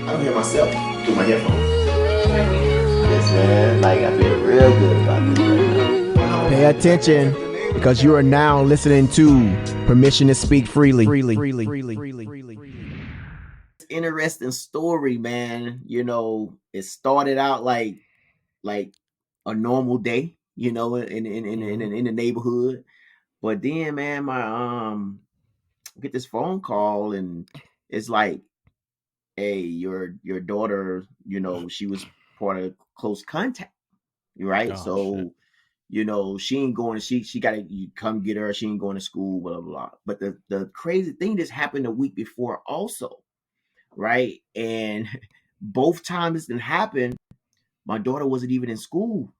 I don't hear myself through my headphones. Yes, man. Like, I feel real good about this right now. Pay attention, because you are now listening to Permission to Speak Freely. Interesting story, man. You know, it started out like a normal day, you know, in the neighborhood. But then, man, my get this phone call, and it's like, hey, your daughter, you know, she was part of close contact, right? So, you know, she ain't going. She got to come get her. She ain't going to school, blah blah blah. But the crazy thing just happened a week before, also, right? And both times it happened, my daughter wasn't even in school.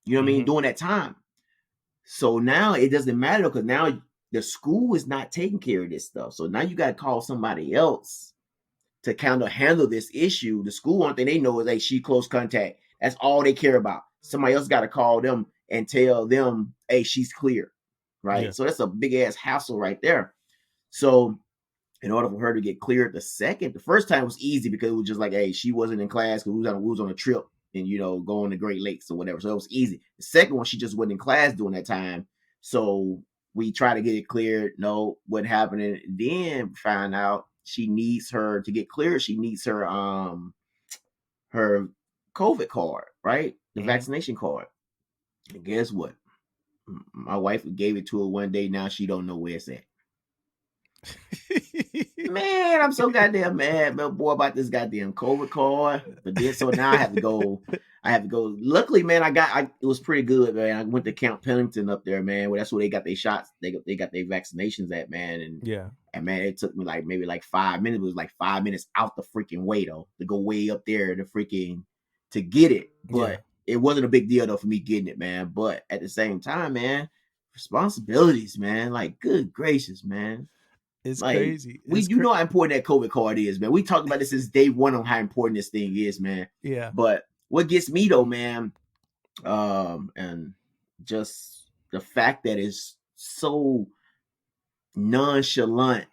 You know what I mean? During that time. So now it doesn't matter, because now the school is not taking care of this stuff. So now you got to call somebody else to kind of handle this issue. The school, one thing they know is, hey, she close contact. That's all they care about. Somebody else got to call them and tell them, hey, she's clear, right? Yeah. So that's a big ass hassle right there. So in order for her to get cleared, the first time was easy, because it was just like, hey, she wasn't in class because we was on a trip and, you know, going to Great Lakes or whatever. So it was easy. The second one, she just wasn't in class during that time. So we try to get it cleared. No, what happened? Then find out she needs her to get cleared. She needs her COVID card, right? The vaccination card. And guess what? My wife gave it to her one day. Now she don't know where it's at. Man, I'm so goddamn mad, boy, about this goddamn COVID card. But then, so now I have to go. Luckily, man, it was pretty good, man. I went to Camp Pennington up there, man. Well, that's where they got their shots. They got their vaccinations at, man. And man, it took me maybe 5 minutes. It was like 5 minutes out the freaking way, though, to go way up there to get it. But it wasn't a big deal, though, for me getting it, man. But at the same time, man, responsibilities, man. Like, good gracious, man. It's like, crazy. You know how important that COVID card is, man. We talked about this since day one on how important this thing is, man. Yeah. But what gets me, though, man, and just the fact that it's so nonchalant.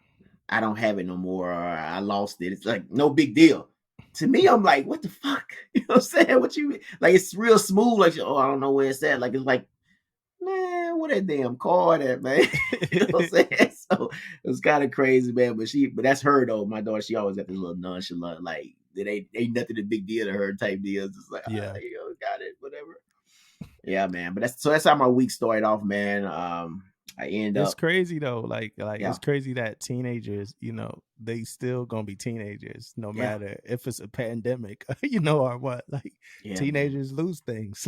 I don't have it no more. Or I lost it. It's like no big deal. To me, I'm like, what the fuck? You know what I'm saying? What you like? It's real smooth. Like, oh, I don't know where it's at. Like, it's like, man, what that damn card at, man? You know what I'm saying? So it was kind of crazy, man. But that's her, though. My daughter, she always got this little nonchalant, like, it ain't nothing a big deal to her type deal. It's just like, you know, got it, whatever. Yeah, man. But that's how my week started off, man. It's crazy though. Like it's crazy that teenagers, you know, they still gonna be teenagers no matter if it's a pandemic, you know, or what. Like teenagers lose things.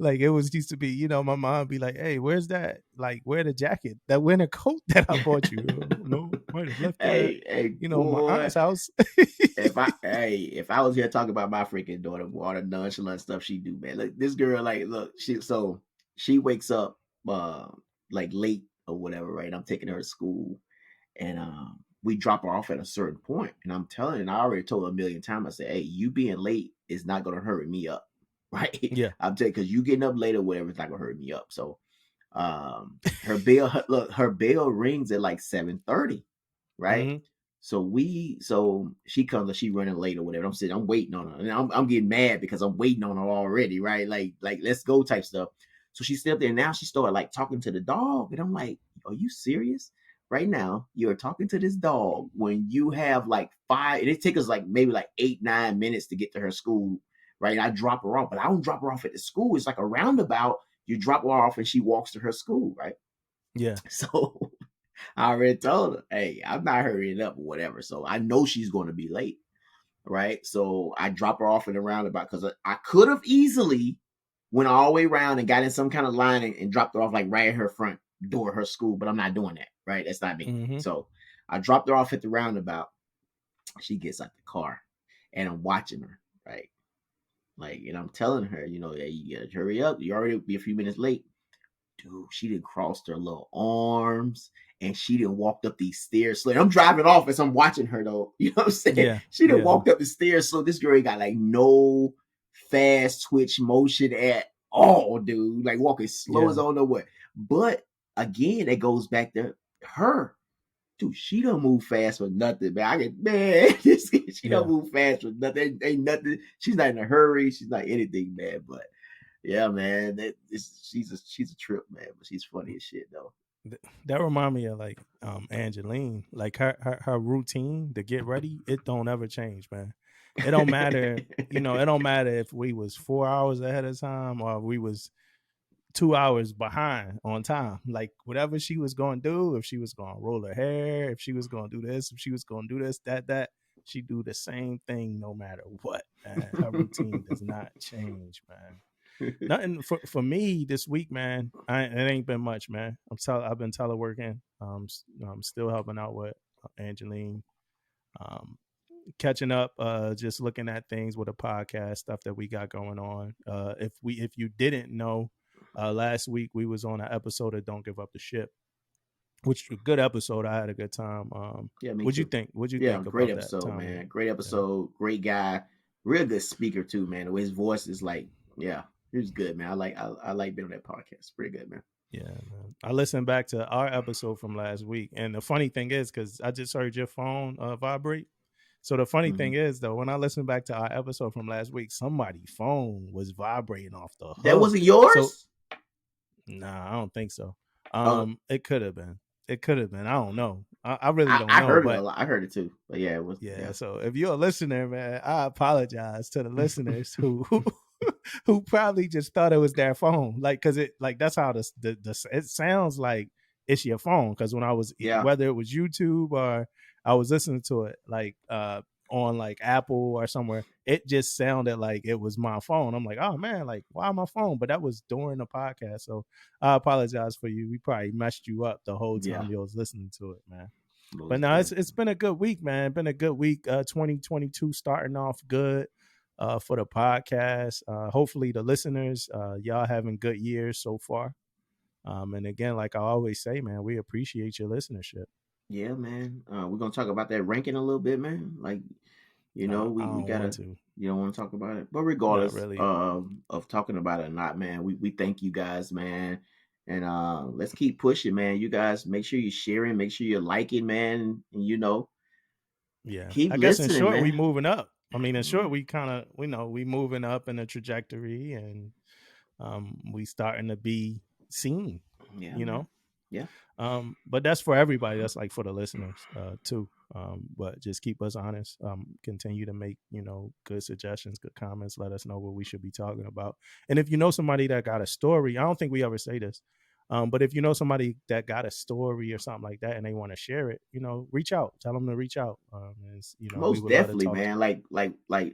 Like it was used to be, you know, my mom be like, hey, where's that? Like, wear the jacket, that winter coat that I bought you. No, might have left that, you know, boy, my aunt's house. if I was here talking about my freaking daughter, all the nonchalant stuff she do, man. Look, this girl, like, look, she wakes up like late or whatever, right? I'm taking her to school, and we drop her off at a certain point, and I'm telling her, and I already told her a million times, I said, hey, you being late is not gonna hurry me up, right? Yeah, I'm telling you, because you getting up late or whatever, it's not gonna hurry me up. So her bell rings at like 7:30, right? Mm-hmm. So she comes and she running late or whatever. I'm waiting on her, and I'm getting mad because I'm waiting on her already, right? Like let's go type stuff. So she's still there. Now she started like talking to the dog, and I'm like, are you serious? Right now, you're talking to this dog when you have like 5, and it takes us like maybe like 8-9 minutes to get to her school, right? And I drop her off, but I don't drop her off at the school. It's like a roundabout. You drop her off and she walks to her school, right? Yeah. So I already told her, hey, I'm not hurrying up or whatever. So I know she's going to be late, right? So I drop her off in a roundabout, because I could have easily went all the way around and got in some kind of line and dropped her off like right at her front door of her school, but I'm not doing that, right? That's not me. Mm-hmm. So I dropped her off at the roundabout. She gets out the car, and I'm watching her, right? Like, and I'm telling her, you know, hey, you gotta hurry up. You already be a few minutes late. Dude, she didn't cross her little arms, and she didn't walked up these stairs. So I'm driving off as I'm watching her, though. You know what I'm saying? Yeah. She didn't walk up the stairs. So this girl ain't got like no fast twitch motion at all, dude. Like walking slow as I don't know what. But again, it goes back to her. dude, she don't move fast for nothing, man. She don't move fast for nothing. Ain't nothing. She's not in a hurry. She's not anything, man. But yeah, man, she's a trip, man. But she's funny as shit, though. That remind me of like Angeline, like her routine to get ready. It don't ever change, man. It don't matter, it don't matter if we was 4 hours ahead of time or we was 2 hours behind on time. Like whatever she was going to do, if she was going to roll her hair, if she was going to do this, if she was going to do this, that, she do the same thing no matter what, man. Her routine does not change, man. Nothing for me this week, man. It ain't been much, man. I've been teleworking. I'm still helping out with Angeline. Catching up, just looking at things with a podcast stuff that we got going on. If you didn't know, last week we was on an episode of Don't Give Up the Ship, which was a good episode. I had a good time. What'd you think? What'd you think great about episode, that time? Man. Great episode. Yeah. Great guy. Real good speaker too, man. The way his voice is like, yeah, he was good, man. I like being on that podcast. Pretty good, man. Yeah, man. I listened back to our episode from last week, and the funny thing is, because I just heard your phone vibrate. So the funny thing is, though, when I listened back to our episode from last week, somebody's phone was vibrating off the hook. That wasn't yours? So, nah, I don't think so. It could have been. It could have been. I don't know. I really don't know. I heard it a lot. I heard it too. But yeah, it was. Yeah. So if you're a listener, man, I apologize to the listeners who probably just thought it was their phone, like, because it, like, that's how it sounds like it's your phone. Because when I was, whether it was YouTube or I was listening to it, like on like Apple or somewhere, it just sounded like it was my phone. I'm like, oh man, like, why my phone? But that was during the podcast, so I apologize for you. We probably messed you up the whole time you was listening to it, man. But no, it's been a good week, man. Been a good week. 2022 starting off good for the podcast. Hopefully the listeners, y'all having good years so far. And again, like I always say, man, we appreciate your listenership. Yeah, man. We're gonna talk about that ranking a little bit, man. Like, we gotta. You don't want to talk about it, but regardless of talking about it or not, man, we thank you guys, man, and let's keep pushing, man. You guys, make sure you're sharing, make sure you're liking, man, and keep listening. In short, man. We moving up. I mean, in short, we kind of we moving up in a trajectory, and we starting to be seen. Yeah, Yeah. But that's for everybody. That's like for the listeners too. But just keep us honest. Continue to make, good suggestions, good comments. Let us know what we should be talking about. And if you know somebody that got a story, I don't think we ever say this, but if you know somebody that got a story or something like that and they want to share it, reach out. Tell them to reach out. Most definitely, man. Like,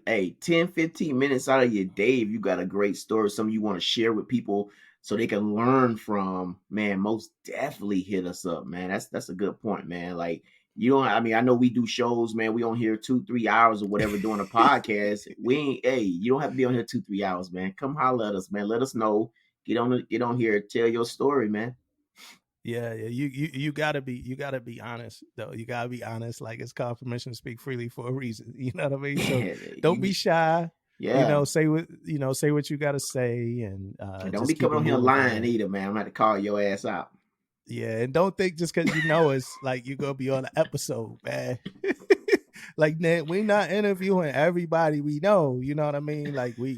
hey, 10, 15 minutes out of your day, if you got a great story, something you want to share with people so they can learn from, man, most definitely hit us up, man. That's a good point, man. Like, I know we do shows, man. We on here 2-3 hours or whatever doing a podcast. You don't have to be on here 2-3 hours, man. Come holler at us, man. Let us know. Get on here, tell your story, man. Yeah. You gotta be honest, though. You gotta be honest. Like, it's called Permission to Speak Freely for a reason. You know what I mean? So don't be shy. Yeah. Say what you gotta say, and don't be coming on here lying either, man. I'm gonna have to call your ass out. Yeah, and don't think just because it's like you're gonna be on an episode, man. Like, we're not interviewing everybody we know. You know what I mean? Like, we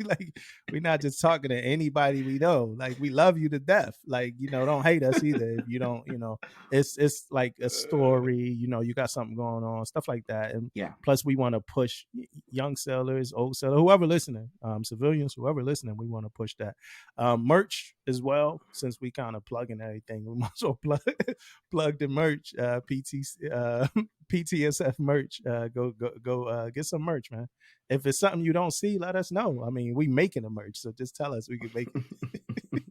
like, we're not just talking to anybody we know. Like, we love you to death. Like, don't hate us either. If you don't, it's like a story. You got something going on, stuff like that. And plus, we want to push young sailors, old sailors, whoever listening, civilians, whoever listening. We want to push that merch as well. Since we kind of plugging everything, we might as well plug the merch. PTSF merch. Go get some merch, man. If it's something you don't see, let us know. I mean, we making a merch, so just tell us, we can make it.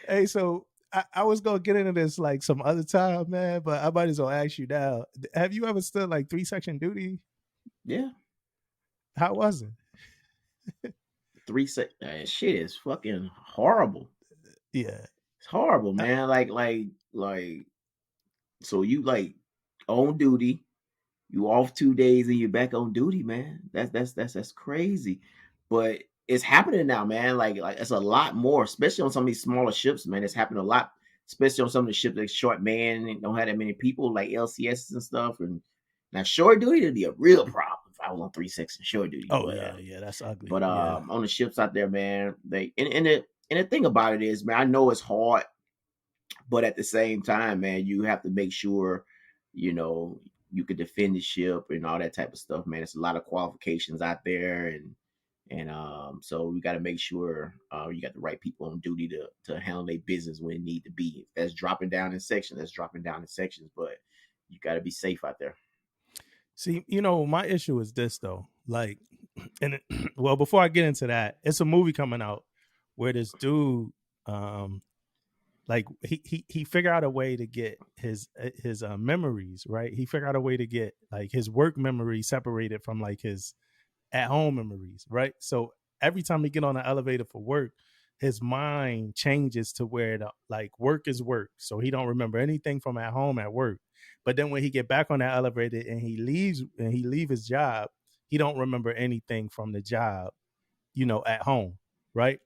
Hey, so I was gonna get into this like some other time, man, but I might as well ask you now. Have you ever stood like 3-section duty? Yeah. How was it? 3-section shit is fucking horrible. Yeah. It's horrible, man. Like so you like on duty, you off 2 days and you're back on duty, man. That's crazy. But it's happening now, man. Like it's a lot more, especially on some of these smaller ships, man. It's happening a lot especially on some of the ships like short man and don't have that many people like LCS and stuff. And now short duty would be a real problem if I was on 3-6 and short duty. Oh, yeah, that's ugly. But yeah. On the ships out there, man, and the thing about it is, man, I know it's hard, but at the same time, man, you have to make sure, you know, you could defend the ship and all that type of stuff, man. It's a lot of qualifications out there, and so we got to make sure you got the right people on duty to handle their business when it need to be. If that's dropping down in sections, that's dropping down in sections, but you got to be safe out there. See, you know, my issue is this though, like, and well, before I get into that, it's a movie coming out where this dude, like he figured out a way to get his memories, right? He figured out a way to get like his work memories separated from like his at home memories, right? So every time he get on the elevator for work, his mind changes to where the like work is work, so he don't remember anything from at home at work. But then when he get back on that elevator and he leave his job, he don't remember anything from the job, you know, at home, right?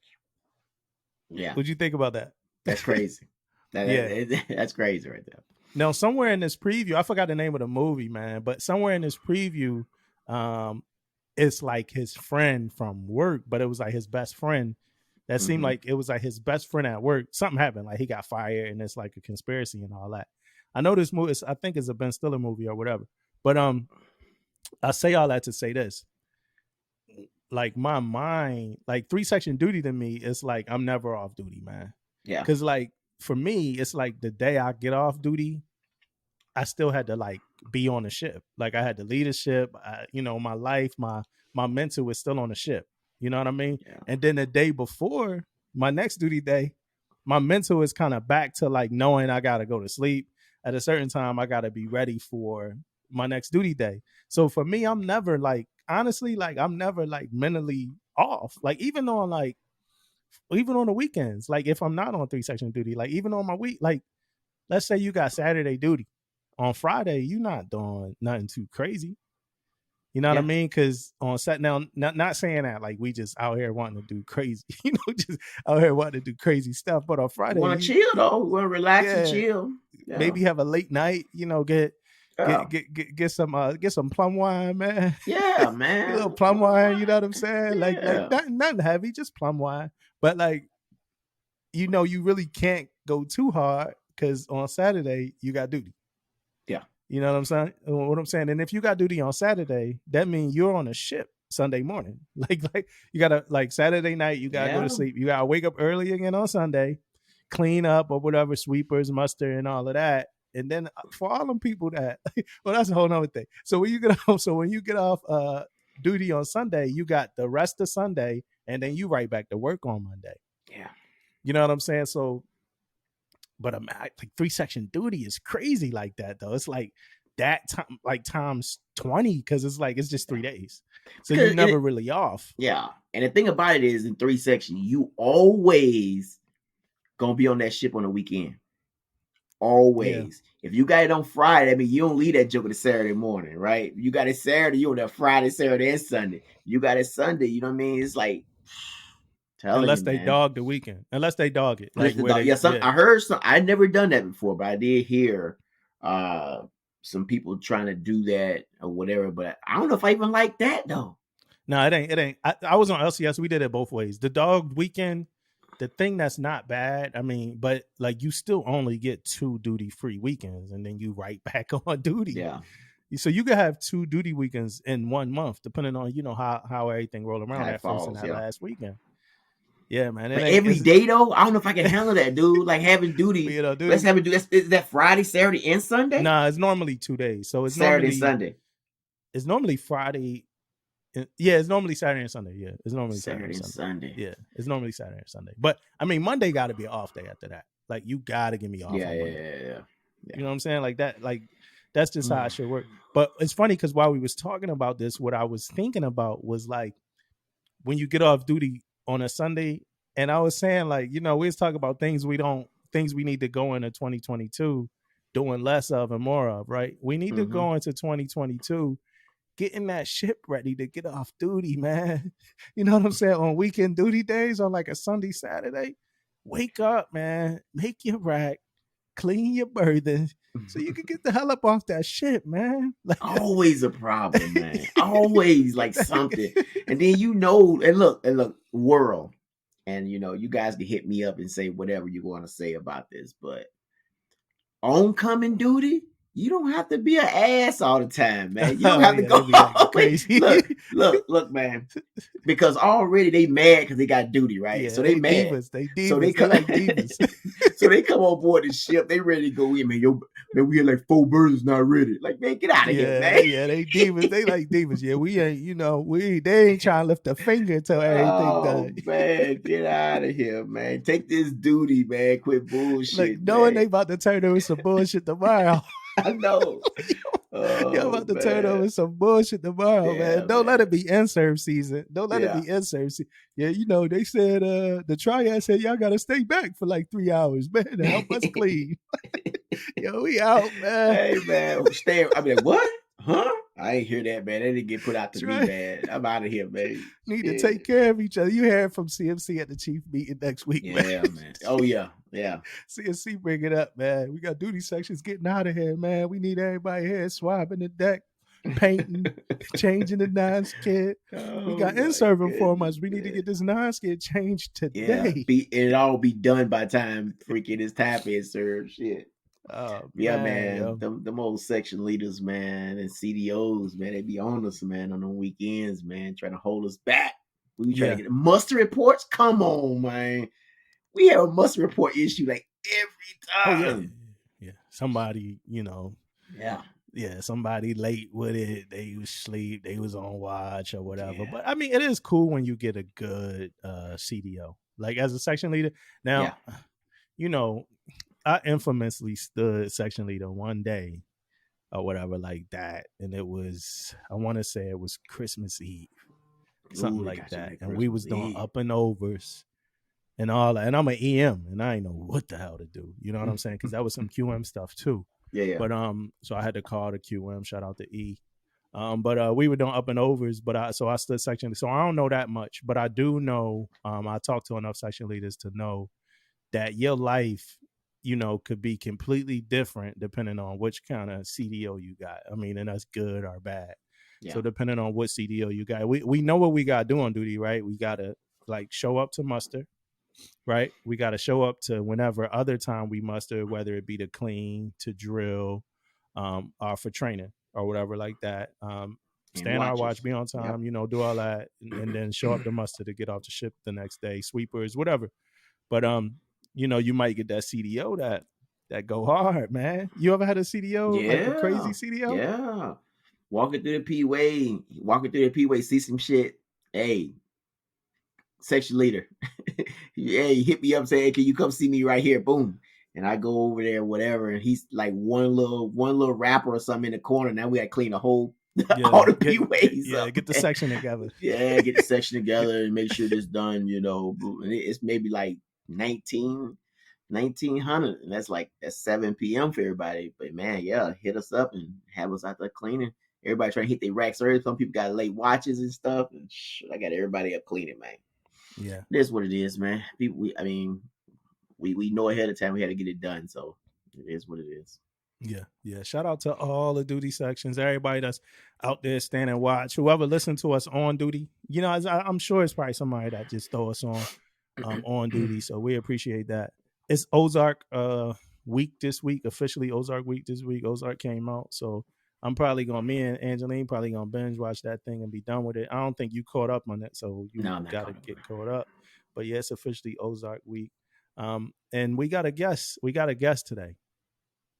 Yeah. What'd you think about that? That's crazy. That's crazy right there. Now, somewhere in this preview, I forgot the name of the movie, man, but somewhere in this preview, it's like his friend from work, but it was like his best friend. That seemed like it was like his best friend at work. Something happened, like he got fired, and it's like a conspiracy and all that. I know this movie, I think it's a Ben Stiller movie or whatever. But I say all that to say this. Like my mind, like 3-section duty to me, it's like I'm never off duty, man. Yeah. Because like for me, it's like the day I get off duty, I still had to like be on the ship. Like I had to lead a ship. You know, my life, my mental is still on the ship. You know what I mean? Yeah. And then the day before my next duty day, my mental is kind of back to like knowing I got to go to sleep at a certain time. I got to be ready for my next duty day. So for me, I'm never like, honestly, like I'm never like mentally off. Like even on the weekends, like if I'm not on 3-section duty, like even on my week, like let's say you got Saturday duty. On Friday, you're not doing nothing too crazy. You know what I mean? Because on set now, not saying that like we just out here wanting to do crazy, you know, just out here wanting to do crazy stuff. But on Friday, we want to chill though. We want to relax and chill. Yeah. Maybe have a late night. You know, get some plum wine, man. Yeah, man. A little plum wine. You know what I'm saying? Yeah. Like nothing heavy, just plum wine. But like, you know, you really can't go too hard because on Saturday you got duty. Yeah. You know what I'm saying? And if you got duty on Saturday, that means you're on a ship Sunday morning. Like you gotta like Saturday night, you gotta go to sleep. You gotta wake up early again on Sunday, clean up or whatever, sweepers, muster, and all of that. And then for all them people that, well, that's a whole nother thing. So when you get off duty on Sunday, you got the rest of Sunday, and then you right back to work on Monday. Yeah. You know what I'm saying? So. But like 3-section duty is crazy like that though. It's like that time, like times 20, because it's like it's just 3 days, so you're never really off. Yeah, and the thing about it is, in 3-section, you always gonna be on that ship on the weekend. Always. Yeah. If you got it on Friday, I mean, you don't leave that joke to Saturday morning, right? You got it Saturday, you on that Friday, Saturday, and Sunday. You got it Sunday. You know what I mean? It's like. Unless they dog the weekend. Unless they dog it. Like I heard some. I'd never done that before, but I did hear some people trying to do that or whatever. But I don't know if I even like that though. No, it ain't. I was on LCS. We did it both ways. The dog weekend, the thing that's not bad. I mean, but like you still only get 2 duty-free weekends, and then you right back on duty. Yeah. So you could have 2 duty weekends in 1 month, depending on how everything roll around that first and that last weekend. Yeah, man. But every day though, I don't know if I can handle that, dude. Like having duty. You know, dude. Let's have it do. Is that Friday, Saturday, and Sunday? Nah, it's normally 2 days. So it's Saturday and Sunday. It's normally Friday. Yeah, it's normally Saturday and Sunday. Yeah, it's normally Saturday and Sunday. Yeah, it's normally Saturday and Sunday. But I mean, Monday got to be an off day after that. Like you got to give me off. Yeah. You know what I'm saying? Like that. Like that's just how it should work. But it's funny because while we was talking about this, what I was thinking about was like when you get off duty on a Sunday. And I was saying, like, you know, we was talking about things we need to go into 2022 doing less of and more of, right? We need to go into 2022 getting that ship ready to get off duty, man. You know what I'm saying? On weekend duty days, on like a Sunday, Saturday, wake up, man. Make your rack. clean your berthing so you can get the hell up off that shit, man. Like, always a problem, man. Always like something. And then and look, world. And you guys can hit me up and say whatever you want to say about this, but oncoming duty, you don't have to be an ass all the time, man. You don't have to go crazy. Look, man. Because already they mad because they got duty, right? Yeah, so they mad. Divas. They divas. So they like divas. So they come on board the ship. They ready to go in, man. Man, we had like 4 birds not ready. Like, man, get out of here, man. Yeah, they divas. They like divas. Yeah, we ain't, they ain't trying to lift a finger until everything done. Man, get out of here, man. Take this duty, man. Quit bullshit. Like, knowing they about to turn over some bullshit tomorrow. I know. You're about to turn over some bullshit tomorrow, man. Don't let it be in-serve season. Don't let it be in-serve season. Yeah, they said the triad said y'all gotta stay back for like 3 hours, man, to help us clean. Yo, we out, man. Hey, man, stay. I mean, what? Huh? I ain't hear that, man. They didn't get put out to me, man. I'm out of here, man. Need to take care of each other. You hear from CMC at the chief meeting next week, man. Yeah, man. Oh, yeah. CMC bring it up, man. We got duty sections getting out of here, man. We need everybody here swabbing the deck, painting, changing the non-skid. We got in-serving for us. We need to get this non-skid changed today. Yeah, it all be done by time freaking it's time for in-serve shit. Man. Them old section leaders, man, and CDOs, man, they be on us, man, on the weekends, man, trying to hold us back. We trying to get muster reports. Come on, man. We have a muster report issue like every time. Yeah. Somebody, Yeah, somebody late with it. They was asleep. They was on watch or whatever. Yeah. But I mean, it is cool when you get a good CDO. Like as a section leader. Now, I infamously stood section leader one day or whatever like that. And it was, I want to say it was Christmas Eve. Something like that. And we was doing up and overs and all that. And I'm an EM and I didn't know what the hell to do. You know what I'm saying? Because that was some QM stuff too. Yeah. But so I had to call the QM. Shout out to E. But we were doing up and overs. But so I stood section. So I don't know that much, but I do know. I talked to enough section leaders to know that your life, could be completely different depending on which kind of CDO you got. I mean, and that's good or bad. Yeah. So depending on what CDO you got, we know what we got to do on duty, right? We got to show up to muster. Right, we got to show up to whenever other time we muster, whether it be to clean, to drill, or for training or whatever like that. Stand our watch, be on time, do all that, and then show up to muster to get off the ship the next day, sweepers, whatever. But you might get that CDO that go hard, man. You ever had a CDO, like a crazy CDO? Yeah, walking through the P-way, see some shit. Hey, section leader. Hey, hit me up, say, hey, can you come see me right here? Boom. And I go over there, whatever, and he's like one little wrapper or something in the corner. Now we got to clean all the P-ways. Get the section together. Get the section together and make sure it's done, And it's maybe like 1900, and that's 7 p.m. for everybody. But man, hit us up and have us out there cleaning. Everybody trying to hit their racks early. Some people got late watches and stuff, and I got everybody up cleaning, man. Yeah, it is what it is, man. People, we know ahead of time we had to get it done, so it is what it is. Yeah. Shout out to all the duty sections, everybody that's out there standing watch. Whoever listened to us on duty, I'm sure it's probably somebody that just throw us on duty. So we appreciate that. It's Ozark week this week, officially Ozark week this week. Ozark came out, so I'm probably me and Angeline probably gonna binge watch that thing and be done with it. I don't think you caught up on it, so you gotta get caught up. But yeah, it's officially Ozark week. And we got a guest. We got a guest today.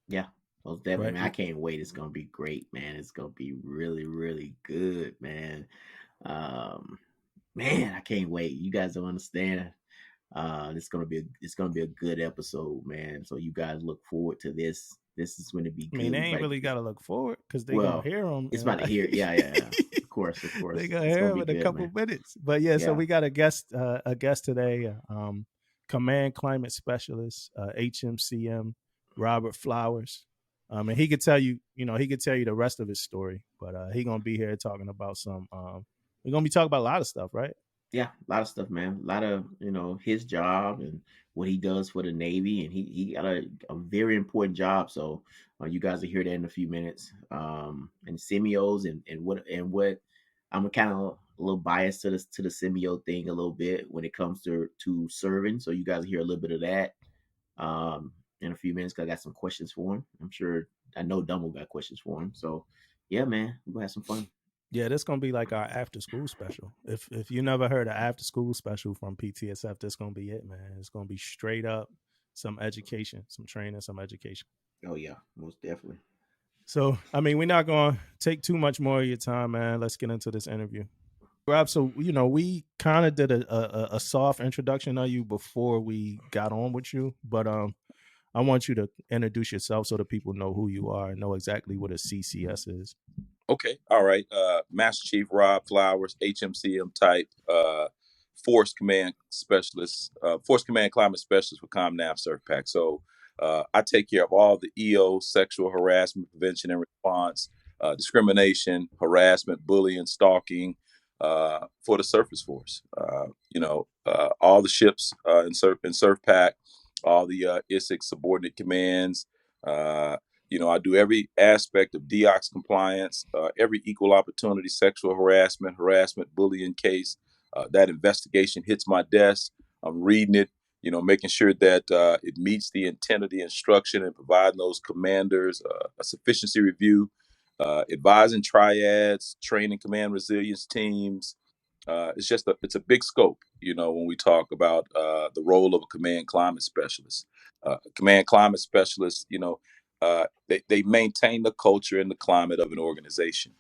Yeah, most definitely. Right. Man, I can't wait. It's gonna be great, man. It's gonna be really, really good, man. Man, I can't wait. You guys don't understand. It's gonna be a good episode, man. So you guys look forward to this. This is going to be good. I mean, they ain't really got to look forward because they're going to hear them. It's about to hear. Yeah. Of course. They're going to hear them in a couple minutes. But so we got a guest today, Command Climate Specialist, HMCM, Robert Flowers. And he could tell you, the rest of his story. But he going to be here talking about we're going to be talking about a lot of stuff, right? Yeah, a lot of stuff, man. A lot of, his job and what he does for the Navy, and he got a very important job. So you guys will hear that in a few minutes. And semios and what I'm kind of a little biased to the semio thing a little bit when it comes to serving. So you guys will hear a little bit of that in a few minutes. Cause I got some questions for him. I know Damo got questions for him. So yeah, man, we're gonna have some fun. Yeah, this gonna be like our after school special. If you never heard an after school special from PTSF, this gonna be it, man. It's gonna be straight up some education, some training, some education. Oh yeah, most definitely. So I mean, we're not gonna take too much more of your time, man. Let's get into this interview. Rob, so we kind of did a soft introduction of you before we got on with you, but I want you to introduce yourself so that people know who you are and know exactly what a CCS is. Okay. All right. Master Chief Rob Flowers, HMCM type, Force Command Specialist, Force Command Climate Specialist with ComNav SurfPack. So I take care of all the EO, sexual harassment prevention and response, discrimination, harassment, bullying, stalking for the Surface Force. All the ships in SurfPack, all the ISIC subordinate commands. I do every aspect of DOX compliance, every equal opportunity sexual harassment, bullying case. That investigation hits my desk. I'm reading it, making sure that it meets the intent of the instruction and providing those commanders a sufficiency review, advising triads, training command resilience teams. It's a big scope, when we talk about the role of a command climate specialist. Command climate specialist, they maintain the culture and the climate of an organization.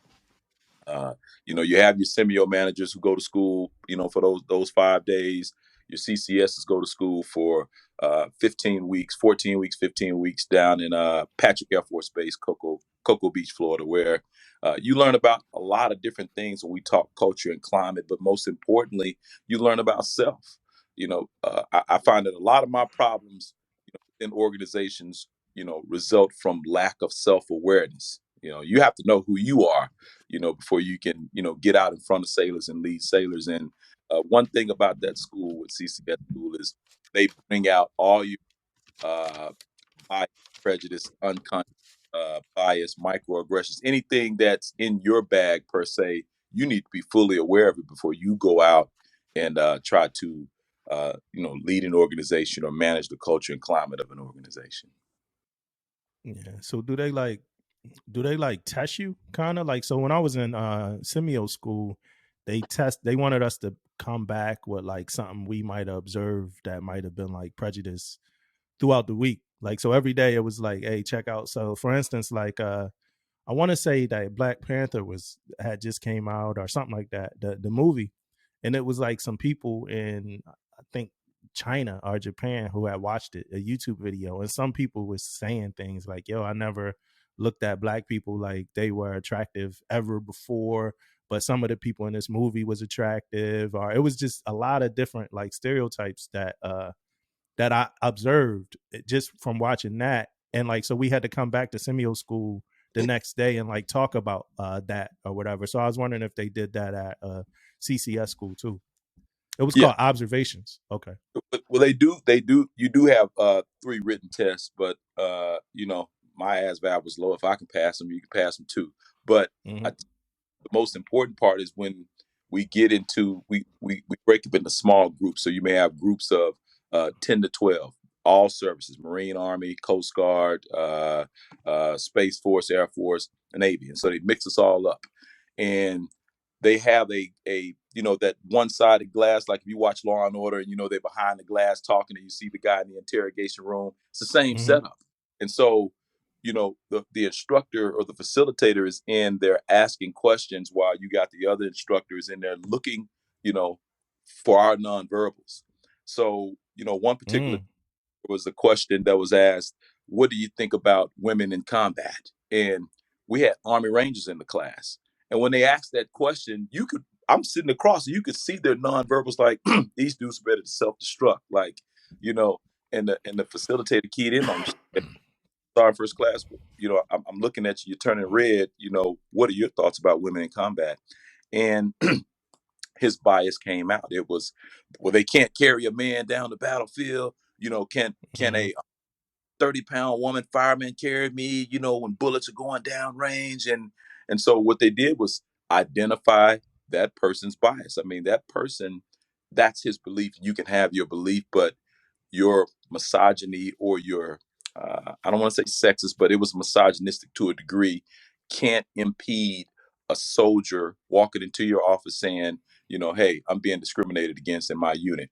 You have your semio managers who go to school, for those 5 days. Your CCSs go to school for 15 weeks, 14 weeks, 15 weeks down in Patrick Air Force Base, Cocoa Beach, Florida, where you learn about a lot of different things when we talk culture and climate, but most importantly, you learn about self. I find that a lot of my problems in organizations, result from lack of self-awareness. You have to know who you are, before you can, get out in front of sailors and lead sailors. And one thing about that school with CCS school is they bring out all your bias, prejudice, unconscious bias, microaggressions, anything that's in your bag per se. You need to be fully aware of it before you go out and try to, lead an organization or manage the culture and climate of an organization. Yeah. So do they like test you kind of like? So when I was in semio school, they wanted us to come back with like something we might have observed that might have been like prejudice throughout the week. Like, so every day it was like, hey, check out. So for instance, like I want to say that Black Panther had just came out or something like that, the movie, and it was like some people in, I think, China or Japan who had watched it, a YouTube video, and some people was saying things like, "Yo, I never looked at Black people like they were attractive ever before, but some of the people in this movie was attractive," or it was just a lot of different like stereotypes that I observed just from watching that. And like, so we had to come back to semio school the next day and like talk about that or whatever. So I was wondering if they did that at CCS school too. It was called observations. Okay. Well, they do. You do have 3 written tests, but my ASVAB was low. If I can pass them, you can pass them too. But the most important part is when we get into we break up into small groups. So you may have groups of 10 to 12, all services: Marine, Army, Coast Guard, Space Force, Air Force, and Navy. And so they mix us all up, and they have a that one-sided glass. Like if you watch Law and Order, and they're behind the glass talking, and you see the guy in the interrogation room. It's the same setup, and so the instructor or the facilitator is in there asking questions while you got the other instructors in there looking, for our nonverbals. So, one particular was a question that was asked, what do you think about women in combat? And we had Army Rangers in the class. And when they asked that question, I'm sitting across, and you could see their nonverbals like, these dudes are ready to self-destruct. Like, and the facilitator keyed in on me. Sorry, first class. I'm looking at you. You're turning red. What are your thoughts about women in combat? And his bias came out. It was, well, they can't carry a man down the battlefield. Can a 30-pound woman fireman carry me, when bullets are going down range? And so what they did was identify that person's bias. I mean, that person, that's his belief. You can have your belief, but your misogyny or your I don't want to say sexist, but it was misogynistic to a degree, can't impede a soldier walking into your office saying, hey, I'm being discriminated against in my unit,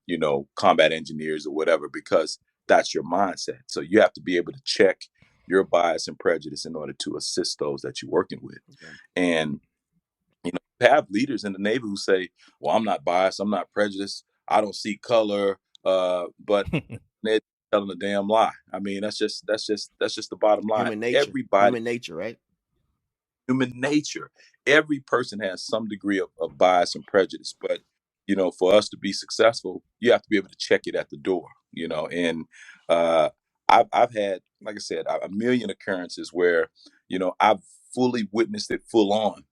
combat engineers or whatever, because that's your mindset. So you have to be able to check your bias and prejudice in order to assist those that you're working with. Okay. And you have leaders in the Navy who say, well, I'm not biased, I'm not prejudiced, I don't see color, but they're telling a damn lie. I mean, that's just the bottom line. Human nature. Human nature, right? Human nature. Every person has some degree of bias and prejudice, but for us to be successful, you have to be able to check it at the door. And I've had, like I said, a million occurrences where I've fully witnessed it full on.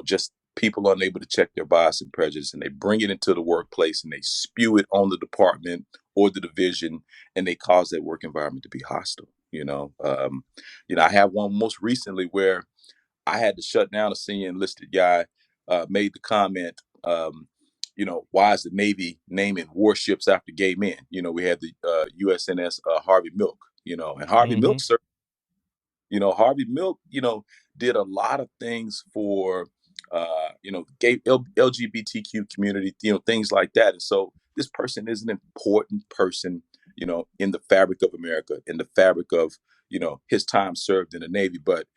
Just people unable to check their bias and prejudice, and they bring it into the workplace and they spew it on the department or the division, and they cause that work environment to be hostile. I have one most recently where I had to shut down a senior enlisted guy, made the comment, why is the Navy naming warships after gay men? We had the USNS Harvey Milk, and Harvey Milk, sir. Harvey Milk, did a lot of things for, gay LGBTQ community, things like that. And so this person is an important person, in the fabric of America, in the fabric of, his time served in the Navy. But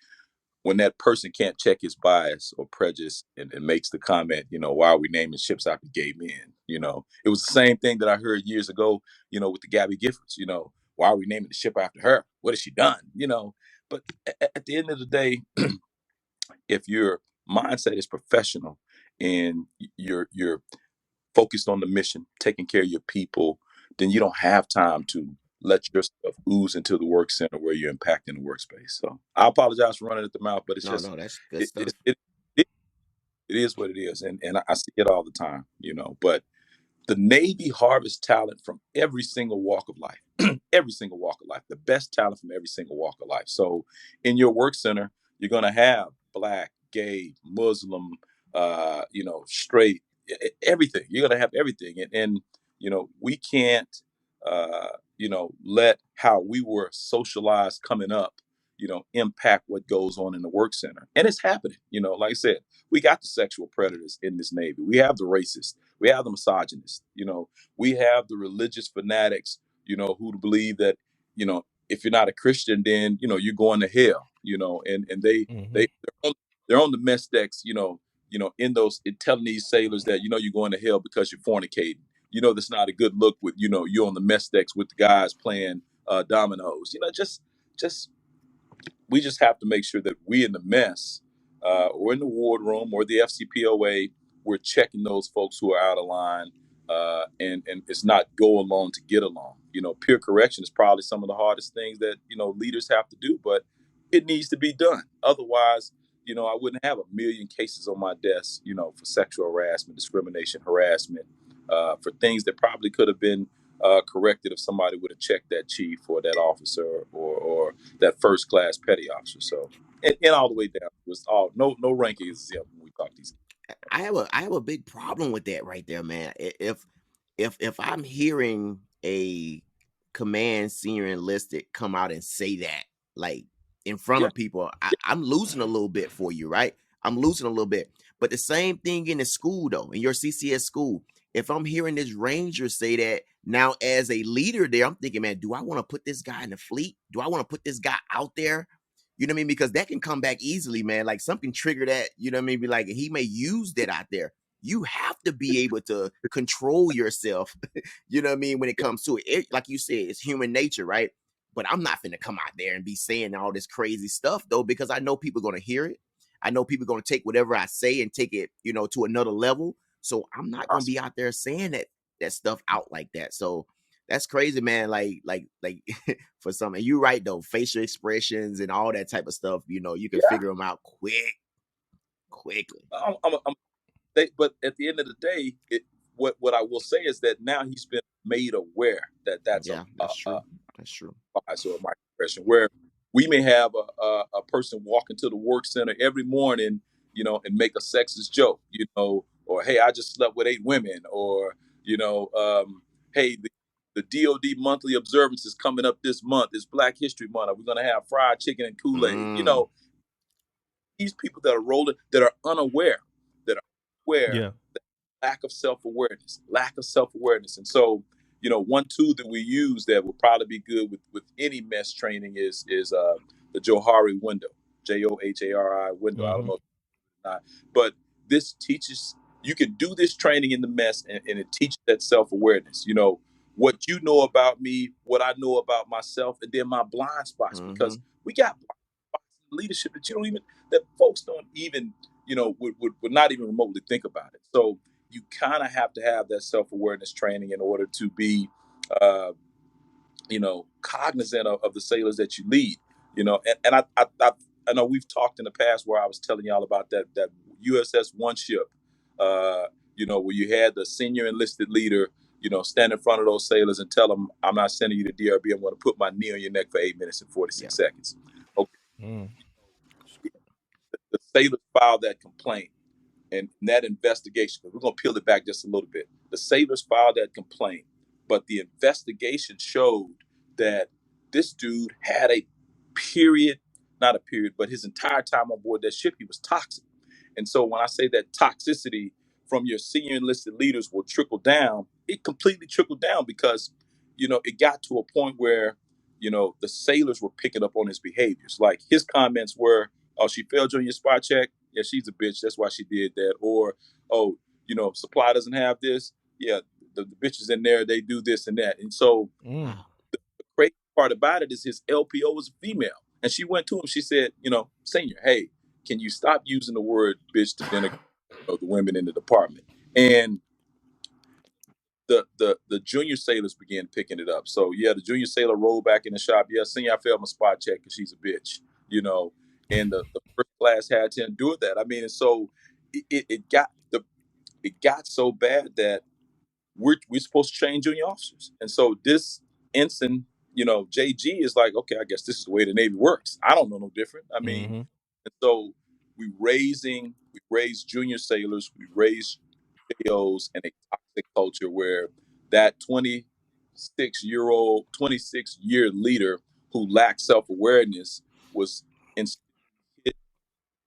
when that person can't check his bias or prejudice and makes the comment, why are we naming ships after gay men? It was the same thing that I heard years ago, with the Gabby Giffords, why are we naming the ship after her? What has she done? But at the end of the day, if your mindset is professional and you're focused on the mission, taking care of your people, then you don't have time to let your stuff ooze into the work center where you're impacting the workspace. So I apologize for running at the mouth, but it's no, that's good stuff. It is what it is, and I see it all the time, But the Navy harvests talent from every single walk of life, every single walk of life, the best talent from every single walk of life. So in your work center, you're going to have Black, gay, Muslim, straight, everything. You're going to have everything. And we can't, let how we were socialized coming up, impact what goes on in the work center. And it's happening. Like I said, we got the sexual predators in this Navy. We have the racists. We have the misogynists. We have the religious fanatics, who believe that, if you're not a Christian, then, you're going to hell, and they're on the mess decks, in those, telling these sailors that, you're going to hell because you're fornicating. That's not a good look with, you're on the mess decks with the guys playing dominoes. Just we just have to make sure that we in the mess, or in the wardroom or the FCPOA, we're checking those folks who are out of line, and it's not go along to get along. Peer correction is probably some of the hardest things that leaders have to do, but it needs to be done. Otherwise, I wouldn't have a million cases on my desk, for sexual harassment, discrimination, harassment, for things that probably could have been corrected if somebody would have checked that chief or that officer or that first class petty officer. So, and all the way down, it was all no rankings when we talk these. I have a big problem with that right there, man. If I'm hearing a command senior enlisted come out and say that, like, in front of people, I'm losing a little bit for you, right? I'm losing a little bit. But the same thing in the school, though, in your CCS school, if I'm hearing this ranger say that, now as a leader there, I'm thinking, man, do I want to put this guy in the fleet? Do I want to put this guy out there? You know what I mean? Because that can come back easily, man. Like something trigger that, you know what I mean? Be like, he may use that out there. You have to be able to control yourself, you know what I mean, when it comes to it. Like you said, it's human nature, right? But I'm not finna come out there and be saying all this crazy stuff, though, because I know people are going to hear it. I know people are going to take whatever I say and take it, to another level. So I'm not going to be out there saying that stuff out like that. So that's crazy, man. Like for some, and you're right though, facial expressions and all that type of stuff, you can figure them out quickly. But at the end of the day, what I will say is that now he's been made aware that that's true. That's true. So a microaggression where we may have a person walk into the work center every morning, you know, and make a sexist joke, you know, or hey, I just slept with 8 women, or you know, hey, the DOD monthly observance is coming up this month. It's Black History Month. Are we going to have fried chicken and Kool-Aid? You know, these people that are rolling, that are unaware, that are aware, that lack of self-awareness. And so, you know, one tool that we use that would probably be good with any mess training is the Johari window, Johari window. I don't know if not, but this teaches, you can do this training in the mess, and it teaches that self-awareness. You know, what you know about me, what I know about myself, and then my blind spots, because we got blind spots in leadership that you don't even, that folks don't even, you know, would not even remotely think about it. So you kind of have to have that self-awareness training in order to be, you know, cognizant of the sailors that you lead, you know. And I know we've talked in the past where I was telling y'all about that USS Warship, you know, where you had the senior enlisted leader, you know, stand in front of those sailors and tell them, I'm not sending you to DRB. I'm going to put my knee on your neck for 8 minutes and 46 seconds. Okay. The sailors filed that complaint. And that investigation, because we're going to peel it back just a little bit. The sailors filed that complaint, but the investigation showed that this dude had but his entire time on board that ship, he was toxic. And so when I say that toxicity from your senior enlisted leaders will trickle down, it completely trickled down because, you know, it got to a point where, you know, the sailors were picking up on his behaviors. Like his comments were, oh, she failed you on your spot check. Yeah, she's a bitch. That's why she did that. Or, oh, you know, supply doesn't have this. Yeah, the bitches in there, they do this and that. And so the crazy part about it is his LPO was a female. And she went to him. She said, you know, senior, hey, can you stop using the word bitch to denigrate, you know, the women in the department? And the junior sailors began picking it up. So yeah, the junior sailor rolled back in the shop. Yeah, senior, I failed my spot check because she's a bitch, you know. And the first class had to endure that. I mean, and so it got so bad that we're supposed to train junior officers. And so this ensign, you know, JG is like, okay, I guess this is the way the Navy works. I don't know no different. I mean, and so we raised junior sailors, we raised JOs in a toxic culture where that 26-year leader who lacked self-awareness was instilled,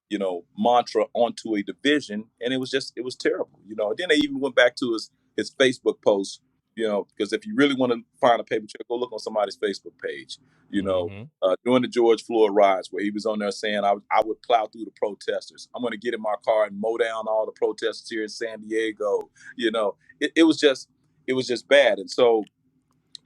you know, mantra onto a division, and it was terrible, you know. And then they even went back to his Facebook post, you know, because if you really want to find a paper trail, go look on somebody's Facebook page, you know, during the George Floyd riots, where he was on there saying, I would plow through the protesters. I'm going to get in my car and mow down all the protesters here in San Diego. You know, it was just bad. And so,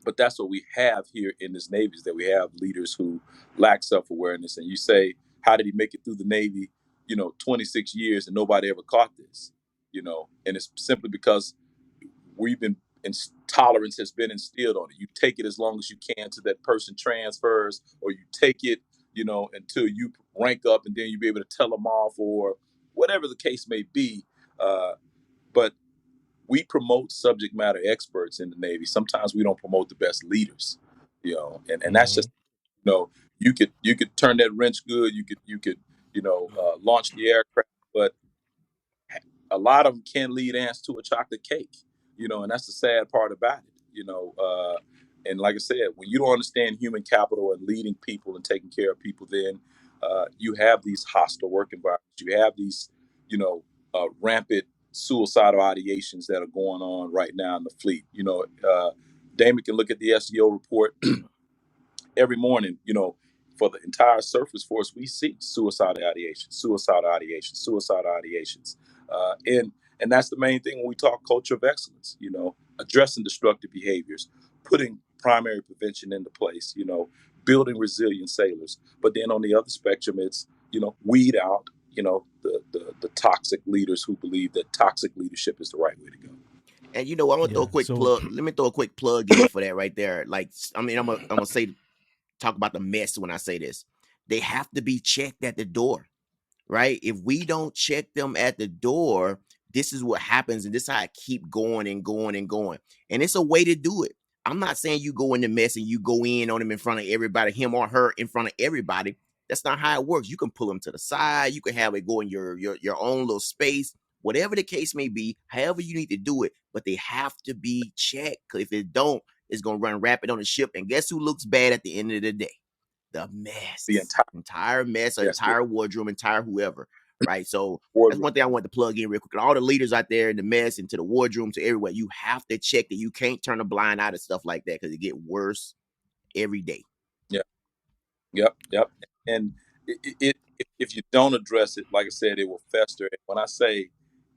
but that's what we have here in this Navy, is that we have leaders who lack self-awareness. And you say, how did he make it through the Navy, you know, 26 years and nobody ever caught this, you know? And it's simply because tolerance has been instilled on it. You take it as long as you can till that person transfers, or you take it, you know, until you rank up, and then you be able to tell them off, or whatever the case may be. But we promote subject matter experts in the Navy. Sometimes we don't promote the best leaders, you know, and that's just, you know, you could turn that wrench good. You could, you know, launch the aircraft, but a lot of them can lead ants to a chocolate cake, you know, and that's the sad part about it, you know. And like I said, when you don't understand human capital and leading people and taking care of people, then you have these hostile work environments. You have these, you know, rampant suicidal ideations that are going on right now in the fleet. You know, Damon can look at the SEO report every morning, you know. For the entire surface force, we see suicidal ideations, and that's the main thing when we talk culture of excellence. You know, addressing destructive behaviors, putting primary prevention into place. You know, building resilient sailors. But then on the other spectrum, it's, you know, weed out, you know, the toxic leaders who believe that toxic leadership is the right way to go. And you know, I'm gonna throw a quick plug. Let me throw a quick plug in for that right there. Like, I mean, I'm gonna talk about the mess when I say this. They have to be checked at the door, right? If we don't check them at the door, this is what happens, and this is how I keep going and going and going. And it's a way to do it. I'm not saying you go in the mess and you go in on him in front of everybody, him or her in front of everybody. That's not how it works. You can pull them to the side. You can have it go in your own little space, whatever the case may be, however you need to do it. But they have to be checked. Because if it don't, it's going to run rapid on the ship. And guess who looks bad at the end of the day? The mess. The entire mess, or entire wardroom, entire whoever. Right. So that's one thing I want to plug in real quick. All the leaders out there in the mess and to the wardroom, to everywhere, you have to check that. You can't turn a blind eye to stuff like that because it get worse every day. Yep. And if you don't address it, like I said, it will fester. And when I say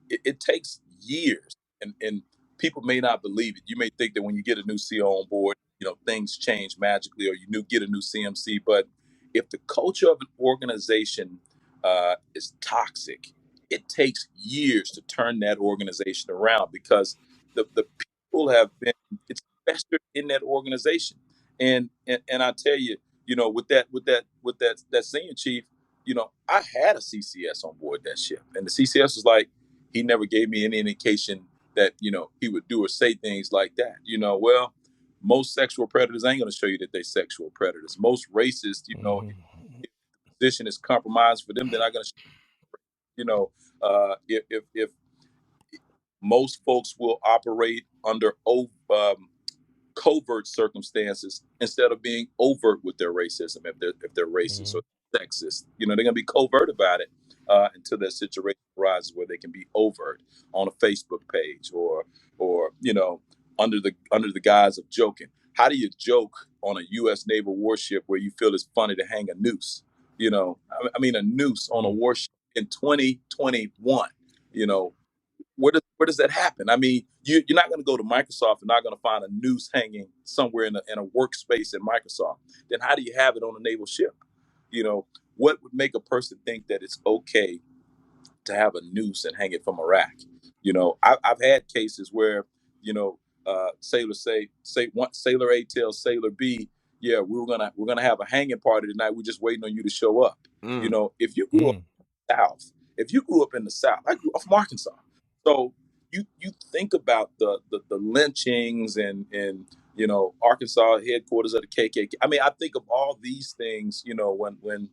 it takes years, and people may not believe it. You may think that when you get a new CO on board, things change magically, or you get a new CMC. But if the culture of an organization is toxic, it takes years to turn that organization around, because the people have been, it's festered in that organization. And I tell you, with that senior chief, I had a CCS on board that ship, and the CCS was like, he never gave me any indication that he would do or say things like that. Well, most sexual predators ain't going to show you that they're sexual predators. Most racists, if the position is compromised for them, they're not going to. If most folks will operate under covert circumstances instead of being overt with their racism, if they're racist or sexist, they're going to be covert about it until that situation arises where they can be overt on a Facebook page or under the guise of joking. How do you joke on a U.S. naval warship where you feel it's funny to hang a noose? I mean, a noose on a warship in 2021. Where does that happen? I mean, you're not going to go to Microsoft and not going to find a noose hanging somewhere in a workspace at Microsoft. Then how do you have it on a naval ship? What would make a person think that it's okay to have a noose and hang it from a rack? I've had cases where sailors say one sailor A tells sailor B, yeah, we're gonna have a hanging party tonight. We're just waiting on you to show up. If you grew up in the South, I grew up from Arkansas. So you think about the lynchings and Arkansas headquarters of the KKK. I mean, I think of all these things, when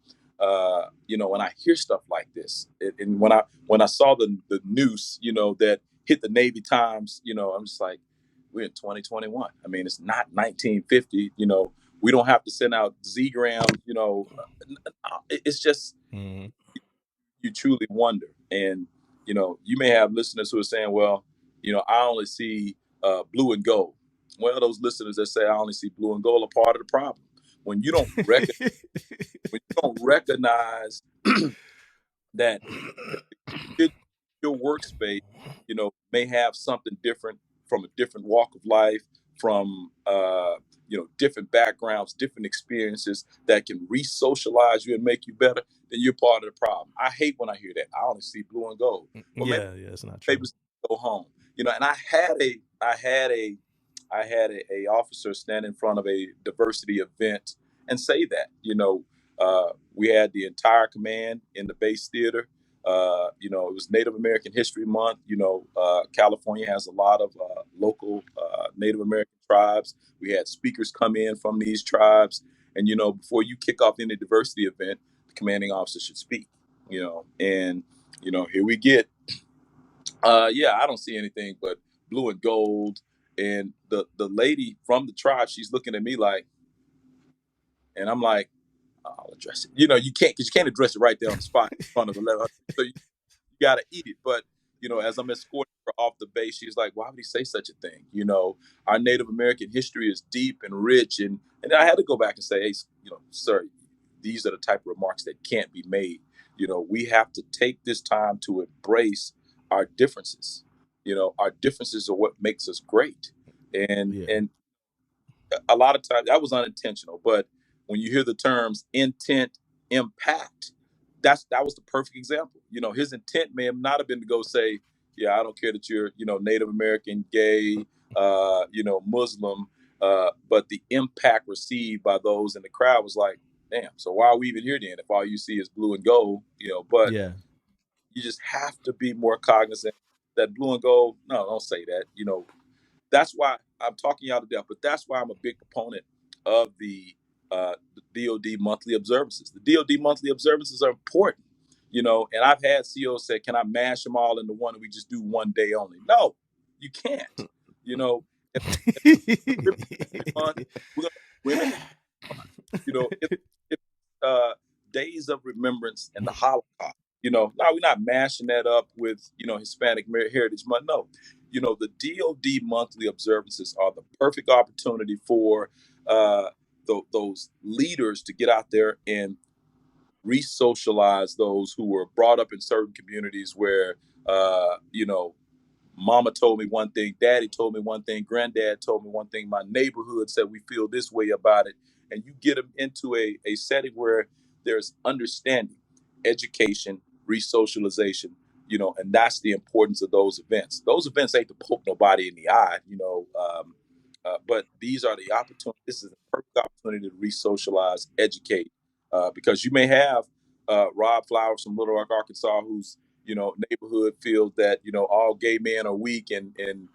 I hear stuff like this, and when I saw the noose, that hit the Navy Times, I'm just like, we're in 2021. I mean, it's not 1950. We don't have to send out Z-grams. It's just you truly wonder. And you may have listeners who are saying, well, I only see blue and gold. Well, those listeners that say I only see blue and gold are part of the problem. When you don't recognize that your workspace, may have something different from a different walk of life, from different backgrounds, different experiences that can re-socialize you and make you better, then you're part of the problem. I hate when I hear that. I only see blue and gold. Well, yeah, it's not true. Papers go home. And I had a officer stand in front of a diversity event and say that, we had the entire command in the base theater. It was Native American History Month. California has a lot of local Native American tribes. We had speakers come in from these tribes. And, before you kick off any diversity event, the commanding officer should speak, and, here we get, I don't see anything but blue and gold. And the lady from the tribe, she's looking at me like, and I'm like, I'll address it. You can't, because you can't address it right there on the spot in front of 11. So you got to eat it. But, as I'm escorting her off the base, she's like, why would he say such a thing? Our Native American history is deep and rich. And I had to go back and say, hey, sir, these are the type of remarks that can't be made. We have to take this time to embrace our differences. Our differences are what makes us great. And a lot of times that was unintentional, but when you hear the terms intent, impact, that was the perfect example. His intent may have not have been to go say, yeah, I don't care that you're, Native American, gay, Muslim, but the impact received by those in the crowd was like, damn, so why are we even here then if all you see is blue and gold? But you just have to be more cognizant that blue and gold. No, don't say that. That's why I'm talking y'all to death. But that's why I'm a big proponent of the DoD monthly observances. The DoD monthly observances are important. And I've had CEOs say, "Can I mash them all into one and we just do one day only?" No, you can't. If every month we're gonna women. If days of remembrance and the Holocaust. Now we're not mashing that up with Hispanic Heritage Month. No, the DoD monthly observances are the perfect opportunity for those leaders to get out there and re-socialize those who were brought up in certain communities where mama told me one thing, daddy told me one thing, granddad told me one thing, my neighborhood said we feel this way about it. And you get them into a setting where there's understanding, education, re-socialization, and that's the importance of those events. Those events ain't to poke nobody in the eye, but these are the opportunities. This is a perfect opportunity to re-socialize, educate, because you may have Rob Flowers from Little Rock, Arkansas, who's neighborhood feels that all gay men are weak and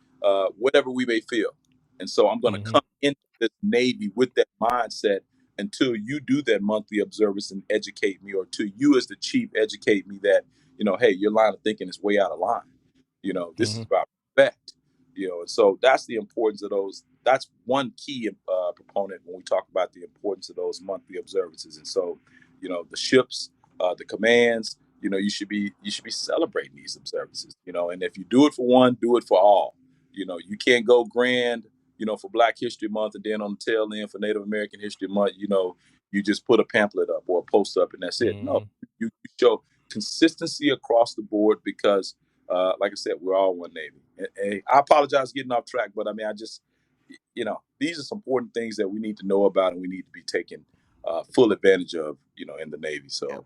whatever we may feel. And so I'm going to come into this Navy with that mindset until you do that monthly observance and educate me, or to you as the chief educate me that hey, your line of thinking is way out of line. This is about respect. And so that's the importance of those. That's one key proponent when we talk about the importance of those monthly observances. And so the ships, the commands, you should be celebrating these observances, and if you do it for one, do it for all. You can't go grand, for Black History Month, and then on the tail end for Native American History Month, you just put a pamphlet up or a post up and that's it. No, you show consistency across the board because, like I said, we're all one Navy. And I apologize getting off track, but I mean, these are some important things that we need to know about and we need to be taking full advantage of, in the Navy. So.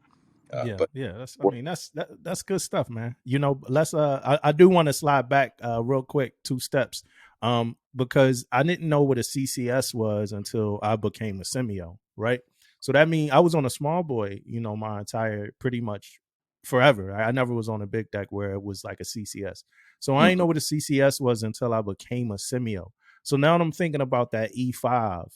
That's good stuff, man. Let's I do want to slide back real quick 2 steps, because I didn't know what a CCS was until I became a semio, right? So that means I was on a small boy, my entire pretty much forever. I never was on a big deck where it was like a CCS. So I didn't know what a CCS was until I became a semio. So now I'm thinking about that E5,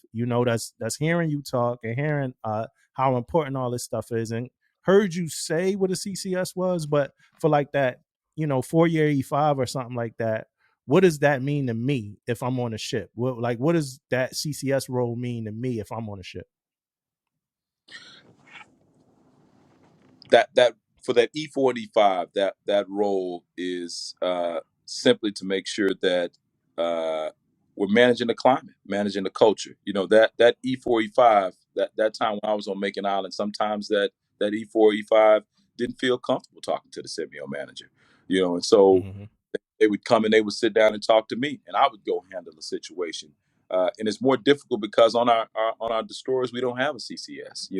that's hearing you talk and hearing how important all this stuff is, and heard you say what a CCS was, but for like that, 4-year E5 or something like that, what does that mean to me if I'm on a ship? What does that CCS role mean to me if I'm on a ship? That for that E4 and E5, that role is simply to make sure that we're managing the climate, managing the culture. That E4 E5, that time when I was on Macon Island, sometimes that E4 E5 didn't feel comfortable talking to the semio manager. And so they would come and they would sit down and talk to me, and I would go handle the situation. And it's more difficult because on our destroyers we don't have a CCS.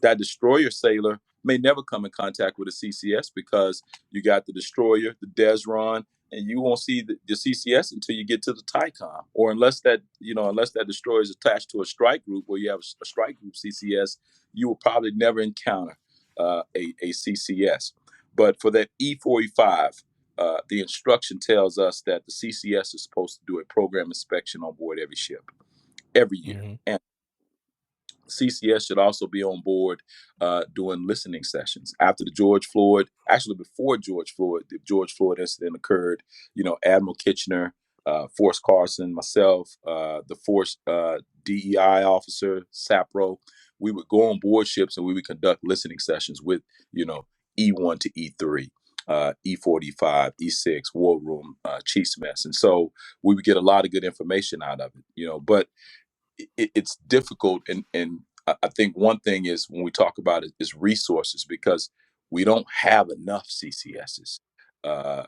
That destroyer sailor may never come in contact with a CCS because you got the destroyer, the Desron, and you won't see the CCS until you get to the TICOM, or unless that destroyer is attached to a strike group where you have a strike group CCS, you will probably never encounter a CCS. But for that E4, E5, the instruction tells us that the CCS is supposed to do a program inspection on board every ship every year. And CCS should also be on board doing listening sessions. After before the George Floyd incident occurred, Admiral Kitchener, Force Carson, myself, the Force DEI officer, SAPRO, we would go on board ships and we would conduct listening sessions with, E1 to E3. E4, E5, E6, War Room, Chief's Mess. And so we would get a lot of good information out of it, but it's difficult. And I think one thing is when we talk about it is resources, because we don't have enough CCSs. So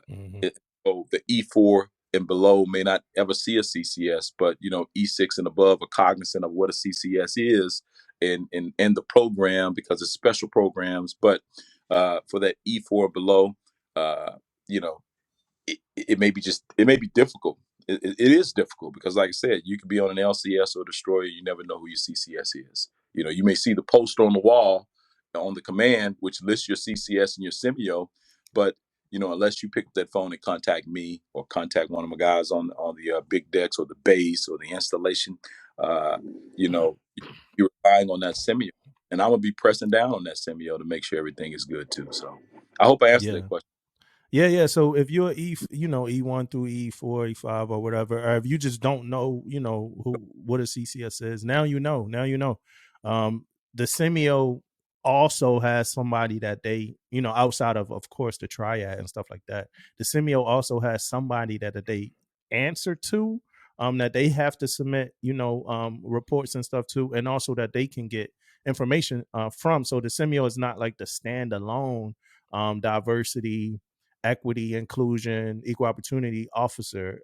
the E4 and below may not ever see a CCS, but E6 and above are cognizant of what a CCS is and the program, because it's special programs. But for that E4 below, it may be difficult. It is difficult because, like I said, you could be on an LCS or destroyer. You never know who your CCS is. You may see the poster on the wall on the command, which lists your CCS and your semio, but unless you pick up that phone and contact me or contact one of my guys on the big decks or the base or the installation, you know, you're relying on that semio, and I'm gonna be pressing down on that semio to make sure everything is good too. So I hope I answered that question. Yeah. So if you're E1 through E4, E5 or whatever, or if you just don't know, what a CCS is, now you know. The semio also has somebody that they, outside of course the triad and stuff like that. The semio also has somebody that they answer to, that they have to submit, reports and stuff to, and also that they can get information from. So the semio is not like the standalone diversity, equity, inclusion, equal opportunity officer.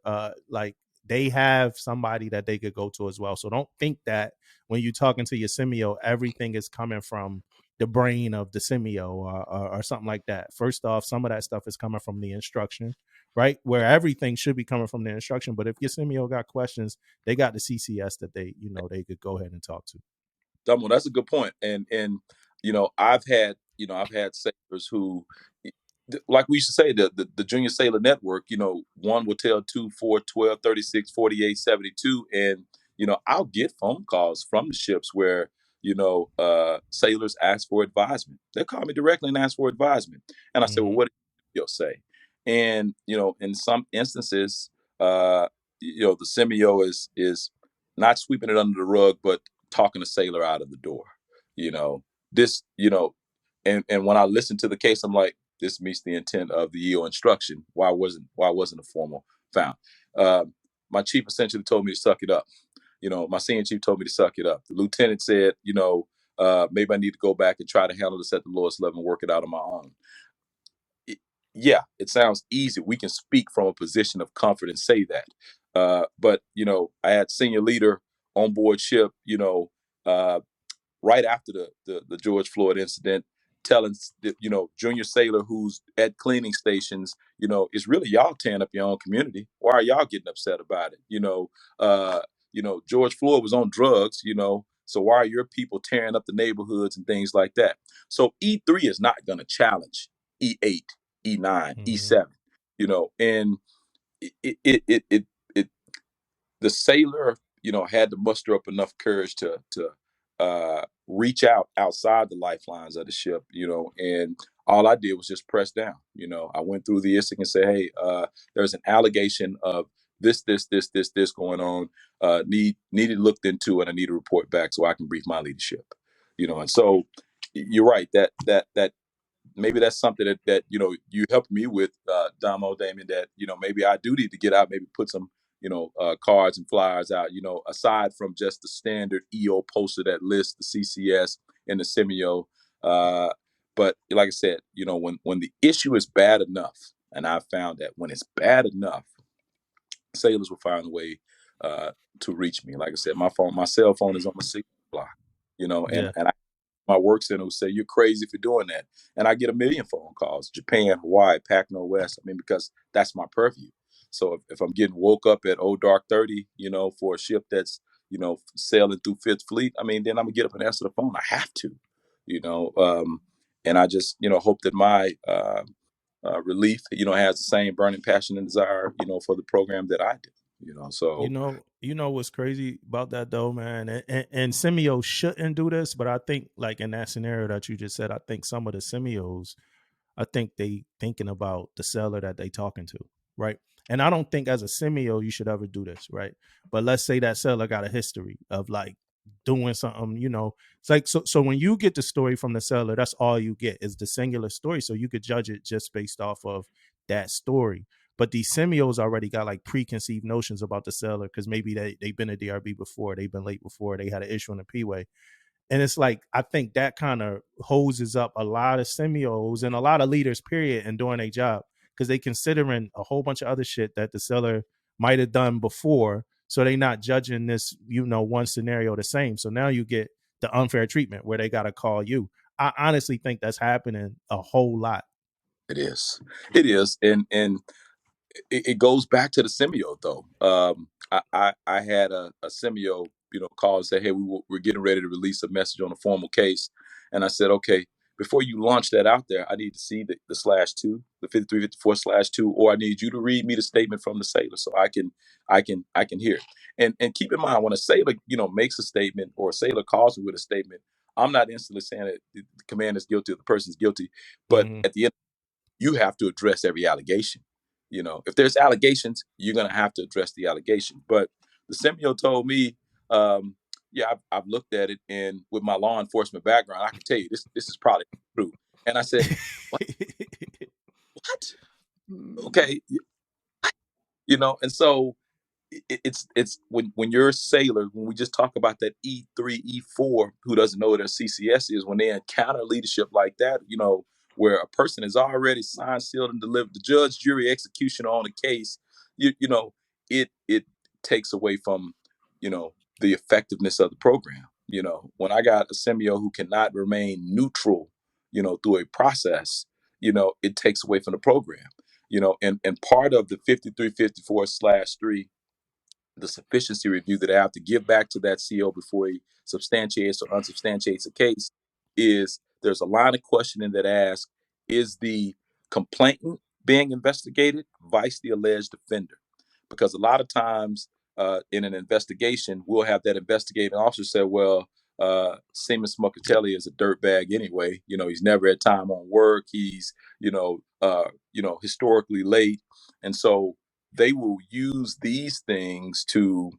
Like they have somebody that they could go to as well. So don't think that when you're talking to your semio, everything is coming from the brain of the semio or something like that. First off, some of that stuff is coming from the instruction, right? Where everything should be coming from the instruction. But if your semio got questions, they got the CCS that they could go ahead and talk to. Damo, that's a good point. And I've had sailors who, like we used to say, the junior sailor network, one will tell 2, 4, 12, 36, 48, 72. And, I'll get phone calls from the ships where, sailors ask for advisement. They'll call me directly and ask for advisement. And I say, well, what do you say? And, in some instances, the semio is not sweeping it under the rug, but talking a sailor out of the door. This, and when I listen to the case, I'm like, this meets the intent of the EO instruction. Why wasn't a formal found? My chief essentially told me to suck it up. My senior chief told me to suck it up. The lieutenant said, maybe I need to go back and try to handle this at the lowest level and work it out on my own. It sounds easy. We can speak from a position of comfort and say that. But, I had senior leader on board ship, right after the George Floyd incident, telling junior sailor who's at cleaning stations, it's really y'all tearing up your own community. Why are y'all getting upset about it? George Floyd was on drugs, so why are your people tearing up the neighborhoods and things like that? So E3 is not going to challenge E8, E9, E7, and it the sailor, had to muster up enough courage to reach out outside the lifelines of the ship, and all I did was just press down. I went through the ISIC and said, hey, there's an allegation of this going on. Needed looked into, and I need to report back so I can brief my leadership. And so you're right that maybe that's something that you helped me with, Damo, Damien, that maybe I do need to get out, maybe put some cards and flyers out, aside from just the standard EO poster that lists the CCS and the semio. But like I said, when the issue is bad enough, and I've found that when it's bad enough, sailors will find a way to reach me. Like I said, my cell phone is on my signal block, and I my work center will say, you're crazy for doing that. And I get a million phone calls, Japan, Hawaii, Pac Northwest. Because that's my purview. So if I'm getting woke up at dark 30, for a ship that's, sailing through Fifth Fleet, then I'm gonna get up and answer the phone. I have to, and I just, hope that my relief, has the same burning passion and desire, for the program that I do. So what's crazy about that though, man, and semios shouldn't do this, but I think like in that scenario that you just said, I think some of the semios, I think they thinking about the seller that they talking to, right? And I don't think as a semio you should ever do this, right? But let's say that seller got a history of like doing something, it's like so when you get the story from the seller, that's all you get is the singular story, so you could judge it just based off of that story. But these semios already got like preconceived notions about the seller because maybe they've been a DRB before, they've been late before, they had an issue in the P-way. And it's like, I think that kind of hoses up a lot of semios and a lot of leaders, period, in doing their job because they considering a whole bunch of other shit that the seller might have done before. So they not judging this, one scenario the same. So now you get the unfair treatment where they got to call you. I honestly think that's happening a whole lot. It is. And it goes back to the semio though. I had a semio, call and say, hey, we're getting ready to release a message on a formal case. And I said, okay, before you launch that out there, I need to see the /2, the 5354/2, or I need you to read me the statement from the sailor so I can hear it. And keep in mind, when a sailor, makes a statement, or a sailor calls me with a statement, I'm not instantly saying that the commander is guilty or the person is guilty, but at the end, you have to address every allegation. If there's allegations, you're going to have to address the allegation. But the Semio told me, yeah, I've looked at it, and with my law enforcement background, I can tell you this is probably true. And I said, what? Okay, and so it's when you're a sailor, when we just talk about that E3, E4, who doesn't know what a CCS is, when they encounter leadership like that, where a person is already signed, sealed, and delivered, the judge, jury, executioner on a case, it takes away from, the effectiveness of the program. When I got a semio who cannot remain neutral, through a process, it takes away from the program. And part of the 5354/3, the sufficiency review that I have to give back to that CO before he substantiates or unsubstantiates a case, is there's a line of questioning that asks, is the complainant being investigated, vice the alleged offender? Because a lot of times in an investigation, we'll have that investigating officer say, well, Seaman Smokatelli is a dirtbag anyway. He's never had time on work. He's, historically late. And so they will use these things to,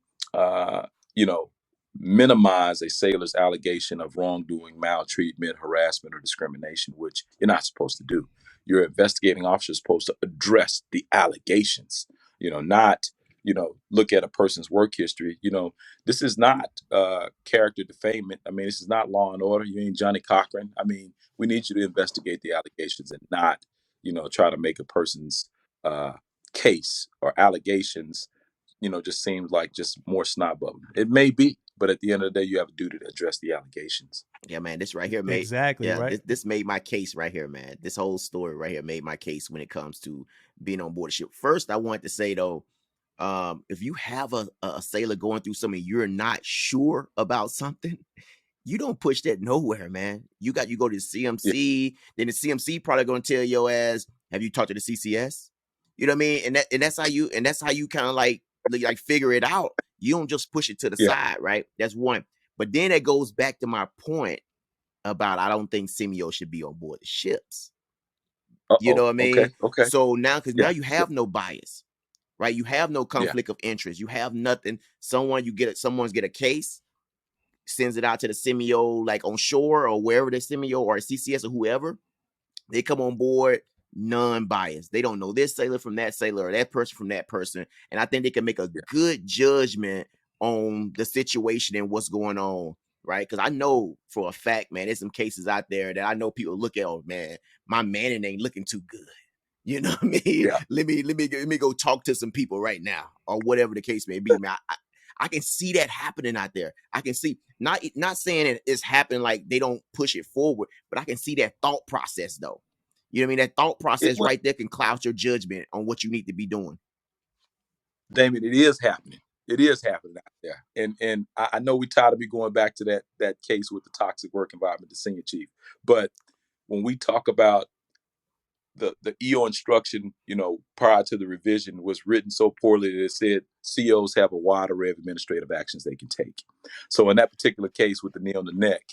minimize a sailor's allegation of wrongdoing, maltreatment, harassment, or discrimination, which you're not supposed to do. Your investigating officer is supposed to address the allegations, not, look at a person's work history. This is not character defamation. I mean, this is not Law and Order. You ain't Johnny Cochran. I mean, we need you to investigate the allegations and not, try to make a person's case or allegations, just seems like just more snot bubbling. It may be, but at the end of the day, you have a duty to address the allegations. Yeah, man, this right here made exactly right. This made my case right here, man. This whole story right here made my case when it comes to being on board a ship. First, I wanted to say though, if you have a sailor going through something, you're not sure about something, you don't push that nowhere, man. You go to the CMC, then the CMC probably gonna tell your ass, have you talked to the CCS? You know what I mean? And that's how you kind of like figure it out. You don't just push it to the side, right? That's one. But then it goes back to my point about I don't think Semio should be on board the ships. You know what I mean? Okay. So now, because now you have no bias, right? You have no conflict of interest. You have nothing. Someone's get a case, sends it out to the Semio, like on shore or wherever the Semio or CCS or whoever. They come on board non-biased. They don't know this sailor from that sailor or that person from that person. And I think they can make a good judgment on the situation and what's going on, right? Because I know for a fact, man, there's some cases out there that I know people look at, oh man, my Manning ain't looking too good. You know what I mean? Yeah. Let me go talk to some people right now, or whatever the case may be, man. I can see that happening out there. I can see, not saying it's happening like they don't push it forward, but I can see that thought process though. You know what I mean? That thought process right there can cloud your judgment on what you need to be doing. Damien, it is happening. It is happening out there. And I know we tired of me going back to that case with the toxic work environment, the senior chief. But when we talk about the EO instruction, prior to the revision was written so poorly that it said COs have a wide array of administrative actions they can take. So in that particular case with the knee on the neck,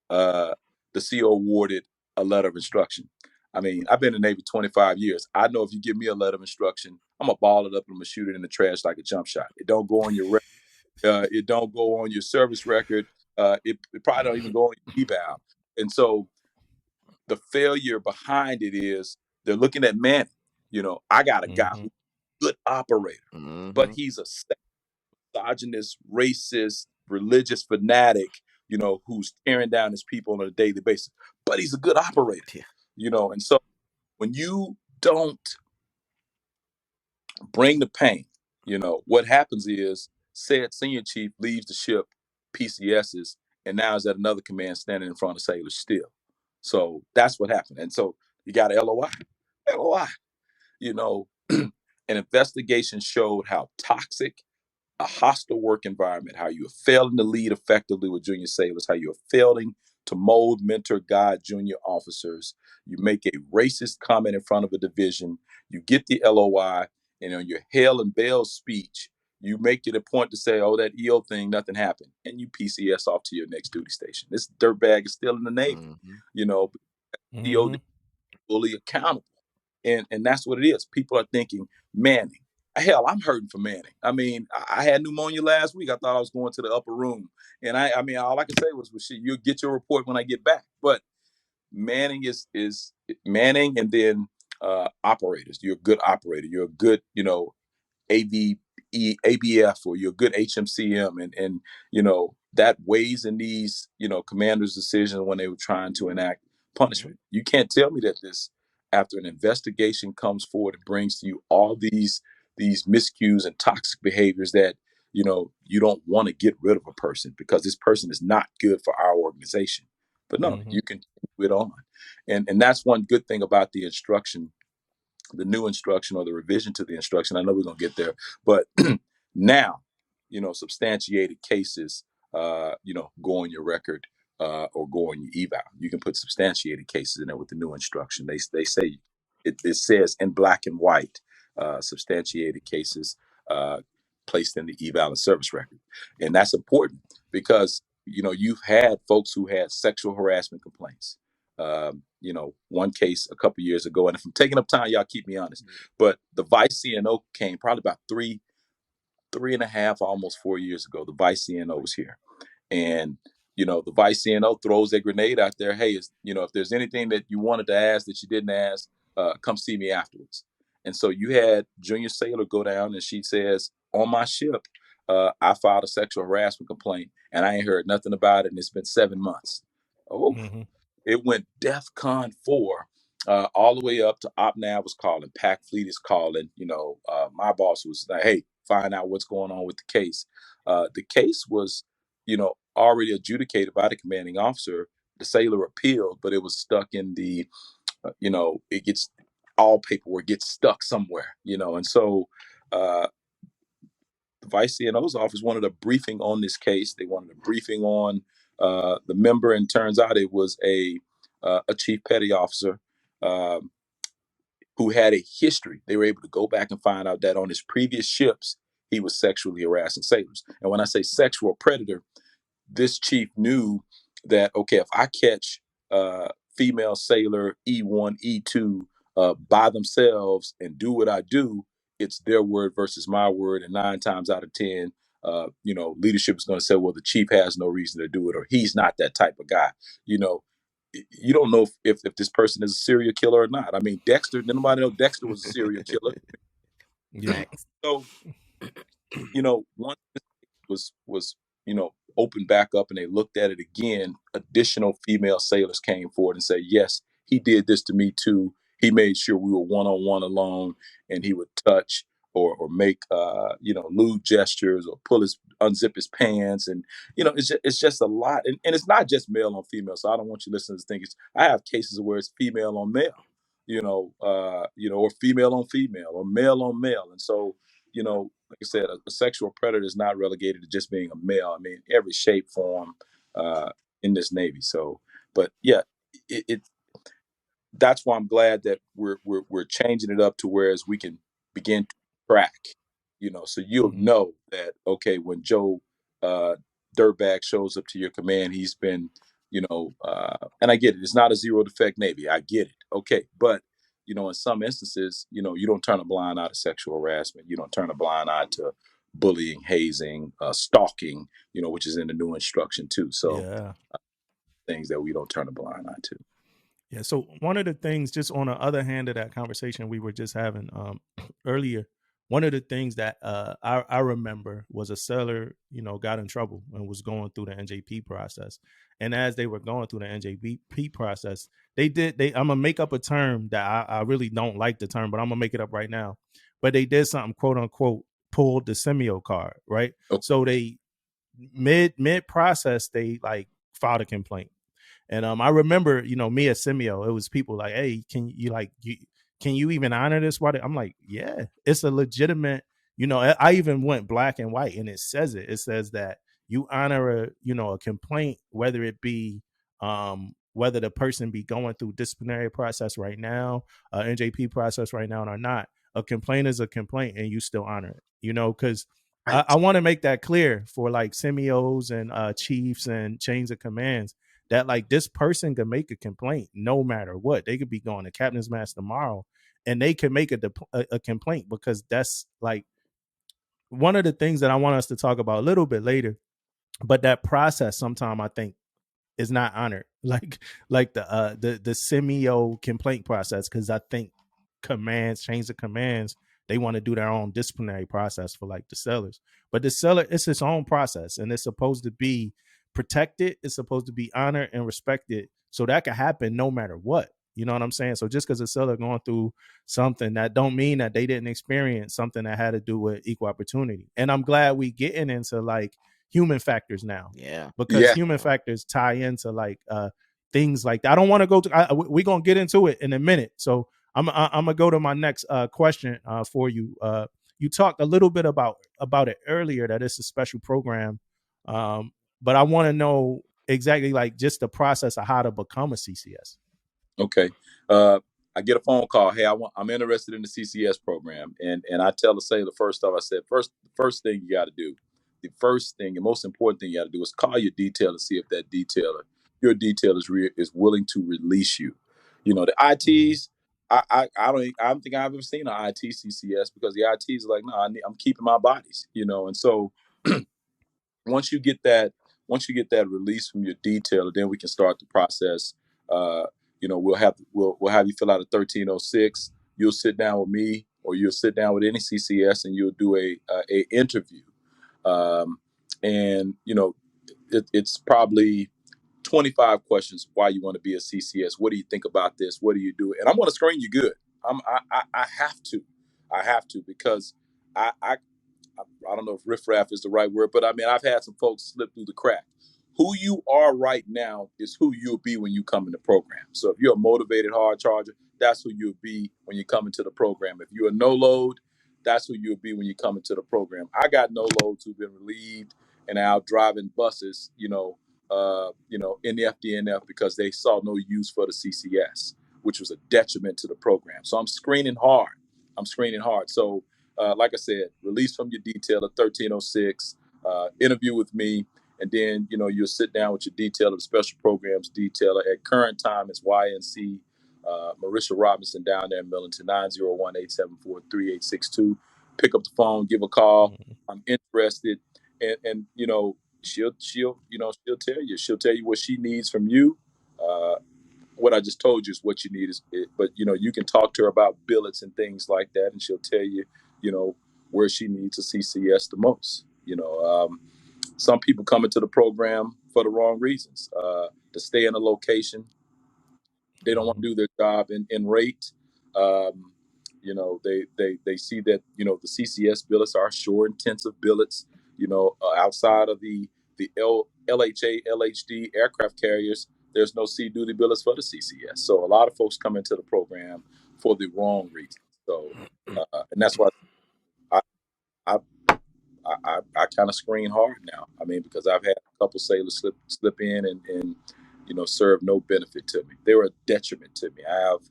the CO awarded a letter of instruction. I mean, I've been in the Navy 25 years. I know if you give me a letter of instruction, I'm gonna ball it up and I'm gonna shoot it in the trash like a jump shot. It don't go on your it don't go on your service record. It probably don't even go on your eval. And so the failure behind it is they're looking at Manning. I got a guy who's a good operator, but he's a misogynist, racist, religious fanatic, who's tearing down his people on a daily basis. But he's a good operator, and so when you don't bring the pain, what happens is said senior chief leaves the ship, PCSs, and now is at another command standing in front of sailors still. So that's what happened. And so you got a LOI. An investigation showed how toxic a hostile work environment, how you are failing to lead effectively with junior sailors, how you are failing to mold, mentor, guide junior officers. You make a racist comment in front of a division. You get the LOI, and on your hail and bail speech, you make it a point to say, oh, that EO thing, nothing happened. And you PCS off to your next duty station. This dirtbag is still in the Navy. EO fully accountable. And that's what it is. People are thinking Manning. Hell, I'm hurting for Manning. I mean, I had pneumonia last week. I thought I was going to the upper room. And I mean, all I could say was, well, shit, you'll get your report when I get back. But Manning is Manning, and then operators. You're a good operator. You're a good, ABF, or you're a good HMCM. And that weighs in these, commanders' decisions when they were trying to enact punishment. You can't tell me that after an investigation comes forward and brings to you all these miscues and toxic behaviors, that you don't want to get rid of a person because this person is not good for our organization. But no, you can continue it on. And that's one good thing about the instruction, the new instruction, or the revision to the instruction. I know we're going to get there, but now, substantiated cases, go on your record, or go on your eval. You can put substantiated cases in there with the new instruction. They say it says in black and white, substantiated cases placed in the eval and service record. And that's important because, you've had folks who had sexual harassment complaints. One case a couple years ago, and if I'm taking up time, y'all keep me honest, but the vice CNO came probably about three and a half, almost 4 years ago. The vice CNO was here, and the vice CNO throws a grenade out there. Hey, if there's anything that you wanted to ask that you didn't ask, come see me afterwards. And so you had junior sailor go down, and she says, on my ship, I filed a sexual harassment complaint, and I ain't heard nothing about it, and it's been 7 months. Oh. It went DEFCON 4, all the way up to OpNav was calling, PAC Fleet is calling. My boss was like, hey, find out what's going on with the case. The case was, already adjudicated by the commanding officer. The sailor appealed, but it was stuck in the, it gets, all paperwork gets stuck somewhere, and so the vice CNO's office wanted a briefing on this case. They wanted a briefing on the member, and turns out it was a chief petty officer who had a history. They were able to go back and find out that on his previous ships, he was sexually harassing sailors. And when I say sexual predator, this chief knew that, okay, if I catch female sailor E1, E2 by themselves and do what I do, it's their word versus my word. And 9 times out of 10, leadership is going to say, well, the chief has no reason to do it, or he's not that type of guy. You don't know if this person is a serial killer or not. I mean, Dexter, nobody know Dexter was a serial killer. Yeah. So, once this was opened back up and they looked at it again, additional female sailors came forward and said, yes, he did this to me too. He made sure we were one-on-one alone, and he would touch or make lewd gestures, or unzip his pants, and it's just a lot, and it's not just male on female. So I don't want you listeners to think I have cases where it's female on male, or female on female, or male on male, and so like I said, a sexual predator is not relegated to just being a male. I mean, every shape, form in this Navy. So, but yeah, that's why I'm glad that we're changing it up to whereas we can begin to track. So you'll know that, okay, when Joe Dirtbag shows up to your command, he's been, and I get it. It's not a zero defect Navy. I get it. Okay, but in some instances, you don't turn a blind eye to sexual harassment. You don't turn a blind eye to bullying, hazing, stalking, which is in the new instruction too. So things that we don't turn a blind eye to. Yeah. So one of the things, just on the other hand of that conversation we were just having earlier, one of the things that I remember was a sailor, got in trouble and was going through the NJP process. And as they were going through the NJP process, I'm going to make up a term that I really don't like the term, but I'm going to make it up right now. But they did something, quote unquote, pulled the semio card, right? Okay. So they mid process, they filed a complaint. And I remember, me at Semio, it was people like, hey, can you even honor this? I'm like, yeah, it's a legitimate, I even went black and white, and it says that you honor a complaint, whether it be whether the person be going through disciplinary process right now, NJP process right now or not. A complaint is a complaint, and you still honor it, because right. I want to make that clear for like semios and chiefs and chains of commands that like this person can make a complaint no matter what. They could be going to captain's match tomorrow and they can make a complaint, because that's like one of the things that I want us to talk about a little bit later. But that process sometimes I think is not honored, like the semio complaint process, because I think chains of commands, they want to do their own disciplinary process for like the sellers. But the seller, it's its own process, and it's supposed to be protected. It's supposed to be honored and respected, so that can happen no matter what. You know what I'm saying? So just because a seller going through something, that don't mean that they didn't experience something that had to do with equal opportunity. And I'm glad we getting into like human factors now. Yeah. Because human factors tie into like things like that. I don't want to go to, we're going to get into it in a minute. So I'm going to go to my next question for you. You talked a little bit about it earlier, that it's a special program. But I want to know exactly like just the process of how to become a CCS. Okay. I get a phone call. Hey, I'm interested in the CCS program. And I tell the sailor first off, I said, the first thing you got to do, the first thing and most important thing you got to do is call your detailer and see if that your detailer is willing to release you. The ITs, I don't think I've ever seen an IT CCS, because the ITs are like, no, I'm keeping my bodies, and so once you get that release from your detailer, then we can start the process. We'll have you fill out a 1306. You'll sit down with me, or you'll sit down with any CCS, and you'll do a interview. And it's probably 25 questions why you want to be a CCS. What do you think about this? What do you do? And I'm going to screen you good. I have to because I don't know if riffraff is the right word, but I mean, I've had some folks slip through the crack. Who you are right now is who you'll be when you come in the program. So if you're a motivated hard charger, that's who you'll be when you come into the program. If you're a no load, that's who you'll be when you come into the program. I got no loads who've been relieved and out driving buses, in the FDNF because they saw no use for the CCS, which was a detriment to the program. So I'm screening hard. So like I said, release from your detailer, 1306, interview with me, and then, you'll sit down with your detailer, the special programs detailer. At current time, it's YNC Marisha Robinson down there in Millington, 901-874-3862. Pick up the phone, give a call. I'm interested. And she'll tell you what she needs from you. What I just told you is what you need but you can talk to her about billets and things like that, and she'll tell you, where she needs a CCS the most. Some people come into the program for the wrong reasons, to stay in a location. They don't want to do their job in rate. They see that, the CCS billets are shore intensive billets, outside of the LHA, LHD aircraft carriers. There's no sea duty billets for the CCS. So a lot of folks come into the program for the wrong reasons. So, and that's why I kind of screen hard now. I mean, because I've had a couple sailors slip in and serve no benefit to me. They were a detriment to me. I have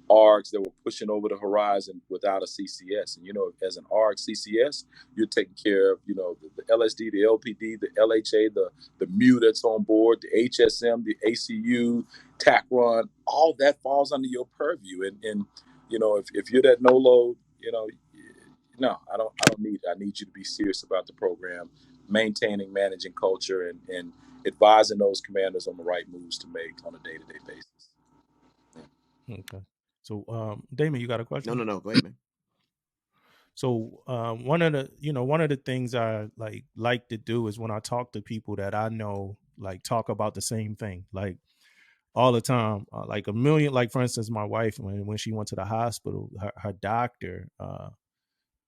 ARGs that were pushing over the horizon without a CCS. And, as an ARG CCS, you're taking care of, the LSD, the LPD, the LHA, the MU that's on board, the HSM, the ACU, TAC run, all that falls under your purview. And if you're that no load, no, I don't need it. I need you to be serious about the program, maintaining, managing culture, and advising those commanders on the right moves to make on a day-to-day basis. Yeah. Okay. So, Damon, you got a question? No. Go ahead, man. So, one of the things I like to do is when I talk to people that I know, like talk about the same thing, like all the time, like a million, like for instance, my wife, when she went to the hospital, her doctor,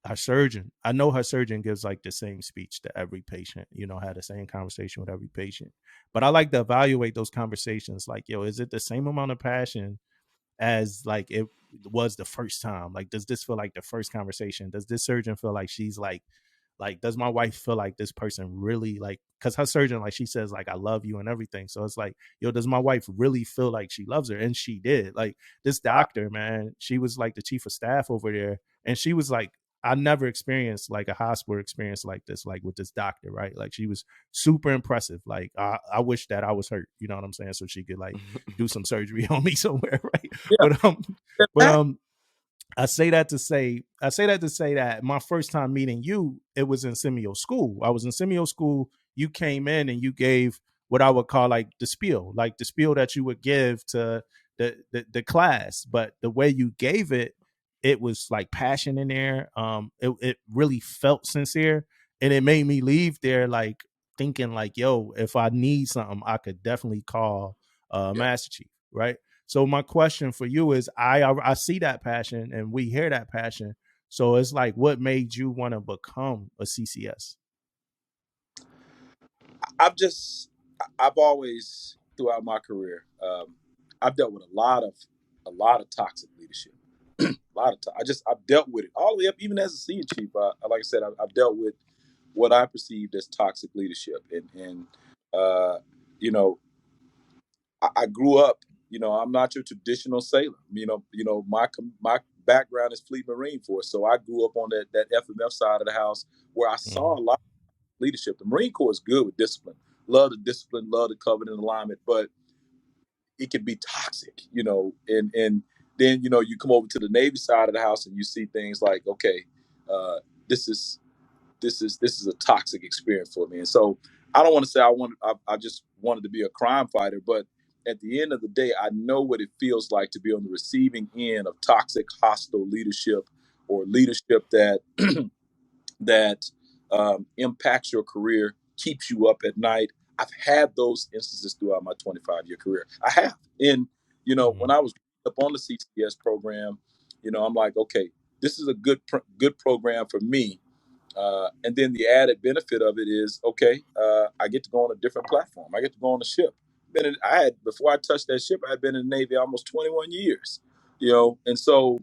her surgeon, I know her surgeon gives like the same speech to every patient, had the same conversation with every patient. But I like to evaluate those conversations. Like, is it the same amount of passion as like it was the first time? Like, does this feel like the first conversation? Does this surgeon feel like she's like Like, does my wife feel like this person really, like, because her surgeon, like, she says, like, I love you and everything. So it's like, yo, does my wife really feel like she loves her? And she did. Like, this doctor, man, she was like the chief of staff over there. And she was like, I never experienced like a hospital experience like this, like with this doctor, right? Like, she was super impressive. Like, I wish that I was hurt, you know what I'm saying? So she could like do some surgery on me somewhere, right? Yeah. But I say that to say that my first time meeting you, it was in Semio school. I was in Semio school. You came in and you gave what I would call like the spiel that you would give to the class. But the way you gave it, it was like passion in there. It really felt sincere, and it made me leave there like thinking like, yo, if I need something, I could definitely call Master Chief, right? So my question for you is, I see that passion and we hear that passion. So it's like, what made you want to become a CCS? I've always, throughout my career, I've dealt with a lot of toxic leadership. I've dealt with it all the way up, even as a senior chief. Like I said, I've dealt with what I perceived as toxic leadership, and you know, I grew up. I'm not your traditional sailor. My background is Fleet Marine Force, so I grew up on that FMF side of the house where I saw a lot of leadership. The Marine Corps is good with discipline. Love the discipline, love the covenant alignment, but it can be toxic, and then you come over to the Navy side of the house and you see things like, okay, this is this is a toxic experience for me. And so I don't want to say I just wanted to be a crime fighter, but at the end of the day, I know what it feels like to be on the receiving end of toxic, hostile leadership, or leadership that that impacts your career, keeps you up at night. I've had those instances throughout my 25-year career. I have. And, when I was up on the CCS program, I'm like, okay, this is a good program for me. And then the added benefit of it is, okay, I get to go on a different platform. I get to go on a ship. Before I touched that ship, I had been in the Navy almost 21 years, and so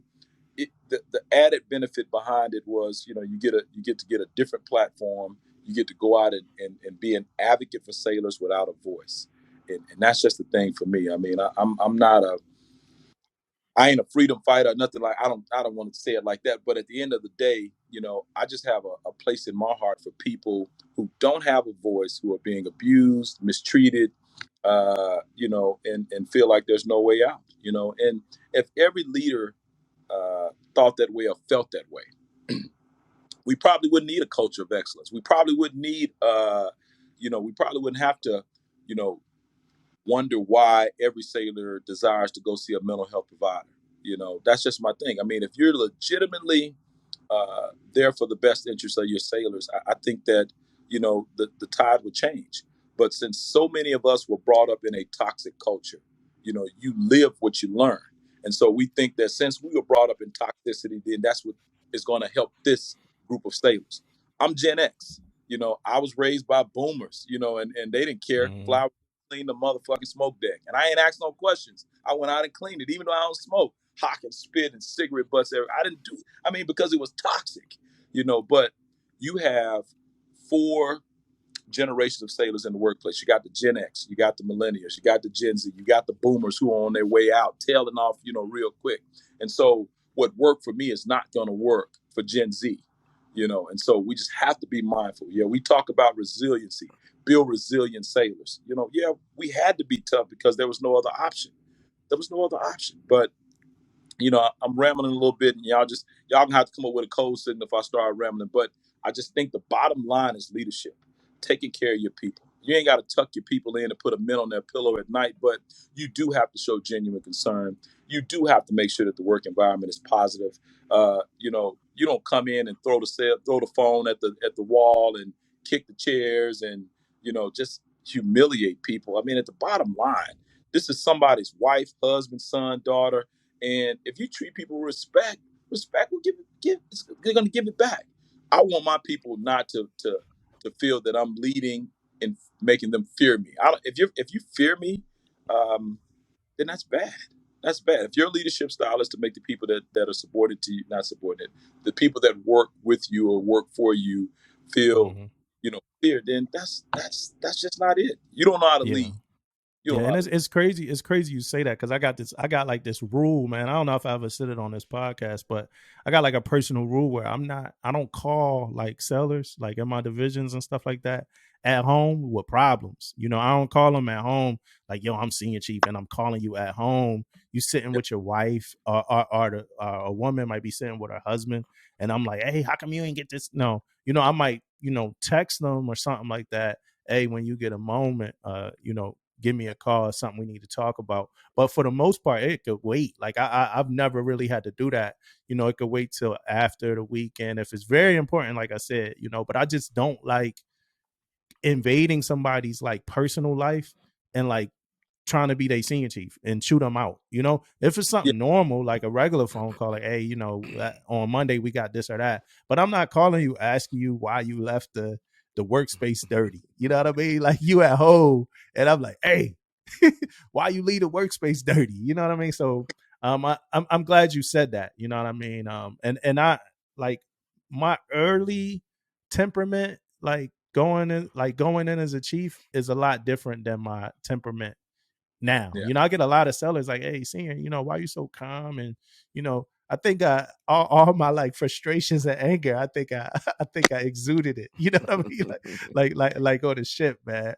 the added benefit behind it was, you get to get a different platform. You get to go out and be an advocate for sailors without a voice, and that's just the thing for me. I mean, I'm not I ain't a freedom fighter or nothing. Like, I don't want to say it like that. But at the end of the day, I just have a place in my heart for people who don't have a voice, who are being abused, mistreated, and feel like there's no way out. And if every leader thought that way or felt that way, we probably wouldn't need a culture of excellence. We probably wouldn't need, we probably wouldn't have to, you know, wonder why every sailor desires to go see a mental health provider. That's just my thing. I mean, if you're legitimately there for the best interest of your sailors, I think that, the tide would change. But since so many of us were brought up in a toxic culture, you live what you learn. And so we think that since we were brought up in toxicity, then that's what is going to help this group of sailors. I'm Gen X. I was raised by boomers, and they didn't care. Mm-hmm. Fly clean the motherfucking smoke deck. And I ain't asked no questions. I went out and cleaned it, even though I don't smoke. Hock and spit and cigarette butts there. I didn't do, I mean, because it was toxic, but you have four generations of sailors in the workplace. You got the Gen X, you got the millennials, you got the Gen Z, you got the boomers who are on their way out, tailing off, real quick. And so what worked for me is not going to work for Gen Z, and so we just have to be mindful. Yeah, we talk about resiliency, build resilient sailors. Yeah, we had to be tough because there was no other option. There was no other option. But I'm rambling a little bit, and y'all gonna have to come up with a code signal if I start rambling. But I just think the bottom line is leadership, taking care of your people. You ain't got to tuck your people in and put a mint on their pillow at night, but you do have to show genuine concern. You do have to make sure that the work environment is positive. You don't come in and throw the phone at the wall and kick the chairs and just humiliate people. I mean, at the bottom line, this is somebody's wife, husband, son, daughter. And if you treat people with respect will they're going to give it back. I want my people not to feel that I'm leading and making them fear me. If you fear me, then that's bad. That's bad. If your leadership style is to make the people that are subordinate to you, not subordinate, the people that work with you or work for you, feel, fear, then that's just not it. You don't know how to lead. And it's crazy. It's crazy you say that, because I got like this rule, man. I don't know if I ever said it on this podcast, but I got like a personal rule where I don't call like sellers like in my divisions and stuff like that at home with problems. I don't call them at home like, yo, I'm senior chief and I'm calling you at home. You sitting with your wife, or a woman might be sitting with her husband, and I'm like, hey, how come you ain't get this? No, I might text them or something like that. Hey, when you get a moment, give me a call or something we need to talk about. But for the most part, it could wait. Like I've never really had to do that. It could wait till after the weekend if it's very important, like I said, but I just don't like invading somebody's like personal life and like trying to be their senior chief and shoot them out. If it's something normal, like a regular phone call, like, hey, on Monday we got this or that, but I'm not calling you asking you why you left the workspace dirty. You know what I mean? Like, you at home and I'm like, hey, why you leave the workspace dirty? You know what I mean? So I'm glad you said that. You know what I mean? And I like my early temperament, like going in as a chief is a lot different than my temperament now. I get a lot of sellers like, hey, senior, why you so calm? And I think all my like frustrations and anger, I think I exuded it. You know what I mean? Like on the ship, man.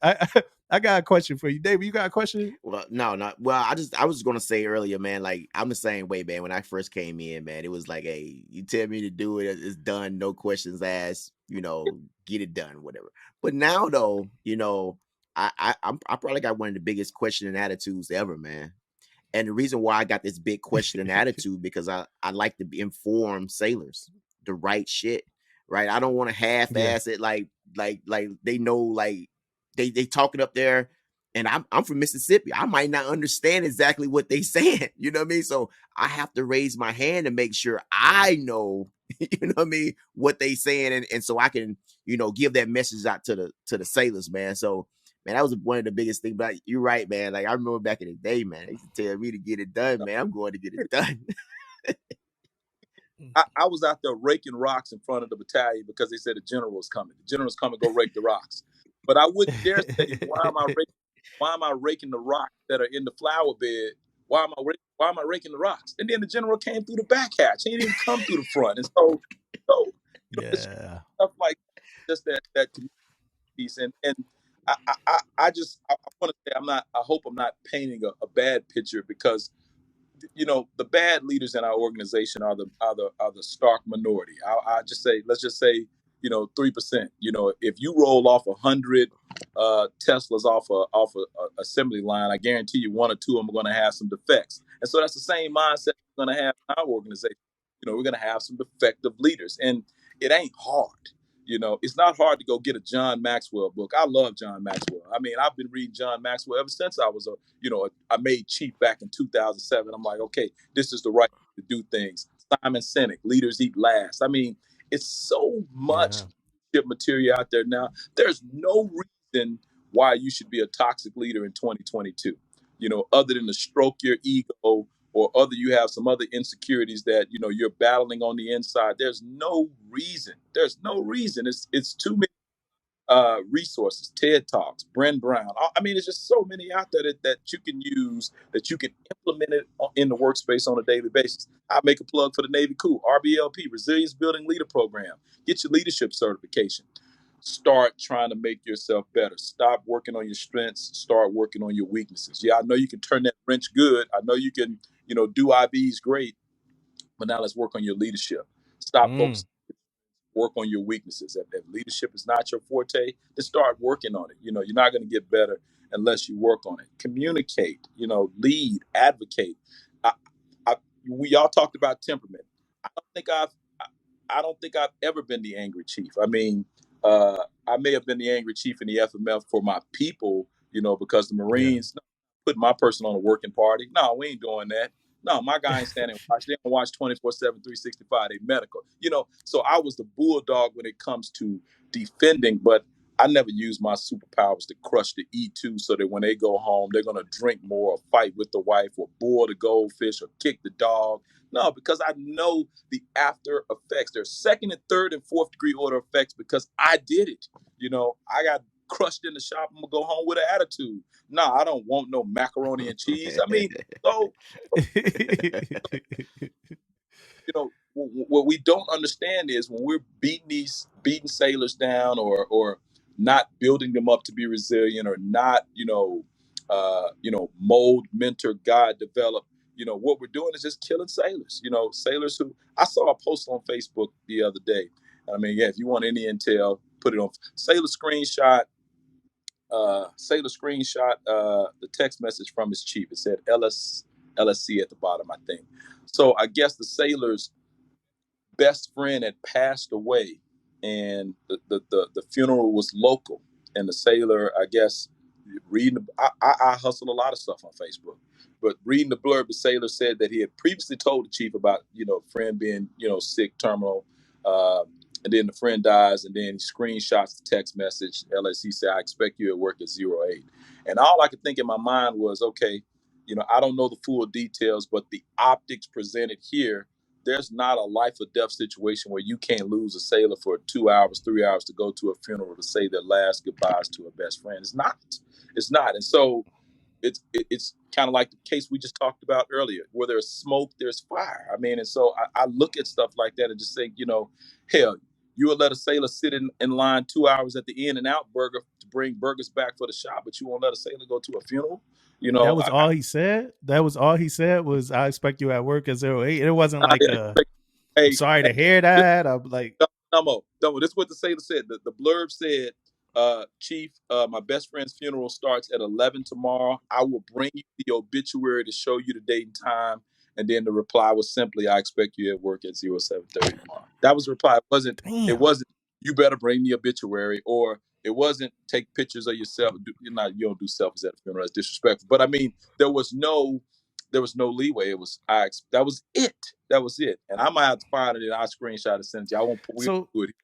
I got a question for you, David. You got a question? Well, no, not well. I was gonna say earlier, man. Like, I'm the same way, man. When I first came in, man, it was like, hey, you tell me to do it, it's done, no questions asked. Get it done, whatever. But now, though, I probably got one of the biggest question and attitudes ever, man. And the reason why I got this big question and attitude, because I like to inform sailors the right shit, right? I don't want to half-ass it like they know, like they talking up there, and I'm from Mississippi. I might not understand exactly what they saying. You know what I mean? So I have to raise my hand to make sure I know, you know what I mean, what they saying, and so I can, give that message out to the sailors, man. So, man, that was one of the biggest things. But you're right, man. Like, I remember back in the day, man, they used to tell me to get it done, man. I'm going to get it done. I was out there raking rocks in front of the battalion because they said the general was coming. The general's coming, go rake the rocks. But I wouldn't dare say, why am I raking the rocks that are in the flower bed? Why am I raking the rocks? And then the general came through the back hatch. He didn't even come through the front. And so stuff like just that piece. And I want to say, I hope I'm not painting a bad picture, because the bad leaders in our organization are the stark minority. Let's just say 3%. If you roll off 100 Teslas off a assembly line, I guarantee you one or two of them are going to have some defects. And so that's the same mindset we're going to have in our organization. We're going to have some defective leaders, and it ain't hard. It's not hard to go get a John Maxwell book. I love John Maxwell. I mean, I've been reading John Maxwell ever since I was I made chief back in 2007. I'm like, okay, this is the right way to do things. Simon Sinek, Leaders Eat Last. I mean, it's so much material out there now. There's no reason why you should be a toxic leader in 2022, other than to stroke your ego, or you have some other insecurities that you're battling on the inside. There's no reason. It's too many resources, TED Talks, Bren Brown. I mean, there's just so many out there that you can use, that you can implement it in the workspace on a daily basis. I make a plug for the Navy COO, RBLP, Resilience Building Leader Program. Get your leadership certification. Start trying to make yourself better. Stop working on your strengths. Start working on your weaknesses. Yeah, I know you can turn that wrench good. I know you can, do IVs great, but now let's work on your leadership. Stop focusing. Work on your weaknesses. If leadership is not your forte, then start working on it. You're not going to get better unless you work on it. Communicate, lead, advocate. I, we all talked about temperament. I don't think I've ever been the angry chief. I mean, I may have been the angry chief in the FMF for my people, because the Marines put my person on a working party. No, we ain't doing that. No, my guy ain't standing watch. They don't watch 24/7, 365. They medical. So I was the bulldog when it comes to defending, but I never used my superpowers to crush the E2 so that when they go home, they're going to drink more or fight with the wife or boil the goldfish or kick the dog. No, because I know the after effects. There's second and third and fourth degree order effects because I did it. I got crushed in the shop. I'm gonna go home with an attitude. No, I don't want no macaroni and cheese. I mean, so what we don't understand is when we're beating sailors down or not building them up to be resilient or not mold, mentor, guide, develop. What we're doing is just killing sailors. Sailors who I saw a post on Facebook the other day. I mean, yeah, if you want any intel, put it on. Sailor screenshot the text message from his chief. It said LSC at the bottom, I think. So I guess the sailors best friend had passed away, and the funeral was local. And the sailor, I guess, I hustle a lot of stuff on Facebook, but reading the blurb, the sailor said that he had previously told the chief about friend being sick, terminal, and then the friend dies, and then he screenshots the text message. LSC said, "I expect you at work at 08." And all I could think in my mind was, okay, I don't know the full details, but the optics presented here, there's not a life or death situation where you can't lose a sailor for 2 hours, 3 hours to go to a funeral to say their last goodbyes to a best friend. It's not. And so it's kind of like the case we just talked about earlier, where there's smoke, there's fire. I mean, and so I look at stuff like that and just think, hell, you would let a sailor sit in line 2 hours at the In-N-Out burger to bring burgers back for the shop, but you won't let a sailor go to a funeral. That was all he said. That was all he said was, "I expect you at work at 08." It wasn't like I'm sorry to hear that. I'm like, Damo. This is what the sailor said. The blurb said, Chief, my best friend's funeral starts at 11 tomorrow. I will bring you the obituary to show you the date and time. And then the reply was simply, "I expect you at work at 07:30 tomorrow." That was the reply. It wasn't you better bring the obituary, or it wasn't take pictures of yourself. You don't do selfies at a funeral. That's disrespectful. But I mean, there was no leeway. It was that was it. That was it. And I might have to find it and I screenshot and send it to you. I won't put it.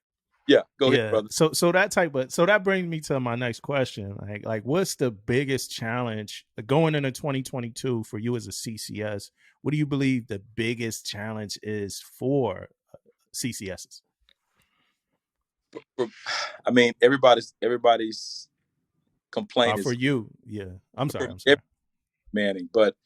Yeah, go ahead, brother. So that brings me to my next question. Like what's the biggest challenge going into 2022 for you as a CCS? What do you believe the biggest challenge is for CCSs? I mean, everybody's complaint for you. Yeah, I'm sorry. Manning, but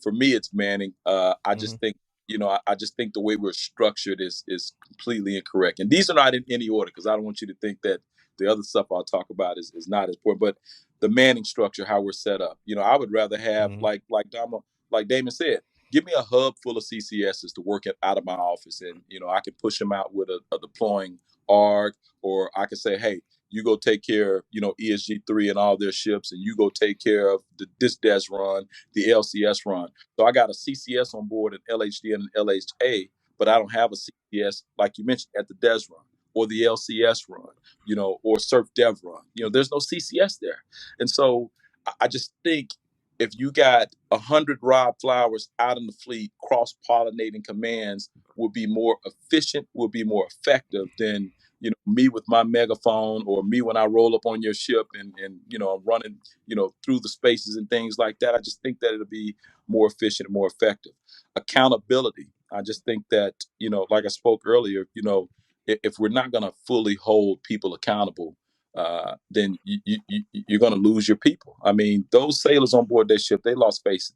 for me, it's Manning. I just think, I just think the way we're structured is completely incorrect. And these are not in any order, because I don't want you to think that the other stuff I'll talk about is not as important. But the Manning structure, how we're set up, I would rather have like Damo, like Damon said, give me a hub full of CCSs to work out of my office, and I can push them out with a deploying ARG, or I can say, hey, you go take care of, ESG3 and all their ships, and you go take care of this DES run, the LCS run. So I got a CCS on board, an LHD and an LHA, but I don't have a CCS, like you mentioned, at the DES run or the LCS run, or Surf Dev run. There's no CCS there. And so I just think if you got 100 Rob Flowers out in the fleet, cross-pollinating commands would be more efficient, would be more effective than me with my megaphone, or me when I roll up on your ship and I'm running, through the spaces and things like that. I just think that it'll be more efficient and more effective. Accountability. I just think that, like I spoke earlier, if we're not going to fully hold people accountable, then you're going to lose your people. I mean, those sailors on board that ship, they lost faith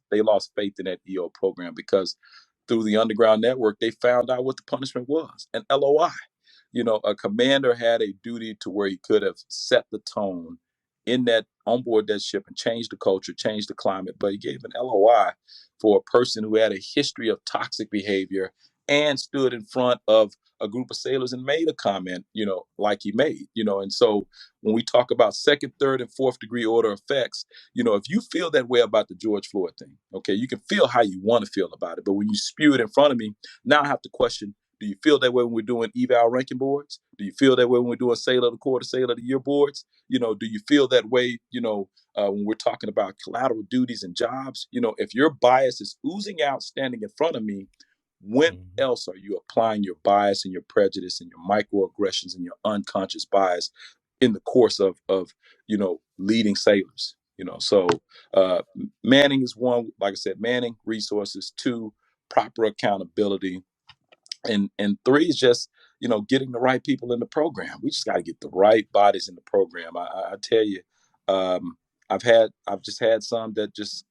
in that EO program, because through the underground network, they found out what the punishment was, an LOI. A commander had a duty to where he could have set the tone in that on board that ship and changed the culture, changed the climate, but he gave an LOI for a person who had a history of toxic behavior and stood in front of a group of sailors and made a comment, like he made, and so when we talk about second, third, and fourth degree order effects, if you feel that way about the George Floyd thing, okay, you can feel how you want to feel about it, but when you spew it in front of me, now I have to question, do you feel that way when we're doing eval ranking boards? Do you feel that way when we're doing Sailor of the Quarter, Sailor of the Year boards? Do you feel that way, when we're talking about collateral duties and jobs? If your bias is oozing out standing in front of me, when else are you applying your bias and your prejudice and your microaggressions and your unconscious bias in the course of leading sailors? So Manning is one, like I said, Manning, resources. 2, proper accountability. And 3 is just, getting the right people in the program. We just got to get the right bodies in the program. I tell you, I've just had some that just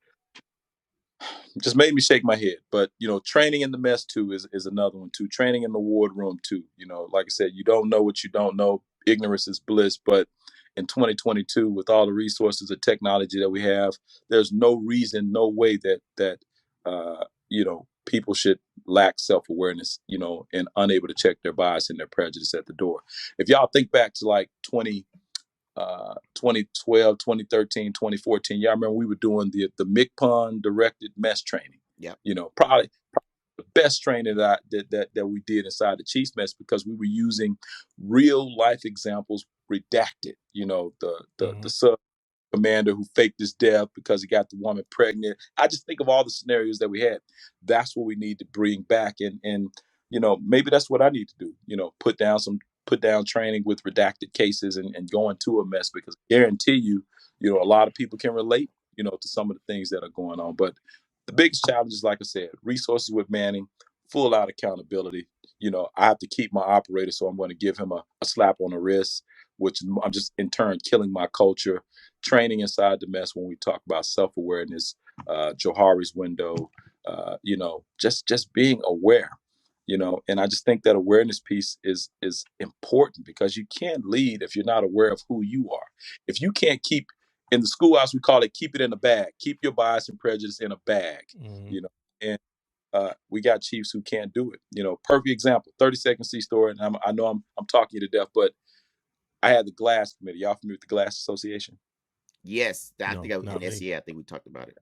made me shake my head. But training in the mess too is another one too. Training in the ward room too. Like I said, you don't know what you don't know. Ignorance is bliss. But in 2022, with all the resources and technology that we have, there's no reason, no way that people should lack self-awareness, and unable to check their bias and their prejudice at the door. If y'all think back to like 2012, 2013, 2014. Y'all remember we were doing the MCPON directed mess training. Yeah. Probably the best training that we did inside the Chiefs mess, because we were using real life examples redacted. The sub commander who faked his death because he got the woman pregnant. I just think of all the scenarios that we had. That's what we need to bring back. And maybe that's what I need to do. Put down training with redacted cases and go into a mess, because I guarantee you, a lot of people can relate, to some of the things that are going on. But the biggest challenge is, like I said, resources with manning, full out accountability. I have to keep my operator, so I'm going to give him a slap on the wrist, which I'm just in turn killing my culture. Training inside the mess when we talk about self-awareness, Johari's window, just being aware. And I just think that awareness piece is important, because you can't lead if you're not aware of who you are. If you can't keep, in the schoolhouse we call it, keep it in a bag, keep your bias and prejudice in a bag. And we got chiefs who can't do it. Perfect example, 30-second C story, and I know I'm talking you to death, but I had the glass committee. Y'all familiar with the Glass Association? Yes, I think in SEA, I think we talked about it.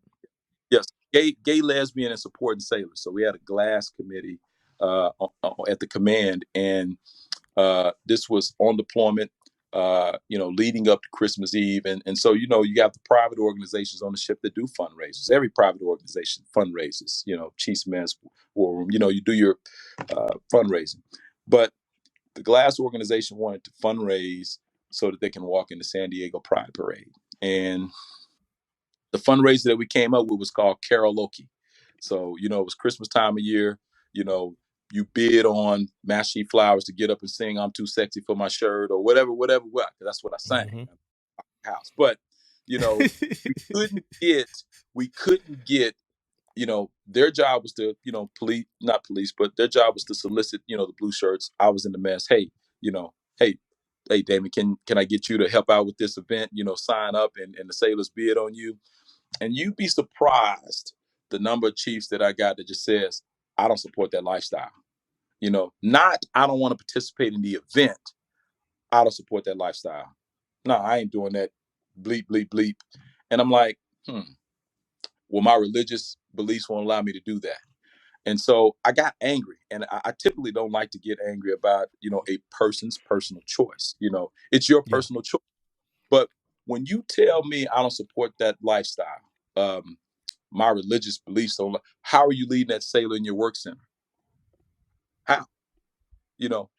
Yes, gay, lesbian, and supporting sailors. So we had a glass committee at the command, and this was on deployment, leading up to Christmas Eve. And so, you got the private organizations on the ship that do fundraisers. Every private organization fundraises, Chiefs Mess, War Room, you do your fundraising. But the Glass organization wanted to fundraise so that they can walk in the San Diego Pride Parade. And the fundraiser that we came up with was called karaoke. So, it was Christmas time of year, you bid on Master Chief Flowers to get up and sing "I'm Too Sexy for My Shirt" or whatever, because that's what I sang. House. But, we couldn't get, their job was to, not police, but their job was to solicit, the blue shirts. I was in the mess. Hey, hey, Damon, can I get you to help out with this event? Sign up and the sailors bid on you. And you'd be surprised the number of chiefs that I got that just says, I don't support that lifestyle. Not I don't want to participate in the event. I don't support that lifestyle. No, I ain't doing that. Bleep, bleep, bleep. And I'm like, well, my religious beliefs won't allow me to do that. And so I got angry. And I typically don't like to get angry about, a person's personal choice. It's your personal choice. But when you tell me I don't support that lifestyle, my religious beliefs, so how are you leading that sailor in your work center? How?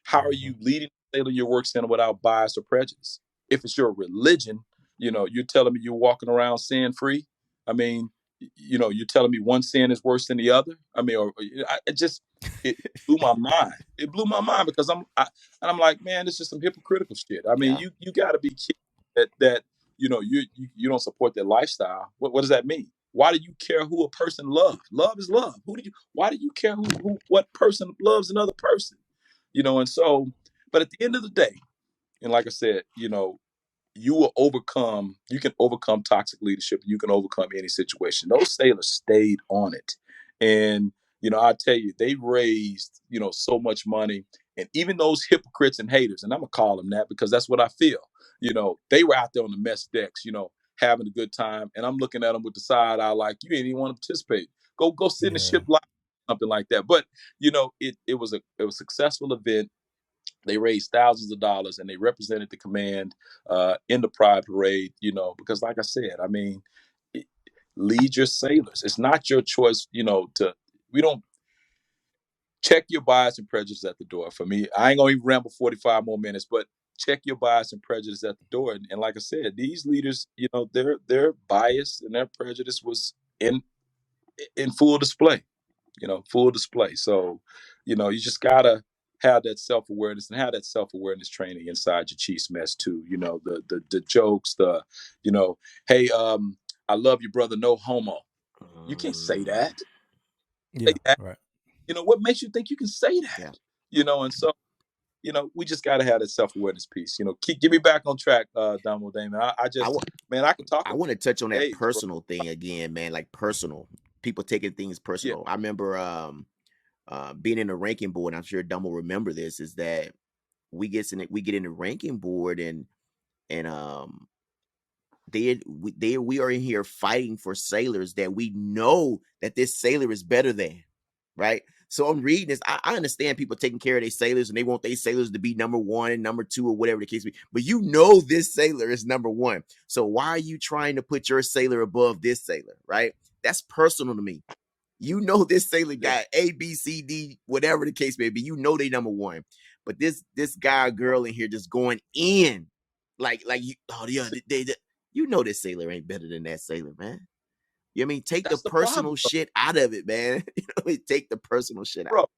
How are you leading the sailor in your work center without bias or prejudice? If it's your religion, you're telling me you're walking around sin free. I mean, you're telling me one sin is worse than the other. I mean, it blew my mind. It blew my mind, because I'm like, man, this is some hypocritical shit. I mean, you got to be kidding that you don't support their lifestyle. What does that mean? Why do you care who a person loves? Love is love. Why do you care what person loves another person? And so, but at the end of the day, and like I said, you can overcome toxic leadership. You can overcome any situation. Those sailors stayed on it. And, I tell you, they raised, so much money. And even those hypocrites and haters, and I'm going to call them that because that's what I feel, they were out there on the mess decks, having a good time. And I'm looking at them with the side eye like, you ain't even want to participate. Go sit in the ship line, something like that. But, it was a successful event. They raised thousands of dollars, and they represented the command in the Pride Parade, because like I said, I mean, lead your sailors. It's not your choice, we don't check your bias and prejudice at the door. For me, I ain't going to even ramble 45 more minutes, but check your bias and prejudice at the door. And like I said, these leaders, their bias and their prejudice was in full display. full display. So, you just gotta have that self-awareness and have that self-awareness training inside your Chiefs mess too. The jokes, hey, I love you, brother, no homo. You can't say that. Yeah, right. What makes you think you can say that? Yeah. And so, we just got to have that self-awareness piece. Get me back on track, Damo Damon. I can talk. I want to touch on that days, personal thing again, man. Like personal, people taking things personal. Yeah. I remember being in the ranking board. I'm sure Dumb will remember this. Is that we get in the ranking board and we are in here fighting for sailors that we know that this sailor is better than, right? So I'm reading this. I understand people taking care of their sailors and they want their sailors to be number one and number two or whatever the case be. But this sailor is number one. So why are you trying to put your sailor above this sailor, right? That's personal to me. This sailor got A, B, C, D, whatever the case may be. They number one. But this guy or girl in here just going in. This sailor ain't better than that sailor, man. You know what I mean? Take the personal shit out of it, man. Take the personal shit out. Bro.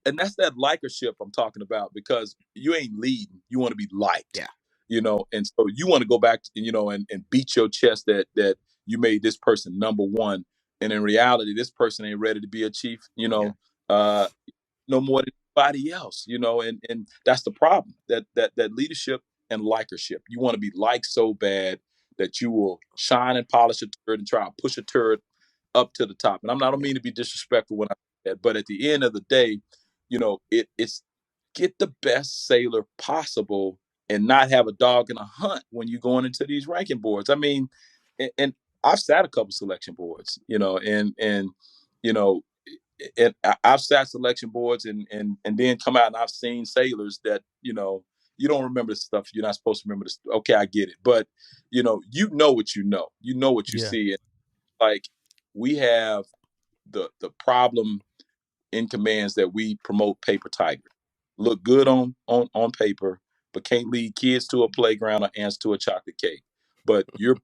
And that's that likership I'm talking about, because you ain't leading. You want to be liked. Yeah. And so you want to go back, and beat your chest that you made this person number one. And in reality, this person ain't ready to be a chief, no more than anybody else, and that's the problem, that leadership and likership. You want to be liked so bad that you will shine and polish a turd and try to push a turd up to the top. And I don't mean to be disrespectful when I say that, but at the end of the day, it's get the best sailor possible and not have a dog in a hunt when you're going into these ranking boards. I mean, and I've sat a couple selection boards, and I've sat selection boards and then come out and I've seen sailors that, you don't remember the stuff. You're not supposed to remember this. Okay, I get it. But, what you know. You know what you see. And like, we have the problem in commands that we promote paper tiger. Look good on paper, but can't lead kids to a playground or ants to a chocolate cake. But you're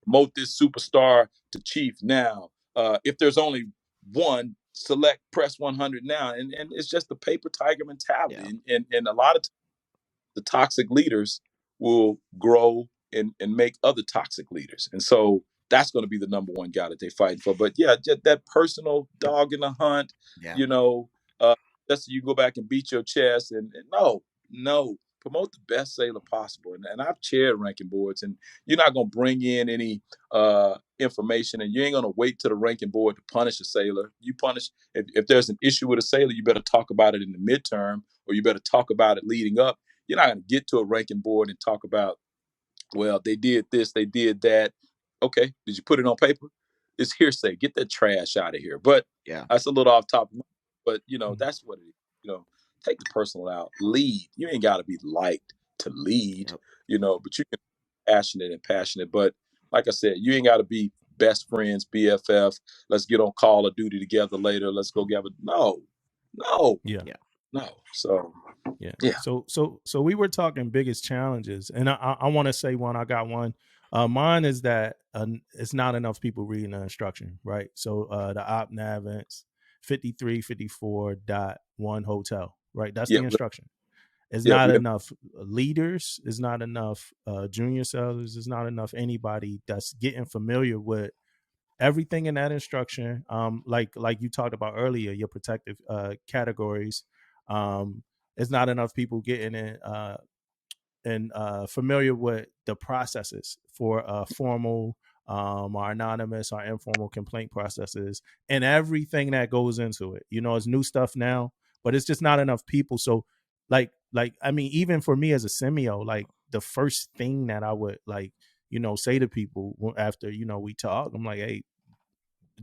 promote this superstar to chief now. If there's only one, select press 100 now. And it's just the paper tiger mentality. Yeah. And a lot of the toxic leaders will grow and make other toxic leaders. And so that's going to be the number one guy that they fight for. But yeah, just that personal dog in the hunt, just so you go back and beat your chest and no, promote the best sailor possible. And I've chaired ranking boards, and you're not going to bring in any information, and you ain't going to wait to the ranking board to punish a sailor. You punish, if there's an issue with a sailor, you better talk about it in the midterm, or you better talk about it leading up. You're not going to get to a ranking board and talk about, well, they did this, they did that. Okay, did you put it on paper? It's hearsay. Get that trash out of here. But that's a little off topic. But that's what it is. Take the personal out. Lead. You ain't got to be liked to lead. But you can be passionate. But like I said, you ain't got to be best friends, BFF. Let's get on Call of Duty together later. Let's go gather. No. No. So So we were talking biggest challenges, and I want to say one. I got one. Mine is that it's not enough people reading the instruction, right? So the op navins 5354.1 hotel, right? That's the instruction. It's not enough leaders. It's not enough junior sellers. It's not enough anybody that's getting familiar with everything in that instruction. Like you talked about earlier, your protective categories. It's not enough people getting in and familiar with the processes for formal or anonymous or informal complaint processes and everything that goes into it. It's new stuff now, but it's just not enough people. So I mean, even for me as a semio, like the first thing that I would say to people after, we talk, I'm like, hey,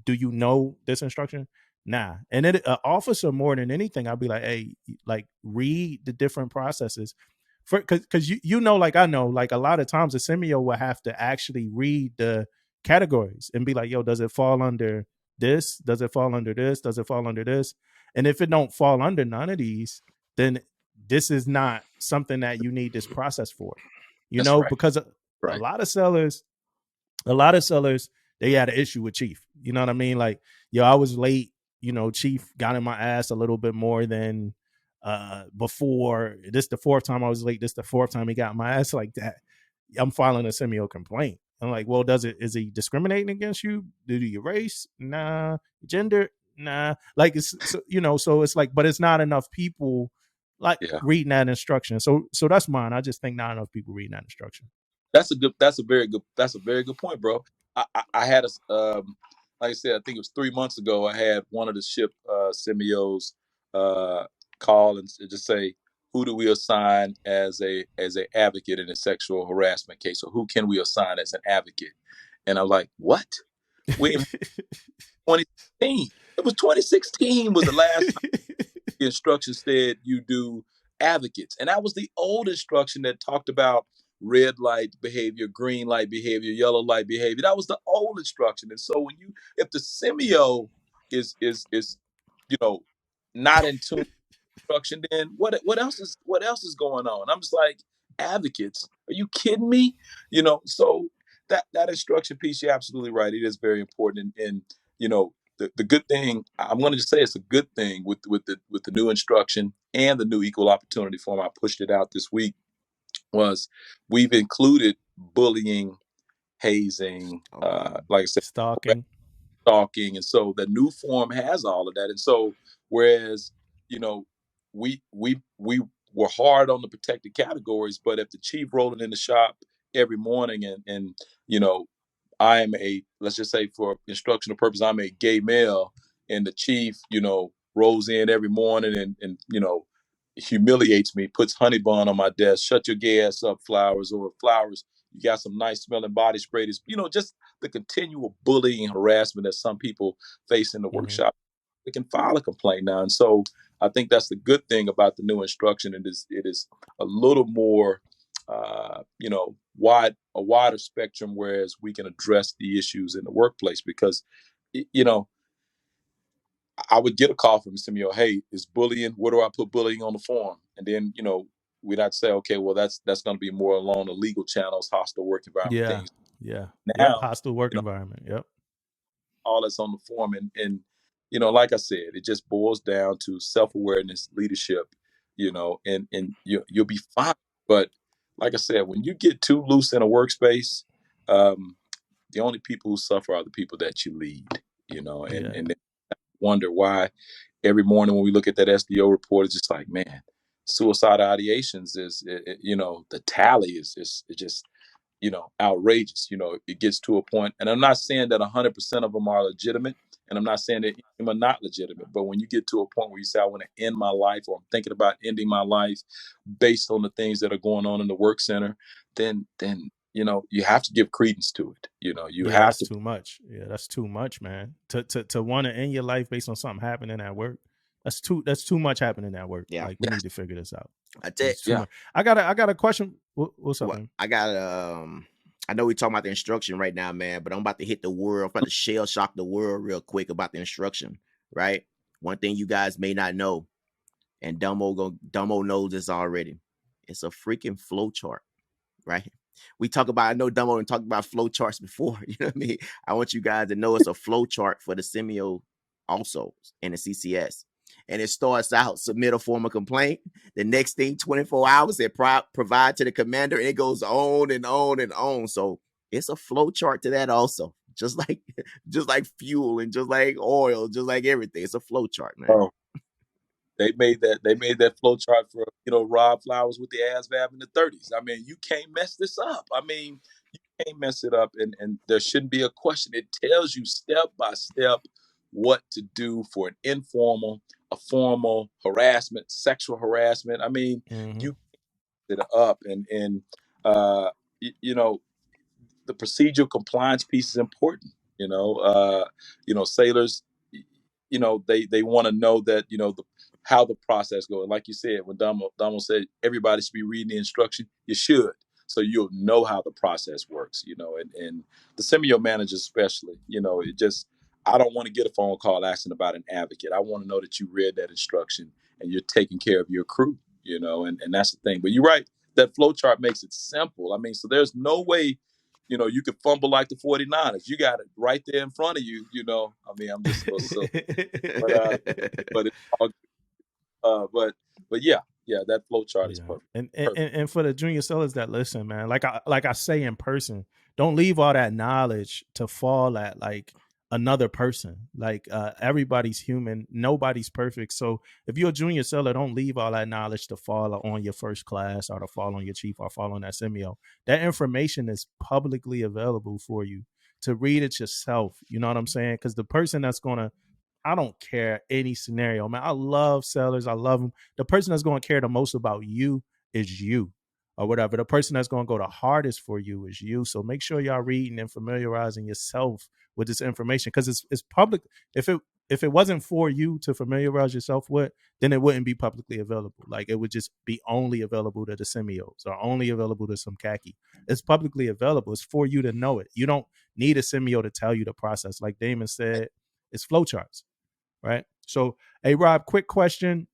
do you know this instruction? Nah. And it officer, more than anything, I'll be like, hey, like read the different processes. Because like I know, like a lot of times a semio will have to actually read the categories and be like, yo, does it fall under this? Does it fall under this? Does it fall under this? And if it don't fall under none of these, then this is not something that you need this process for. Because a lot of sellers they had an issue with Chief. You know what I mean? Like, yo, I was late. You know, Chief got in my ass a little bit more than before. This the fourth time I was late. This the fourth time he got in my ass like that. I'm filing a semio complaint. I'm like, well, is he discriminating against you due to your race? Nah. Gender? Nah. Like, it's, so, you know, so it's like, but it's not enough people like reading that instruction. So that's mine. I just think not enough people reading that instruction. That's a very good point, bro. I had like I said, I think it was 3 months ago. I had one of the ship semios call and just say, who do we assign as a advocate in a sexual harassment case, or who can we assign as an advocate? And I'm like, what? We 2016. It was 2016 was the last time the instruction said you do advocates, and that was the old instruction that talked about red light behavior, green light behavior, yellow light behavior. That was the old instruction. And so if the semio is not in tune with instruction, then what else is going on? I'm just like, advocates, are you kidding me? So that instruction piece, you're absolutely right. It is very important. And the good thing, I'm going to just say it's a good thing with the new instruction and the new equal opportunity form. I pushed it out this week. Was we've included bullying, hazing, like I said, stalking, and so the new form has all of that. And so whereas we were hard on the protected categories, but if the chief rolling in the shop every morning and I am let's just say for instructional purpose, I'm a gay male, and the chief rolls in every morning and humiliates me, puts honey bun on my desk, shut your gay ass up, Flowers, or Flowers, you got some nice smelling body spray. Just the continual bullying and harassment that some people face in the workshop. They can file a complaint now. And so I think that's the good thing about the new instruction. It is a little more, a wider spectrum, whereas we can address the issues in the workplace. Because, I would get a call from Semio, hey, is bullying, where do I put bullying on the form? And then, we'd have to say, okay, well, that's going to be more along the legal channels, hostile work environment things. Yeah. Now, hostile work environment. Yep. All that's on the form. And like I said, it just boils down to self-awareness, leadership, and you'll be fine. But like I said, when you get too loose in a workspace, the only people who suffer are the people that you lead, and they wonder why every morning when we look at that SDO report, it's just like, man, suicide ideations is, the tally is just, outrageous. It gets to a point, and I'm not saying that 100% of them are legitimate, and I'm not saying that them are not legitimate, but when you get to a point where you say, I want to end my life, or I'm thinking about ending my life based on the things that are going on in the work center, then you have to give credence to it. That's too much. Yeah, that's too much, man. To want to end your life based on something happening at work. That's too much happening at work. Yeah. Like, we need to figure this out. That's too much. I got a question. What's up, man? I got I know we're talking about the instruction right now, man, but I'm about to hit the world. I'm about to shell shock the world real quick about the instruction, right? One thing you guys may not know, and Damo knows this already. It's a freaking flow chart, right? I know Damo and talked about flow charts before. You know what I mean? I want you guys to know it's a flow chart for the semio also in the CCS. And it starts out, submit a formal complaint. The next thing, 24 hours, it provide to the commander, and it goes on and on and on. So it's a flow chart to that also. Just like fuel and just like oil, just like everything. It's a flow chart, man. Oh, they made that flow chart for, Rob Flowers with the ASVAB in the 30s. I mean, you can't mess this up. I mean, you can't mess it up, and there shouldn't be a question. It tells you step by step what to do for an informal, a formal harassment, sexual harassment. I mean, you it up, and the procedural compliance piece is important. Sailors, they want to know that how the process goes. Like you said, when Damo said everybody should be reading the instruction, you should, so you'll know how the process works. And the semio managers especially, it just, I don't want to get a phone call asking about an advocate. I want to know that you read that instruction and you're taking care of your crew. And that's the thing. But you're right, that flow chart makes it simple. I mean, so there's no way you could fumble like the 49ers. You got it right there in front of you. I mean, I'm just a little silly, but it's all but yeah, that flow chart is perfect. And for the junior sellers that listen, man, like I say in person, don't leave all that knowledge to fall at like another person. Like everybody's human, nobody's perfect. So if you're a junior seller, don't leave all that knowledge to fall on your first class or to fall on your chief or fall on that semio. That information is publicly available for you to read it yourself. You know what I'm saying? Because the person that's gonna, I don't care any scenario, man. I love sellers. I love them. The person that's going to care the most about you is you, or whatever. The person that's going to go the hardest for you is you. So make sure y'all reading and familiarizing yourself with this information, because it's public. If it wasn't for you to familiarize yourself with, then it wouldn't be publicly available. Like it would just be only available to the semios or only available to some khaki. It's publicly available. It's for you to know it. You don't need a semio to tell you the process. Like Damon said, it's flowcharts. Right. So, hey, Rob, quick question.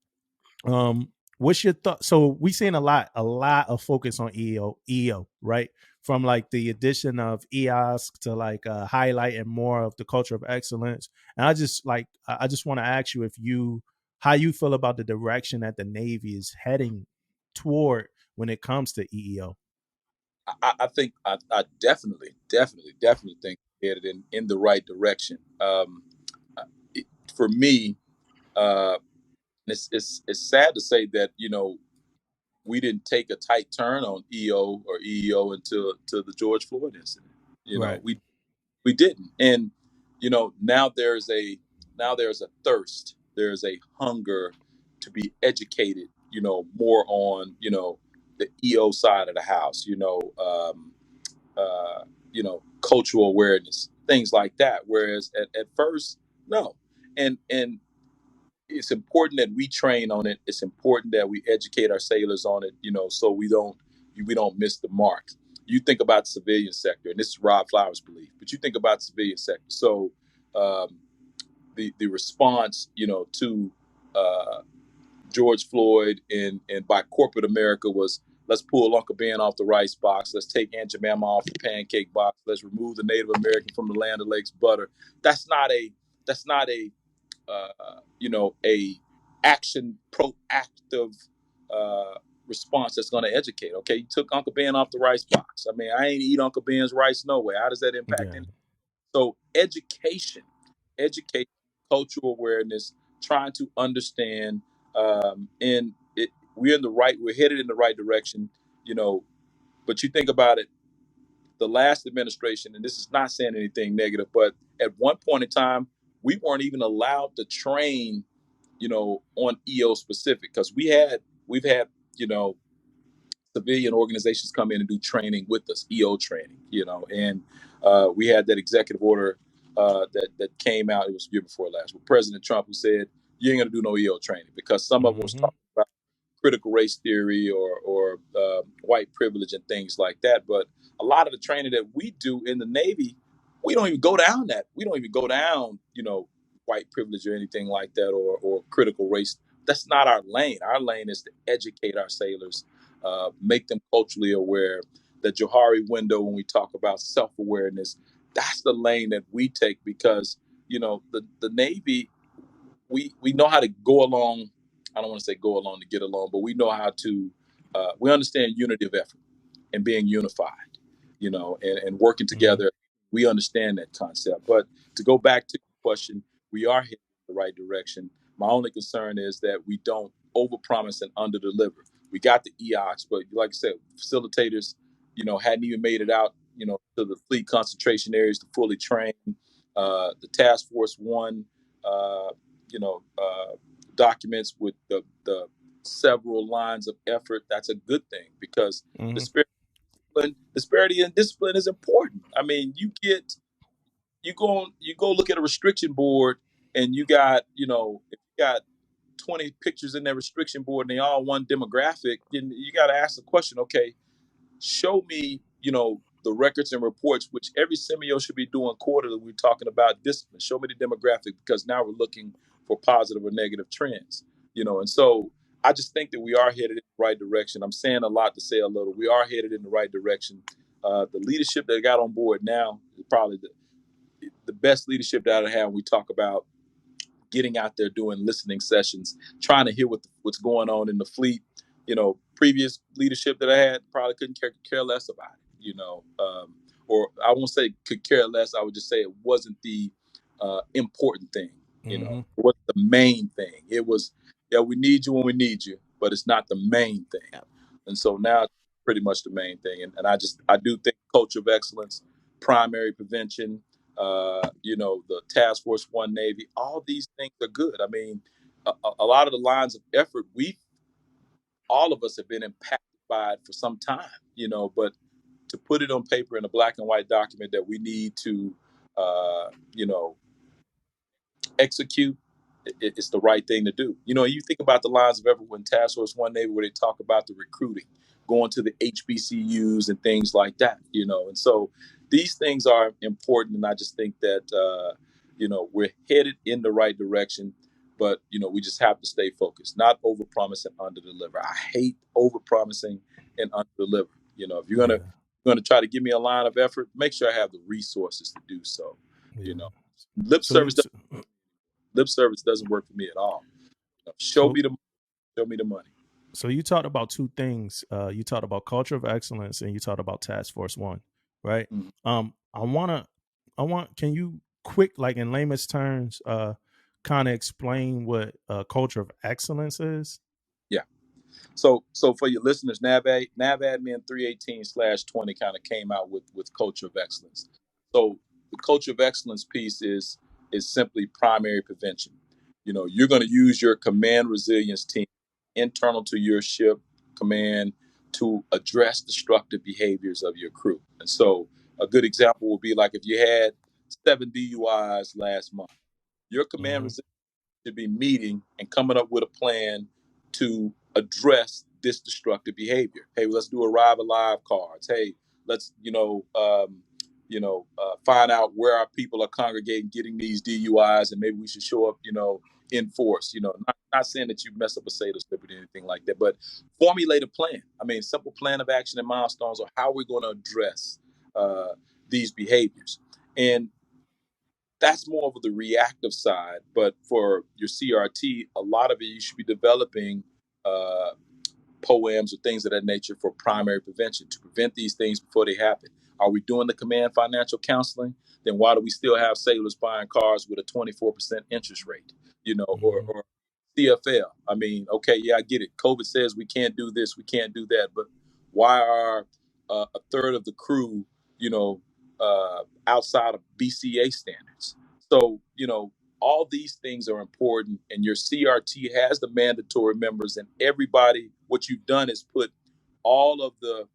What's your thought? So we seen a lot of focus on EO, right? From like the addition of EOS to like highlighting more of the culture of excellence. And I just want to ask you how you feel about the direction that the Navy is heading toward when it comes to EEO. I think I definitely think headed in the right direction. For me, it's sad to say that we didn't take a tight turn on EO or EEO until the George Floyd incident. Right. We didn't, and now there's a thirst, there's a hunger to be educated. More on the EO side of the house. Cultural awareness, things like that. Whereas at first, no, and it's important that we train on it. It's important that we educate our sailors on it, so we don't miss the mark. You think about the civilian sector, and this is Rob Flowers' belief, but you think about the civilian sector. So the response, to George Floyd and by corporate America was, let's pull Uncle Ben off the rice box. Let's take Aunt Jemima off the pancake box. Let's remove the Native American from the Land of Lakes butter. That's not a a action proactive response that's going to educate. Okay, you took Uncle Ben off the rice box. I mean, I ain't eat Uncle Ben's rice no way. How does that impact anything? So education, cultural awareness, trying to understand, and we're headed in the right direction, But you think about it, the last administration, and this is not saying anything negative, but at one point in time, we weren't even allowed to train, on EO specific, because we've had, civilian organizations come in and do training with us, EO training, and we had that executive order that came out. It was the year before last with President Trump, who said you ain't gonna do no EO training, because some of them was talking about critical race theory or white privilege and things like that. But a lot of the training that we do in the Navy, we don't even go down that. We don't even go down, white privilege or anything like that, or critical race. That's not our lane. Our lane is to educate our sailors, make them culturally aware. The Johari window, when we talk about self-awareness, that's the lane that we take, because the Navy, we know how to go along. I don't want to say go along to get along, but we know how to. We understand unity of effort and being unified, and working together. We understand that concept. But to go back to the question, we are heading in the right direction. My only concern is that we don't overpromise and underdeliver. We got the EOX, but like I said, facilitators, hadn't even made it out, to the fleet concentration areas to fully train. The task force one, documents with the several lines of effort. That's a good thing, because disparity in discipline is important. I mean, you go look at a restriction board, and you got if you got 20 pictures in that restriction board and they all one demographic, then you got to ask the question, okay, show me, the records and reports, which every semio should be doing quarterly. We're talking about discipline. Show me the demographic, because now we're looking for positive or negative trends, and so I just think that we are headed in the right direction. I'm saying a lot to say a little. We are headed in the right direction. The leadership that got on board now is probably the best leadership that I have when we talk about getting out there doing listening sessions, trying to hear what's going on in the fleet. Previous leadership that I had probably couldn't care less about it, or I won't say could care less. I would just say it wasn't the important thing. It wasn't the main thing. It was, yeah, we need you when we need you, but it's not the main thing. And so now it's pretty much the main thing. And I do think culture of excellence, primary prevention, the Task Force One Navy, all these things are good. I mean, a lot of the lines of effort, all of us have been impacted by it for some time, but to put it on paper in a black and white document that we need to, uh, you know, execute, it's the right thing to do. You think about the lines of effort when Task Force One Navy, where they talk about the recruiting, going to the HBCUs and things like that, and so these things are important. And I just think that, we're headed in the right direction, but, we just have to stay focused, not over promise and under deliver. I hate over promising and under deliver. If you're going to try to give me a line of effort, make sure I have the resources to do so. Lip service doesn't work for me at all. Show me the money. So you talked about two things. You talked about culture of excellence, and you talked about Task Force One, right? Mm-hmm. Can you quick, like in layman's terms, kind of explain what culture of excellence is? Yeah. So for your listeners, NavAdmin 318/20 kind of came out with culture of excellence. So the culture of excellence piece is simply primary prevention. You're going to use your command resilience team internal to your ship command to address destructive behaviors of your crew. And so a good example would be like if you had 7 DUIs last month, your command resilience should be meeting and coming up with a plan to address this destructive behavior. Hey, let's do arrive alive cards. Hey, let's find out where our people are congregating, getting these DUIs, and maybe we should show up, in force. Not saying that you mess up a sailor slip or anything like that, but formulate a plan. I mean, simple plan of action and milestones, or how we're going to address these behaviors. And that's more of the reactive side. But for your CRT, a lot of it, you should be developing poems or things of that nature for primary prevention to prevent these things before they happen. Are we doing the command financial counseling? Then why do we still have sailors buying cars with a 24% interest rate, or CFL? I mean, okay, yeah, I get it. COVID says we can't do this, we can't do that, but why are a third of the crew, outside of BCA standards? So, all these things are important, and your CRT has the mandatory members, and everybody. What you've done is put all of the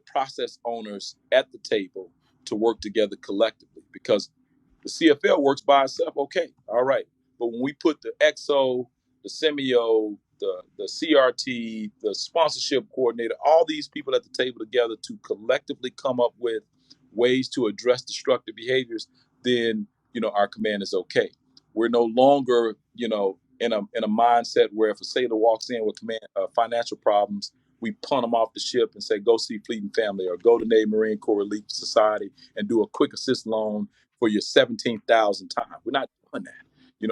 process owners at the table to work together collectively, because the CFL works by itself. Okay, all right, but when we put the XO, the Semio, the CRT, the sponsorship coordinator, all these people at the table together to collectively come up with ways to address destructive behaviors, then our command is okay. We're no longer in a mindset where if a sailor walks in with financial problems, we punt them off the ship and say, go see Fleet and Family, or go to Navy Marine Corps Relief Society and do a quick assist loan for your 17,000 time. We're not doing that.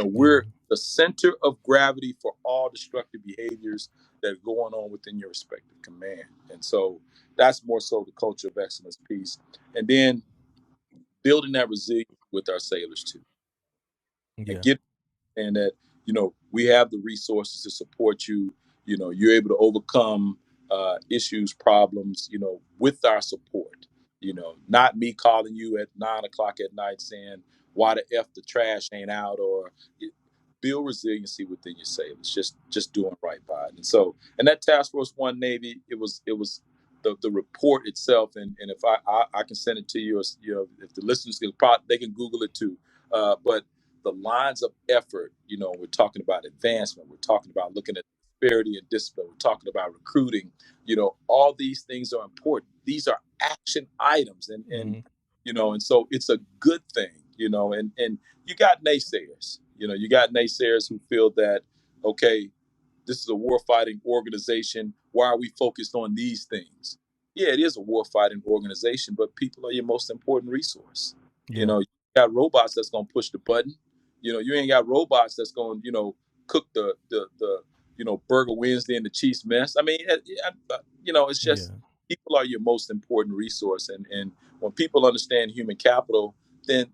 We're the center of gravity for all destructive behaviors that are going on within your respective command. And so that's more so the culture of excellence piece. And then building that resilience with our sailors too. And that, we have the resources to support you. You're able to overcome issues, problems, with our support. Not me calling you at 9:00 at night saying, why the F the trash ain't out, or build resiliency within your sailors, just doing right by it. And that Task Force One Navy, it was the report itself. And if I can send it to you, if the listeners they can Google it too. But the lines of effort, we're talking about advancement, we're talking about looking at disparity and discipline, we're talking about recruiting, all these things are important. These are action items, and and so it's a good thing, and you got naysayers, who feel that, okay, this is a warfighting organization, why are we focused on these things? yeah, it is a warfighting organization, but people are your most important resource. You know, you got robots that's gonna push the button. You know, you ain't got robots that's gonna, cook the Burger Wednesday and the Chiefs mess. I mean, it's just people are your most important resource, and when people understand human capital, then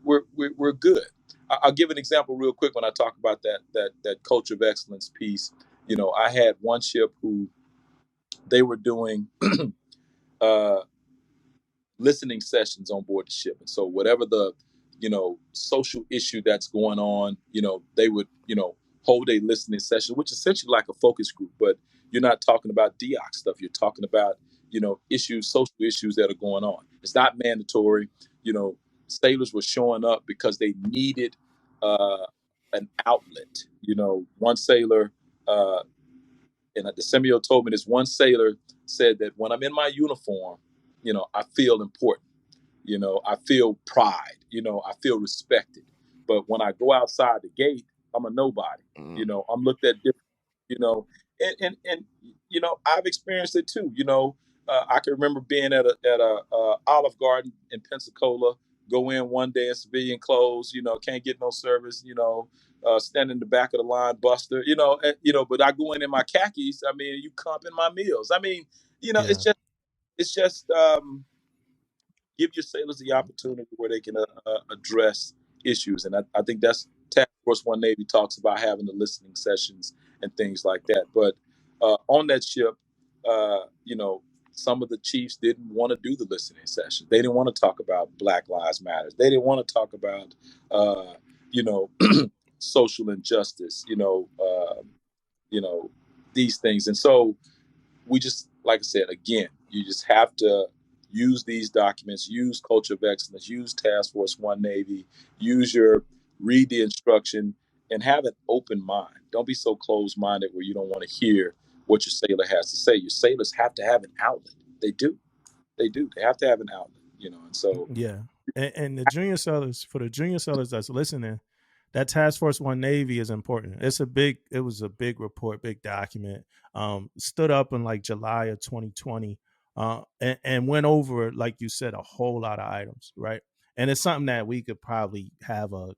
we're good. I'll give an example real quick when I talk about that culture of excellence piece. I had one ship who they were doing uh, listening sessions on board the ship, and so whatever the social issue that's going on, they would hold a listening session, which is essentially like a focus group, but you're not talking about DEOC stuff. You're talking about social issues that are going on. It's not mandatory. Sailors were showing up because they needed uh, an outlet. One sailor. And Decemio told me this. One sailor said that when I'm in my uniform, I feel important. I feel pride. I feel respected. But when I go outside the gate, I'm a nobody. I'm looked at different. You know, and I've experienced it too. I can remember being at a Olive Garden in Pensacola. Go in one day in civilian clothes. Can't get no service. Stand in the back of the line, buster. But I go in my khakis. I mean, you comping my meals. I mean, it's just give your sailors the opportunity where they can address issues. And I think that's Task Force One Navy talks about having the listening sessions and things like that. But on that ship, some of the chiefs didn't want to do the listening sessions. They didn't want to talk about Black Lives Matter. They didn't want to talk about, you know, social injustice. These things. And so we just, like I said, again, you just have to use these documents, use Culture of Excellence, use Task Force One Navy, read the instruction, and have an open mind. Don't be so closed-minded where you don't want to hear what your sailor has to say. Your sailors have to have an outlet. They do. They do. They have to have an outlet, and so. Yeah. And the junior sellers, for the junior sellers that's listening, that Task Force One Navy is important. It was a big report, big document. Stood up in like July of 2020, and went over, like you said, a whole lot of items, right? And it's something that we could probably have a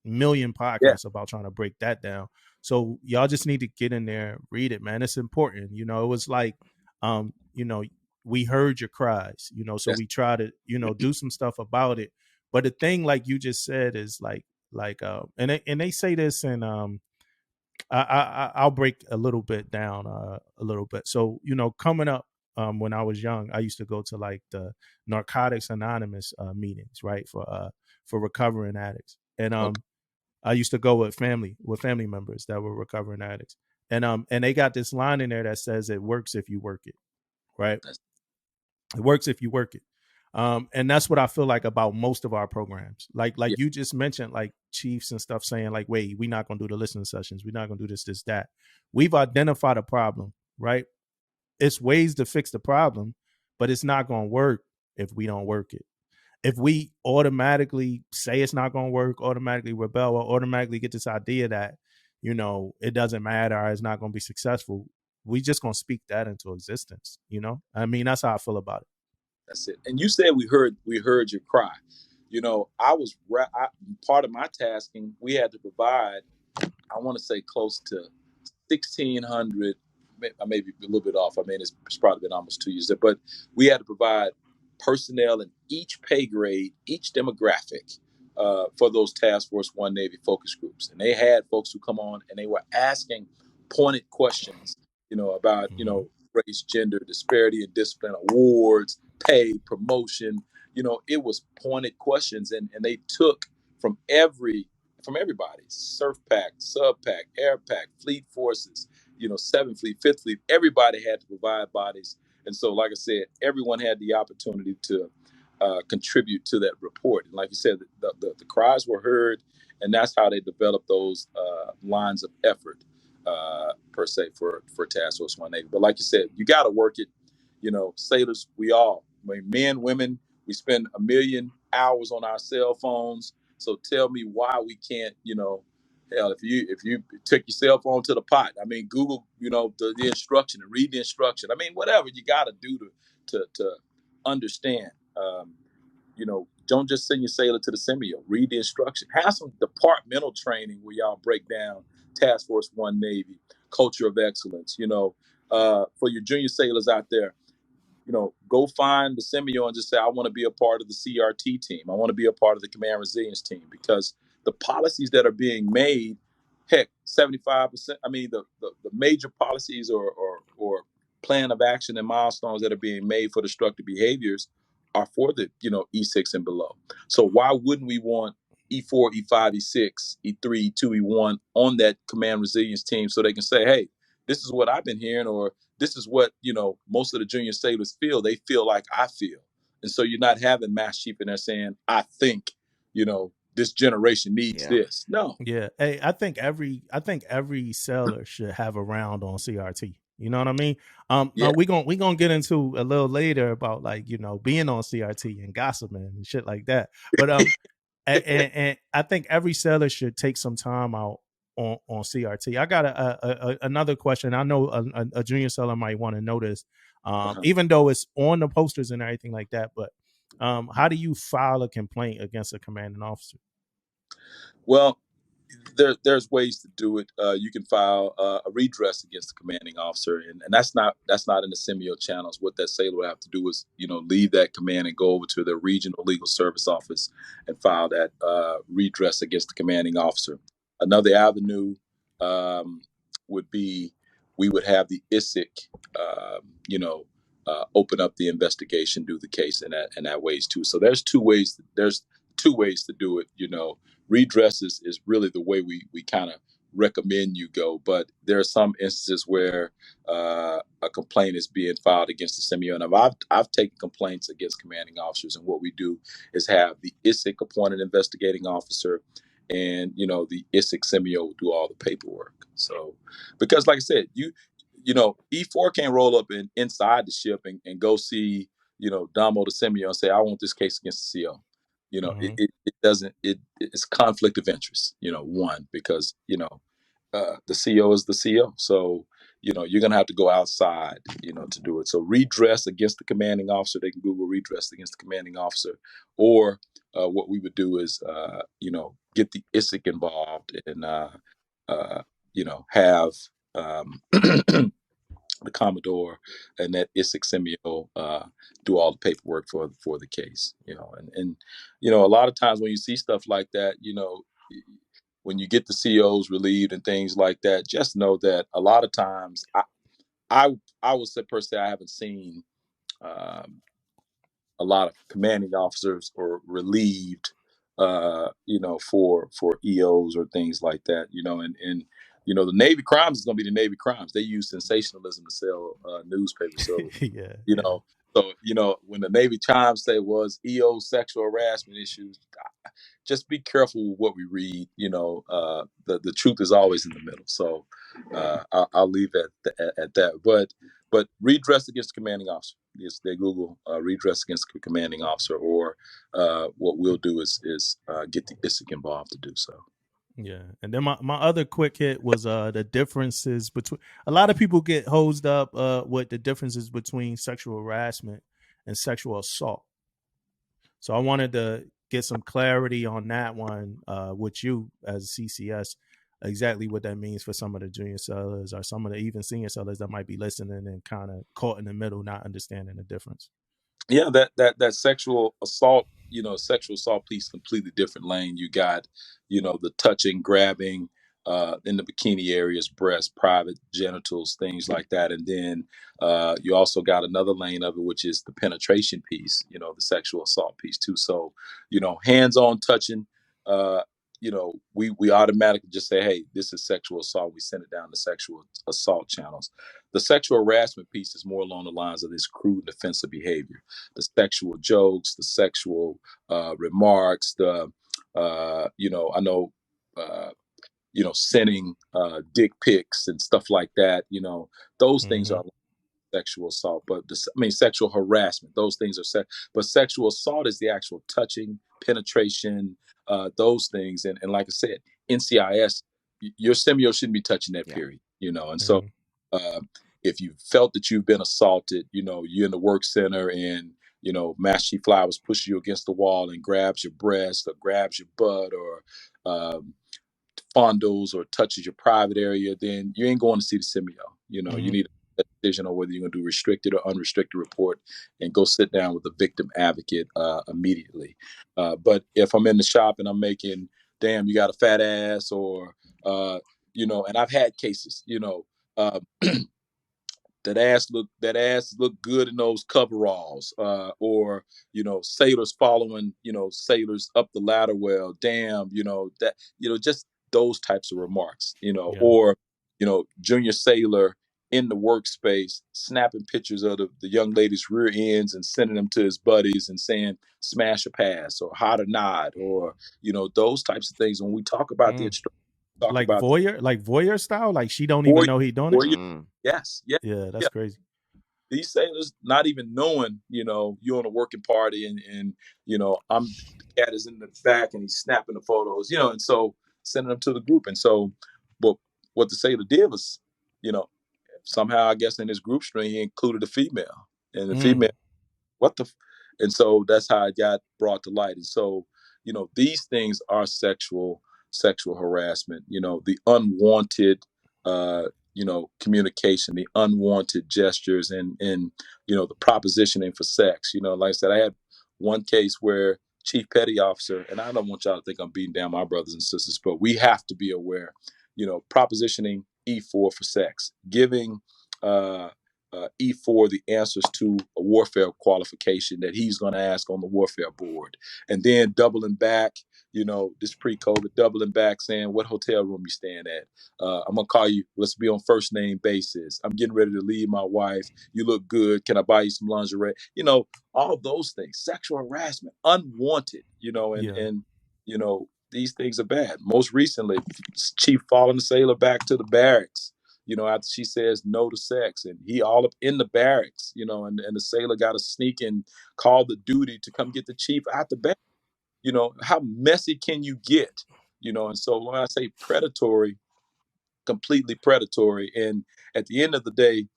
million Yeah, podcasts about trying to break that down. So y'all just need to get in there, read it, man. It's important. It was like, um, you know, we heard your cries, so that's we try to, do some stuff about it. But the thing, like you just said, is and they say this, and I'll break a little bit down, a little bit. So coming up, when I was young, I used to go to like the Narcotics Anonymous meetings, right, for recovering addicts, and okay. I used to go with family members that were recovering addicts, and they got this line in there that says it works if you work it, right? That's, It works if you work it. And that's what I feel like about most of our programs. Like yeah, you just mentioned, like chiefs and stuff saying like, wait, we're not gonna do the listening sessions, we're not gonna do this, that. We've identified a problem, right? It's ways to fix the problem, but it's not gonna work if we don't work it. If we automatically say it's not gonna work, automatically rebel, or automatically get this idea that, it doesn't matter, or it's not gonna be successful, we just gonna speak that into existence. I mean, that's how I feel about it. that's it. And you said we heard your cry. Part of my tasking. We had to provide. I want to say close to 1,600. I may be a little bit off. I mean, it's probably been almost 2 years there, but we had to provide personnel in each pay grade, each demographic, for those Task Force One Navy focus groups, and they had folks who come on and they were asking pointed questions, about Mhm. race, gender, disparity in discipline, awards, pay, promotion. It was pointed questions, and they took from everybody, Surf Pack, Sub Pack, Air Pack, Fleet Forces, 7th Fleet, 5th Fleet, everybody had to provide bodies. And so, like I said, everyone had the opportunity to contribute to that report. And like you said, the cries were heard, and that's how they developed those lines of effort, per se, for Task Force One Navy. But like you said, you got to work it. Sailors, men, women, we spend 1 million hours on our cell phones. So tell me why we can't, Hell, if you took your cell phone to the pot, I mean, Google, the instruction and read the instruction. I mean, whatever you got to do to understand. Don't just send your sailor to the Semio. Read the instruction. Have some departmental training where y'all break down Task Force One Navy, culture of excellence. For your junior sailors out there, go find the Semio and just say, I want to be a part of the CRT team. I want to be a part of the Command Resilience team, because the policies that are being made, heck, 75%, I mean, the major policies or plan of action and milestones that are being made for destructive behaviors are for the, E6 and below. So why wouldn't we want E4, E5, E6, E3, E2, E1 on that Command Resilience team so they can say, hey, this is what I've been hearing, or this is what, most of the junior sailors feel. They feel like I feel. And so you're not having Master Chief in there saying, I think, this generation needs this. No. Yeah. Hey, I think every sailor should have a round on CRT. You know what I mean? We gonna get into a little later about, like, being on CRT and gossiping and shit like that. But and I think every sailor should take some time out on CRT. I got another question. I know a junior sailor might want to know this, even though it's on the posters and everything like that. But how do you file a complaint against a commanding officer? Well, there's ways to do it. You can file a redress against the commanding officer, and that's not in the Semio channels. What that sailor will have to do is, leave that command and go over to the regional legal service office and file that redress against the commanding officer. Another avenue would be, we would have the ISIC, open up the investigation, do the case, and that ways too. So there's two ways. There's two ways to do it. Redress is really the way we kind of recommend you go. But there are some instances where a complaint is being filed against the Semio. And I've taken complaints against commanding officers, and what we do is have the ISIC appointed investigating officer, and the ISIC Semio do all the paperwork. So, because like I said, E4 can't roll up inside the ship and go see Damo the Semio and say, I want this case against the CO. It doesn't. It's conflict of interest. One, because the CO is the CO. So you're gonna have to go outside to do it. So redress against the commanding officer. They can Google redress against the commanding officer, or what we would do is get the ISIC involved and have the Commodore and that ISIC Semio do all the paperwork for the case, and a lot of times when you see stuff like that, when you get the COs relieved and things like that, just know that a lot of times I would say personally I haven't seen a lot of commanding officers or relieved for EOs or things like that, and the Navy crimes is going to be the Navy crimes. They use sensationalism to sell newspapers. So, so when the Navy Times say was EO sexual harassment issues, just be careful with what we read. The truth is always in the middle. So I'll leave it at that. But redress against the commanding officer. Yes, they Google redress against the commanding officer, or what we'll do is get the ISIC involved to do so. Yeah. And then my other quick hit was the differences between, a lot of people get hosed up with the differences between sexual harassment and sexual assault. So I wanted to get some clarity on that one with you as CCS, exactly what that means for some of the junior sellers or some of the even senior sellers that might be listening and kind of caught in the middle, not understanding the difference. Yeah, that sexual assault, sexual assault piece, completely different lane. You got, the touching, grabbing in the bikini areas, breasts, private genitals, things like that. And then you also got another lane of it, which is the penetration piece, the sexual assault piece too. So, hands-on touching, we automatically just say, hey, this is sexual assault. We send it down to sexual assault channels. The sexual harassment piece is more along the lines of this crude and offensive behavior, the sexual jokes, the sexual remarks, I know, sending dick pics and stuff like that. Those things are sexual assault, but sexual harassment, those things are but sexual assault is the actual touching, penetration, those things. And like I said, NCIS your semio shouldn't be touching that period, and so if you felt that you've been assaulted, you're in the work center and Master Chief Flowers pushes you against the wall and grabs your breast or grabs your butt or fondles or touches your private area, then you ain't going to see the semio. You need a decision on whether you're going to do restricted or unrestricted report and go sit down with a victim advocate immediately. But if I'm in the shop and I'm making, damn, you got a fat ass or, and I've had cases, uh, that ass look good in those coveralls, or sailors following sailors up the ladder well, damn, that just those types of remarks, or junior sailor in the workspace snapping pictures of the young lady's rear ends and sending them to his buddies and saying smash a pass or how to nod, or those types of things. When we talk about the instructor, talk like about voyeur style, like she don't even know he doing it. Yes, yeah, that's crazy. These sailors not even knowing, you're on a working party and the cat is in the back and he's snapping the photos, and so sending them to the group. And so, but what the sailor did was, somehow I guess in his group string he included a female, and the female, and so that's how it got brought to light. And so, these things are sexual harassment, the unwanted communication, the unwanted gestures, and the propositioning for sex. Like I said, I had one case where Chief Petty Officer, and I don't want y'all to think I'm beating down my brothers and sisters, but we have to be aware, propositioning E4 for sex, giving E4 the answers to a warfare qualification that he's going to ask on the warfare board, and then doubling back, this pre-COVID, doubling back saying, what hotel room you staying at? I'm going to call you, let's be on first name basis. I'm getting ready to leave my wife. You look good. Can I buy you some lingerie? All those things, sexual harassment, unwanted, and these things are bad. Most recently, Chief following the sailor back to the barracks, after she says no to sex, and he all up in the barracks, and the sailor got to sneak and call the duty to come get the chief out the barracks. How messy can you get? And so when I say predatory, completely predatory, and at the end of the day,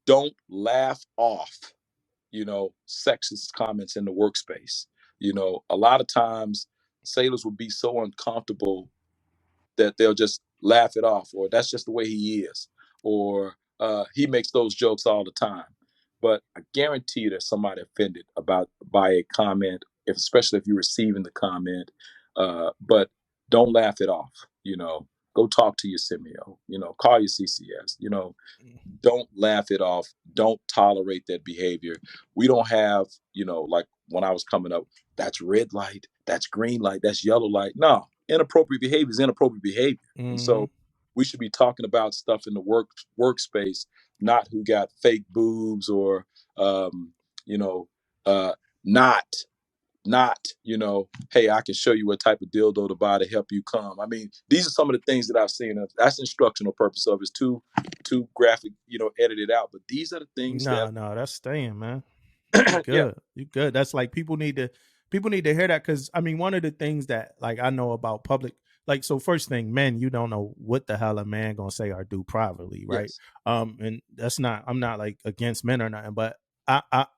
don't laugh off, sexist comments in the workspace. A lot of times sailors will be so uncomfortable that they'll just laugh it off, or that's just the way he is, or he makes those jokes all the time. But I guarantee there's somebody offended by a comment, especially if you're receiving the comment. But don't laugh it off. Go talk to your semio. Call your CCS. Don't laugh it off. Don't tolerate that behavior. We don't have, like when I was coming up, that's red light, that's green light, that's yellow light. No, inappropriate behavior is inappropriate behavior. And so we should be talking about stuff in the workspace, not who got fake boobs or, not, hey, I can show you what type of dildo to buy to help you come. I mean, these are some of the things that I've seen. That's instructional purpose of it's too graphic, edited out. But these are the things No, that's staying, man. You good. You good. That's like people need to hear that, because I mean, one of the things that like I know about public, like, so first thing, men, you don't know what the hell a man gonna say or do privately, right? Yes. And that's not, I'm not like against men or nothing, but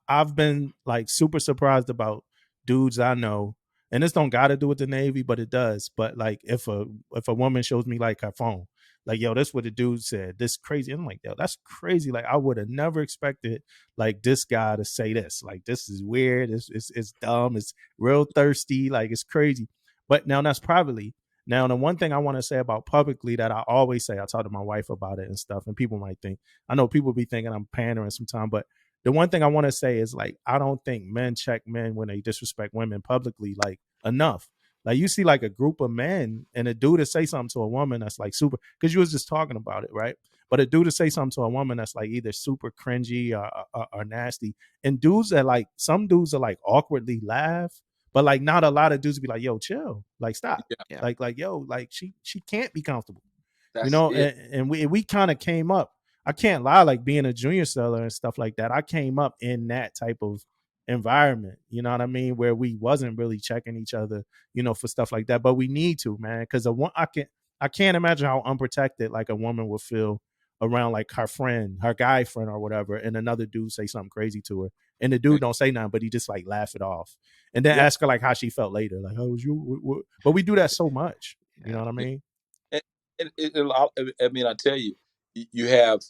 I've been like super surprised about dudes I know, and this don't got to do with the Navy, but it does. But like if a woman shows me like her phone, like, yo, that's what the dude said, this crazy. I'm like, yo, that's crazy. Like, I would have never expected like this guy to say this. Like, this is weird. It's dumb. It's real thirsty. Like, it's crazy. But now that's privately. Now, the one thing I want to say about publicly that I always say, I talk to my wife about it and stuff, and people might think, I know people be thinking I'm pandering sometimes, but the one thing I want to say is, like, I don't think men check men when they disrespect women publicly, like, enough. Like, you see like a group of men and a dude to say something to a woman that's like super, because you was just talking about it, right? But a dude to say something to a woman that's like either super cringy or nasty, and dudes that like, some dudes are like awkwardly laugh, but like not a lot of dudes be like, yo, chill, like stop. Yeah. Like, yo, like she can't be comfortable. That's and we kind of came up. I can't lie, like being a junior seller and stuff like that, I came up in that type of environment, you know what I mean, where we wasn't really checking each other, for stuff like that. But we need to, man, because I can't imagine how unprotected like a woman would feel around like her friend, her guy friend or whatever, and another dude say something crazy to her, and the dude don't say nothing, but he just like laugh it off, and then ask her like how she felt later, like, "Oh, was you?" But we do that so much, you know what I mean? I mean, I tell you, you have.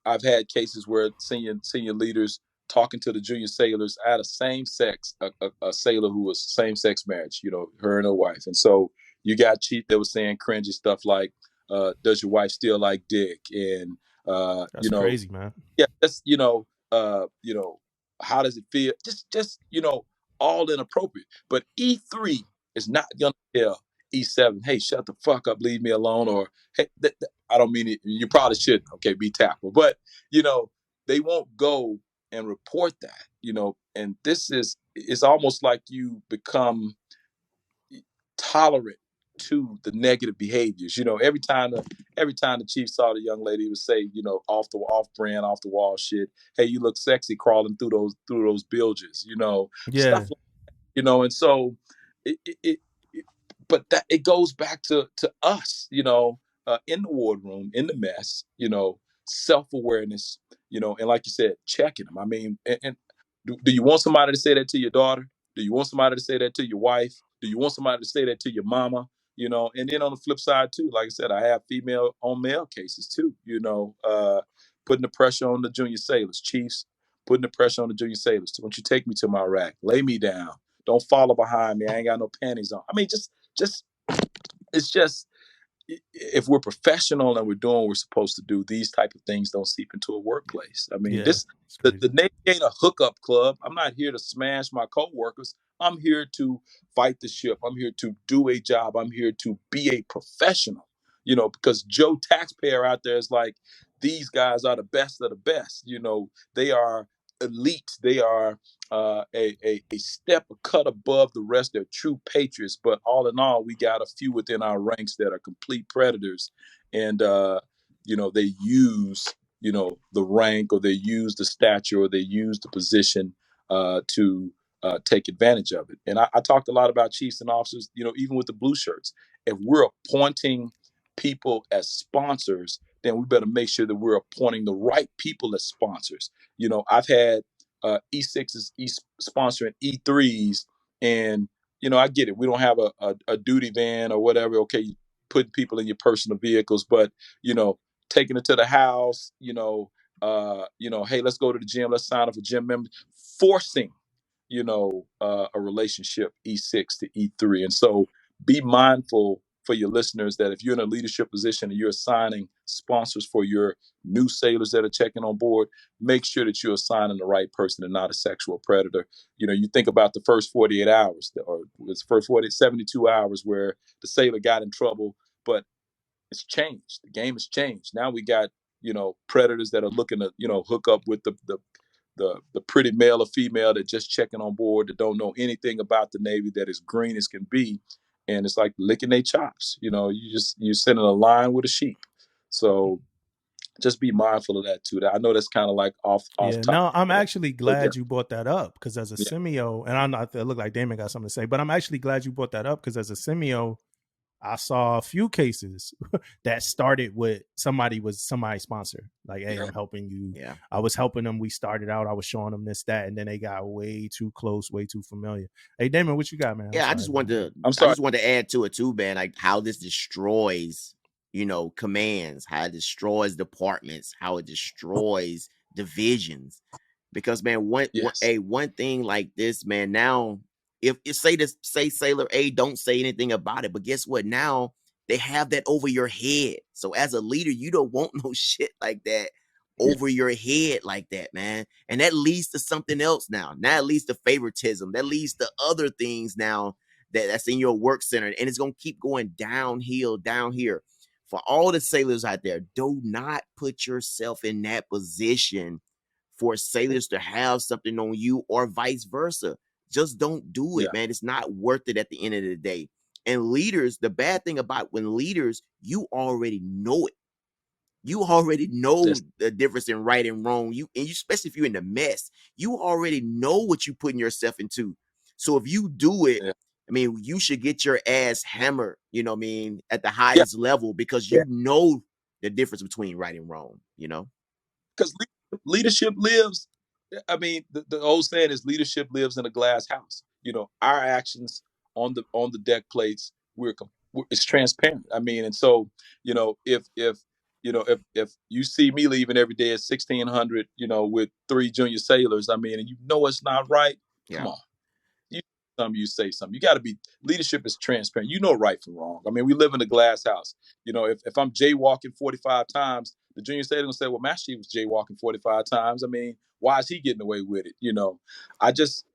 I've had cases where senior leaders talking to the junior sailors. I had a sailor who was same sex marriage. Her and her wife, and so you got chief that was saying cringy stuff like, "Does your wife still like dick?" And that's crazy, man. Yeah, that's how does it feel? Just all inappropriate. But E3 is not gonna tell E7, hey, shut the fuck up, leave me alone, or hey, I don't mean it. You probably should. Okay, be tactful, but they won't go and report that. And it's almost like you become tolerant to the negative behaviors. Every time the chief saw the young lady, he would say, off brand, off the wall shit. Hey, you look sexy crawling through those bilges. Stuff like and so it but that it goes back to us, in the wardroom, in the mess, self-awareness, and like you said, checking them. I mean, and do you want somebody to say that to your daughter? Do you want somebody to say that to your wife? Do you want somebody to say that to your mama? And then on the flip side too, like I said, I have female on male cases too, putting the pressure on the junior sailors, chiefs, putting the pressure on the junior sailors. Won't you take me to my rack? Lay me down. Don't follow behind me. I ain't got no panties on. I mean, just it's just if we're professional and we're doing what we're supposed to do, these type of things don't seep into a workplace. I mean, the Navy ain't a hookup club. I'm not here to smash my coworkers. I'm here to fight the ship. I'm here to do a job. I'm here to be a professional. Because Joe taxpayer out there is like, these guys are the best of the best. They are elite. They are a step, a cut above the rest. They're true patriots. But all in all, we got a few within our ranks that are complete predators. And, they use, the rank, or they use the stature, or they use the position to take advantage of it. And I talked a lot about chiefs and officers, even with the blue shirts. If we're appointing people as sponsors, then we better make sure that we're appointing the right people as sponsors. I've had E6s sponsoring E3s, and I get it. We don't have a duty van or whatever. Okay, you putting people in your personal vehicles, but taking it to the house. Hey, let's go to the gym. Let's sign up for gym members. Forcing, a relationship E6 to E3, and so be mindful for your listeners that if you're in a leadership position and you're assigning sponsors for your new sailors that are checking on board, make sure that you're assigning the right person and not a sexual predator. You think about the first 48 hours, or the first 72 hours where the sailor got in trouble, but it's changed. The game has changed. Now we got, predators that are looking to, hook up with the pretty male or female that just checking on board, that don't know anything about the Navy, that is green as can be. And it's like licking their chops. You're sending a line with a sheep. So just be mindful of that too. I know that's kind of like off top. No, I'm actually glad you brought that up, because as a semio, and I look like Damon got something to say, but I'm actually glad you brought that up, because as a semio, I saw a few cases that started with somebody sponsor. Like, hey, I'm helping you. Yeah. I was helping them. We started out, I was showing them this, that, and then they got way too close, way too familiar. Hey, Damon, what you got, man? I just wanted to add to it too, man, like how this destroys, commands, how it destroys departments, how it destroys divisions. Because, man, one thing like this, man, now if say Sailor A don't say anything about it, but guess what? Now they have that over your head. So as a leader, you don't want no shit like that over your head like that, man. And that leads to something else now. Now it leads to favoritism. That leads to other things now that's in your work center. And it's going to keep going downhill, down here. For all the sailors out there, do not put yourself in that position for sailors to have something on you, or vice versa. Just don't do it, man. It's not worth it at the end of the day. And leaders, the bad thing about when leaders, you already know it. You already know the difference in right and wrong. Especially if you're in the mess, you already know what you're putting yourself into. So if you do it, I mean, you should get your ass hammered, you know what I mean, at the highest level, because you know the difference between right and wrong, you know? Because leadership lives, I mean, the old saying is leadership lives in a glass house. You know, our actions on the deck plates, it's transparent. I mean, and so, you know, if if you see me leaving every day at 1600, you know, with 3 junior sailors, I mean, and you know it's not right, come on. You say something. You got to be, leadership is transparent. You know right from wrong. I mean, we live in a glass house. You know, if I'm jaywalking 45 times, the junior state gonna say, well, Master Chief was jaywalking 45 times. I mean, why is he getting away with it? You know, I just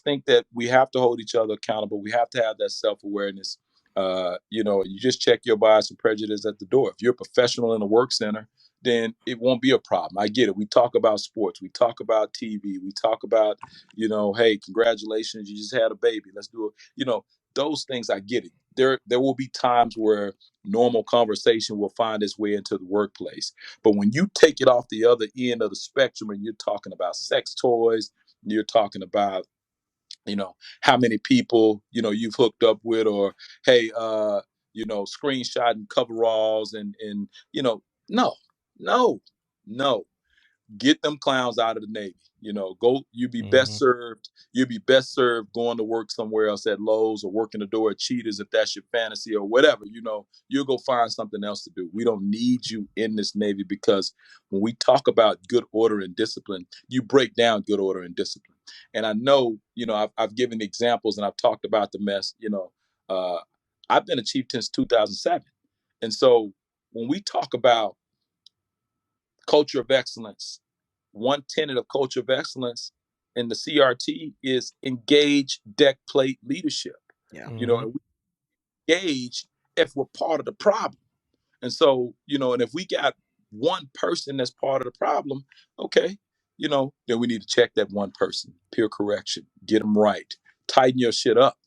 think that we have to hold each other accountable. We have to have that self-awareness. You know, you just check your bias and prejudice at the door. If you're a professional in a work center, then it won't be a problem. I get it. We talk about sports. We talk about TV. We talk about, you know, hey, congratulations, you just had a baby. Let's do it. You know, those things, I get it. There will be times where normal conversation will find its way into the workplace. But when you take it off the other end of the spectrum and you're talking about sex toys, you're talking about, you know, how many people, you know, you've hooked up with, or hey, you know, screenshotting coveralls and you know, no, no, no. Get them clowns out of the Navy. You know, go. You'd be best served. You'd be best served going to work somewhere else at Lowe's or working the door at Cheetahs if that's your fantasy or whatever. You know, you'll go find something else to do. We don't need you in this Navy, because when we talk about good order and discipline, you break down good order and discipline. And I know, you know, I've given examples and I've talked about the mess. You know, I've been a chief since 2007, and so when we talk about culture of excellence, one tenet of culture of excellence in the CRT is engage deck plate leadership. Yeah. You know, and we engage if we're part of the problem. And so, you know, and if we got one person that's part of the problem, okay, you know, then we need to check that one person, peer correction, get them right, tighten your shit up,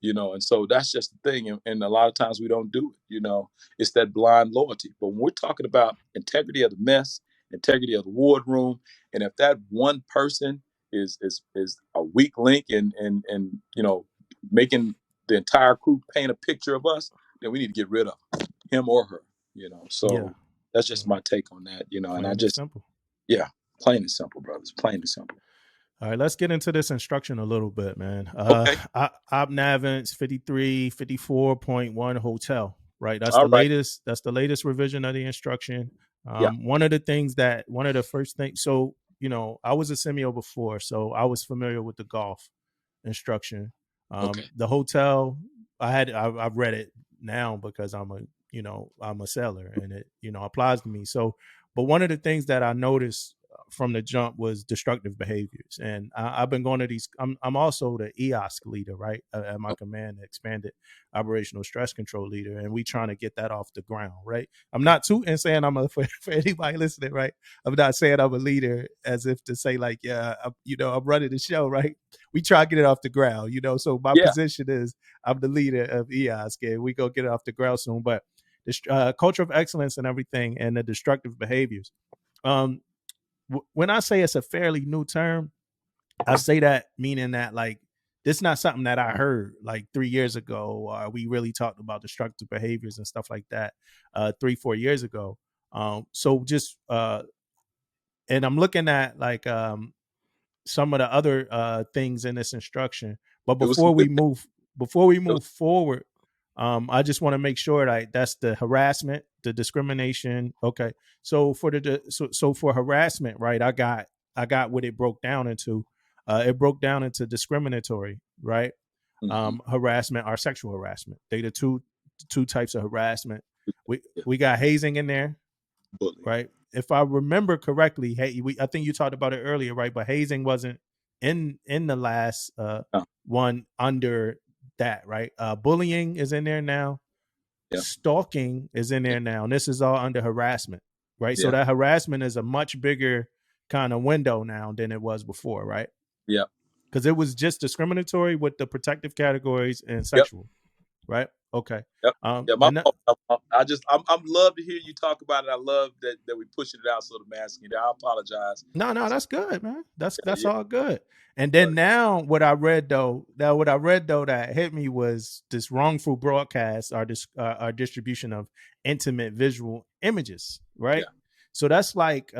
you know. And so that's just the thing. And a lot of times we don't do it, you know, it's that blind loyalty. But when we're talking about integrity of the mess, integrity of the wardroom, and if that one person is a weak link and you know, making the entire crew paint a picture of us, then we need to get rid of him or her. You know, so that's just my take on that, you know. Plain and I just, simple. Yeah, plain and simple, brothers, plain and simple. All right, let's get into this instruction a little bit, man. Okay. Obnavance 5354.1 hotel, right? That's All the right. latest. That's the latest revision of the instruction. Yeah. One of the first things. So, you know, I was a semio before, so I was familiar with the golf instruction. Okay. The hotel, I've read it now because I'm a seller and it, you know, applies to me. So, but one of the things that I noticed from the jump was destructive behaviors, and I've been going to these. I'm also the EOSC leader, right, at my command, the expanded operational stress control leader, and we trying to get that off the ground, right. I'm not tooting saying for anybody listening, right. I'm not saying I'm a leader as if to say like, yeah, I'm running the show, right. We try to get it off the ground, you know. So my position is I'm the leader of EOSC, and we go get it off the ground soon. But the culture of excellence and everything, and the destructive behaviors. When I say it's a fairly new term, I say that meaning that like this is not something that I heard like 3 years ago. We really talked about destructive behaviors and stuff like that 3-4 years ago. So just and I'm looking at like some of the other things in this instruction. But before we move forward, I just want to make sure that that's the harassment, the discrimination. Okay, so for for harassment, right? I got what it broke down into. It broke down into discriminatory, right? Harassment or sexual harassment. They the two types of harassment. We got hazing in there, right? If I remember correctly, I think you talked about it earlier, right? But hazing wasn't in the last one under that, right? Bullying is in there now. Yeah. Stalking is in there now, and this is all under harassment, right? Yeah. So that harassment is a much bigger kind of window now than it was before, right? Yeah. Because it was just discriminatory with the protective categories and sexual, right? Okay. Yep. I'm love to hear you talk about it. I love that we pushing it out so the mass can. I apologize. No, that's good, man. That's all good. And then now what I read though that hit me was this wrongful broadcast or this distribution of intimate visual images, right? Yeah. So that's like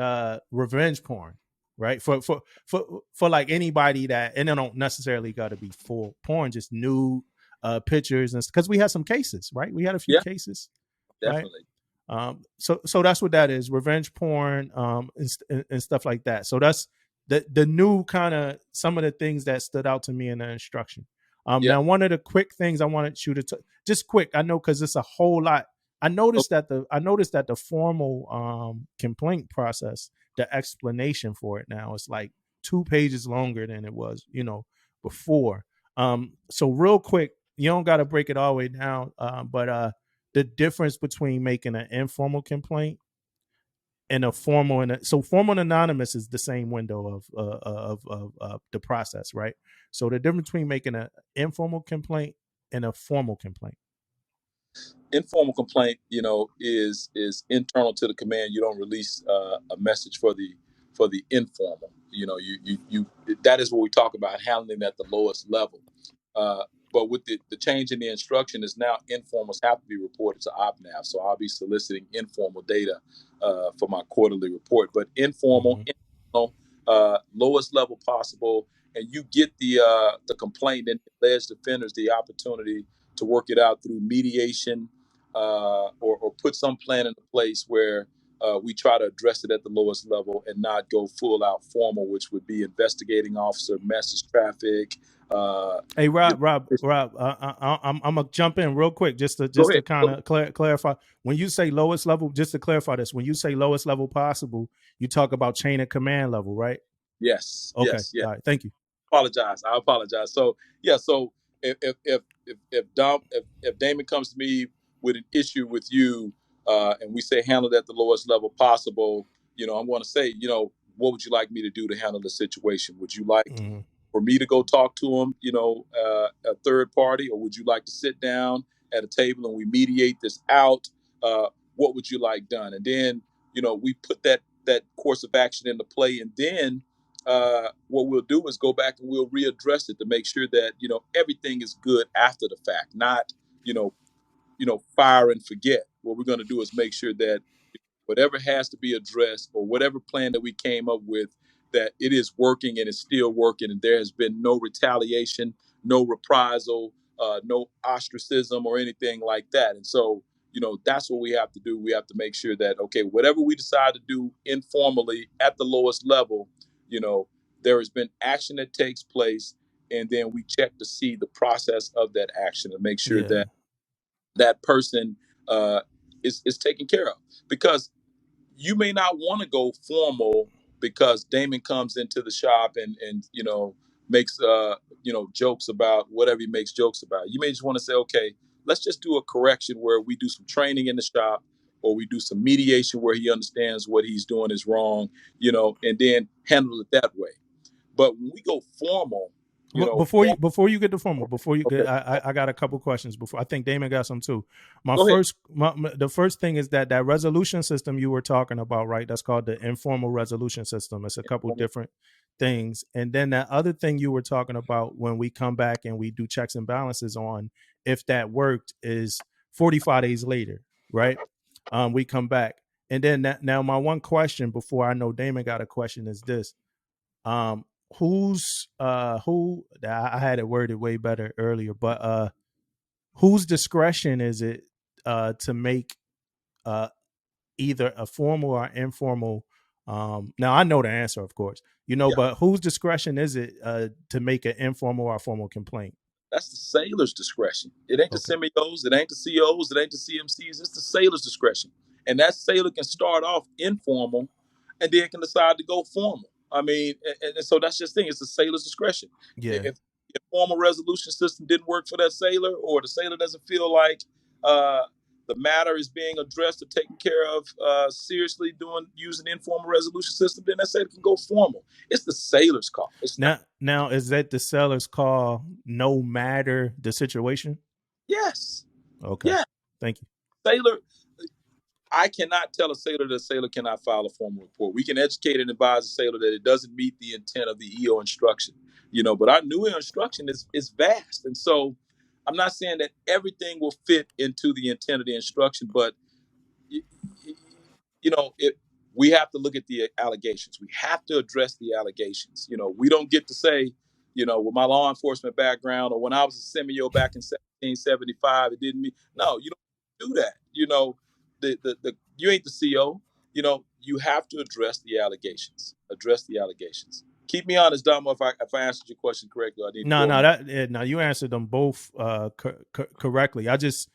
revenge porn, right? For like anybody that, and it don't necessarily got to be full porn, just nude pictures, and because we had some cases, right? We had a few cases, definitely. Right? So that's what that is, revenge porn, and stuff like that. So that's the new kind of some of the things that stood out to me in the instruction. Now one of the quick things I wanted you to just quick, I know because it's a whole lot. I noticed that the formal complaint process, the explanation for it now is like 2 pages longer than it was, before. So real quick, you don't got to break it all the way down, but the difference between making an informal complaint and a formal, so formal and anonymous is the same window of the process, right? So the difference between making an informal complaint and a formal complaint. Informal complaint, is internal to the command. You don't release a message for the informal. You that is what we talk about, handling at the lowest level. But with the change in the instruction is now informals have to be reported to OPNAV. So I'll be soliciting informal data for my quarterly report. But informal, lowest level possible, and you get the complaint and the alleged offenders the opportunity to work it out through mediation, or put some plan into place where we try to address it at the lowest level and not go full out formal, which would be investigating officer, message traffic. Hey Rob, I'm gonna jump in real quick just to kind of clarify. When you say lowest level, just to clarify this, when you say lowest level possible, you talk about chain of command level, right? Yes. Okay. Yes. All right. Thank you. I apologize. So yeah. So if Damon comes to me with an issue with you, and we say handle it at the lowest level possible, I'm going to say, what would you like me to do to handle the situation? Would you like for me to go talk to him, a third party, or would you like to sit down at a table and we mediate this out? What would you like done? And then, we put that course of action into play, and then what we'll do is go back and we'll readdress it to make sure that everything is good after the fact, not fire and forget. What we're going to do is make sure that whatever has to be addressed or whatever plan that we came up with, that it is working and it's still working, and there has been no retaliation, no reprisal, no ostracism or anything like that. And so that's what we have to do. We have to make sure that, okay, whatever we decide to do informally at the lowest level, there has been action that takes place, and then we check to see the process of that action and make sure that that person is taken care of. Because you may not want to go formal because Damon comes into the shop and makes jokes about whatever he makes jokes about. You may just want to say, okay, let's just do a correction where we do some training in the shop, or we do some mediation where he understands what he's doing is wrong, and then handle it that way. But when we go formal, before you get to formal, I got a couple questions before. I think Damon got some too. The first thing is that resolution system you were talking about, right? That's called the informal resolution system. It's a couple different things. And then that other thing you were talking about when we come back and we do checks and balances on if that worked is 45 days later, right? We come back. And then now my one question before I know Damon got a question is this. Who I had it worded way better earlier, but whose discretion is it to make either a formal or informal? Now I know the answer, of course, but whose discretion is it to make an informal or formal complaint? That's the sailor's discretion. It ain't the semios, it ain't the COs, it ain't the CMCs. It's the sailor's discretion, and that sailor can start off informal, and then can decide to go formal. I mean, and so that's just the thing. It's the sailor's discretion. Yeah. If the formal resolution system didn't work for that sailor, or the sailor doesn't feel like the matter is being addressed or taken care of seriously using informal resolution system, then that sailor can go formal. It's the sailor's call. It's now is that the sailor's call no matter the situation? Yes. Okay. Yeah. Thank you. Sailor, I cannot tell a sailor that a sailor cannot file a formal report. We can educate and advise a sailor that it doesn't meet the intent of the EO instruction, but our new EO instruction is vast. And so I'm not saying that everything will fit into the intent of the instruction, but we have to look at the allegations. We have to address the allegations. We don't get to say, with my law enforcement background or when I was a semio back in 1775, it didn't mean. No, you don't do that. You ain't the CO. You have to address the allegations. Address the allegations. Keep me honest, Damo. If I answered your question correctly, I need to go. No, you answered them both correctly. I just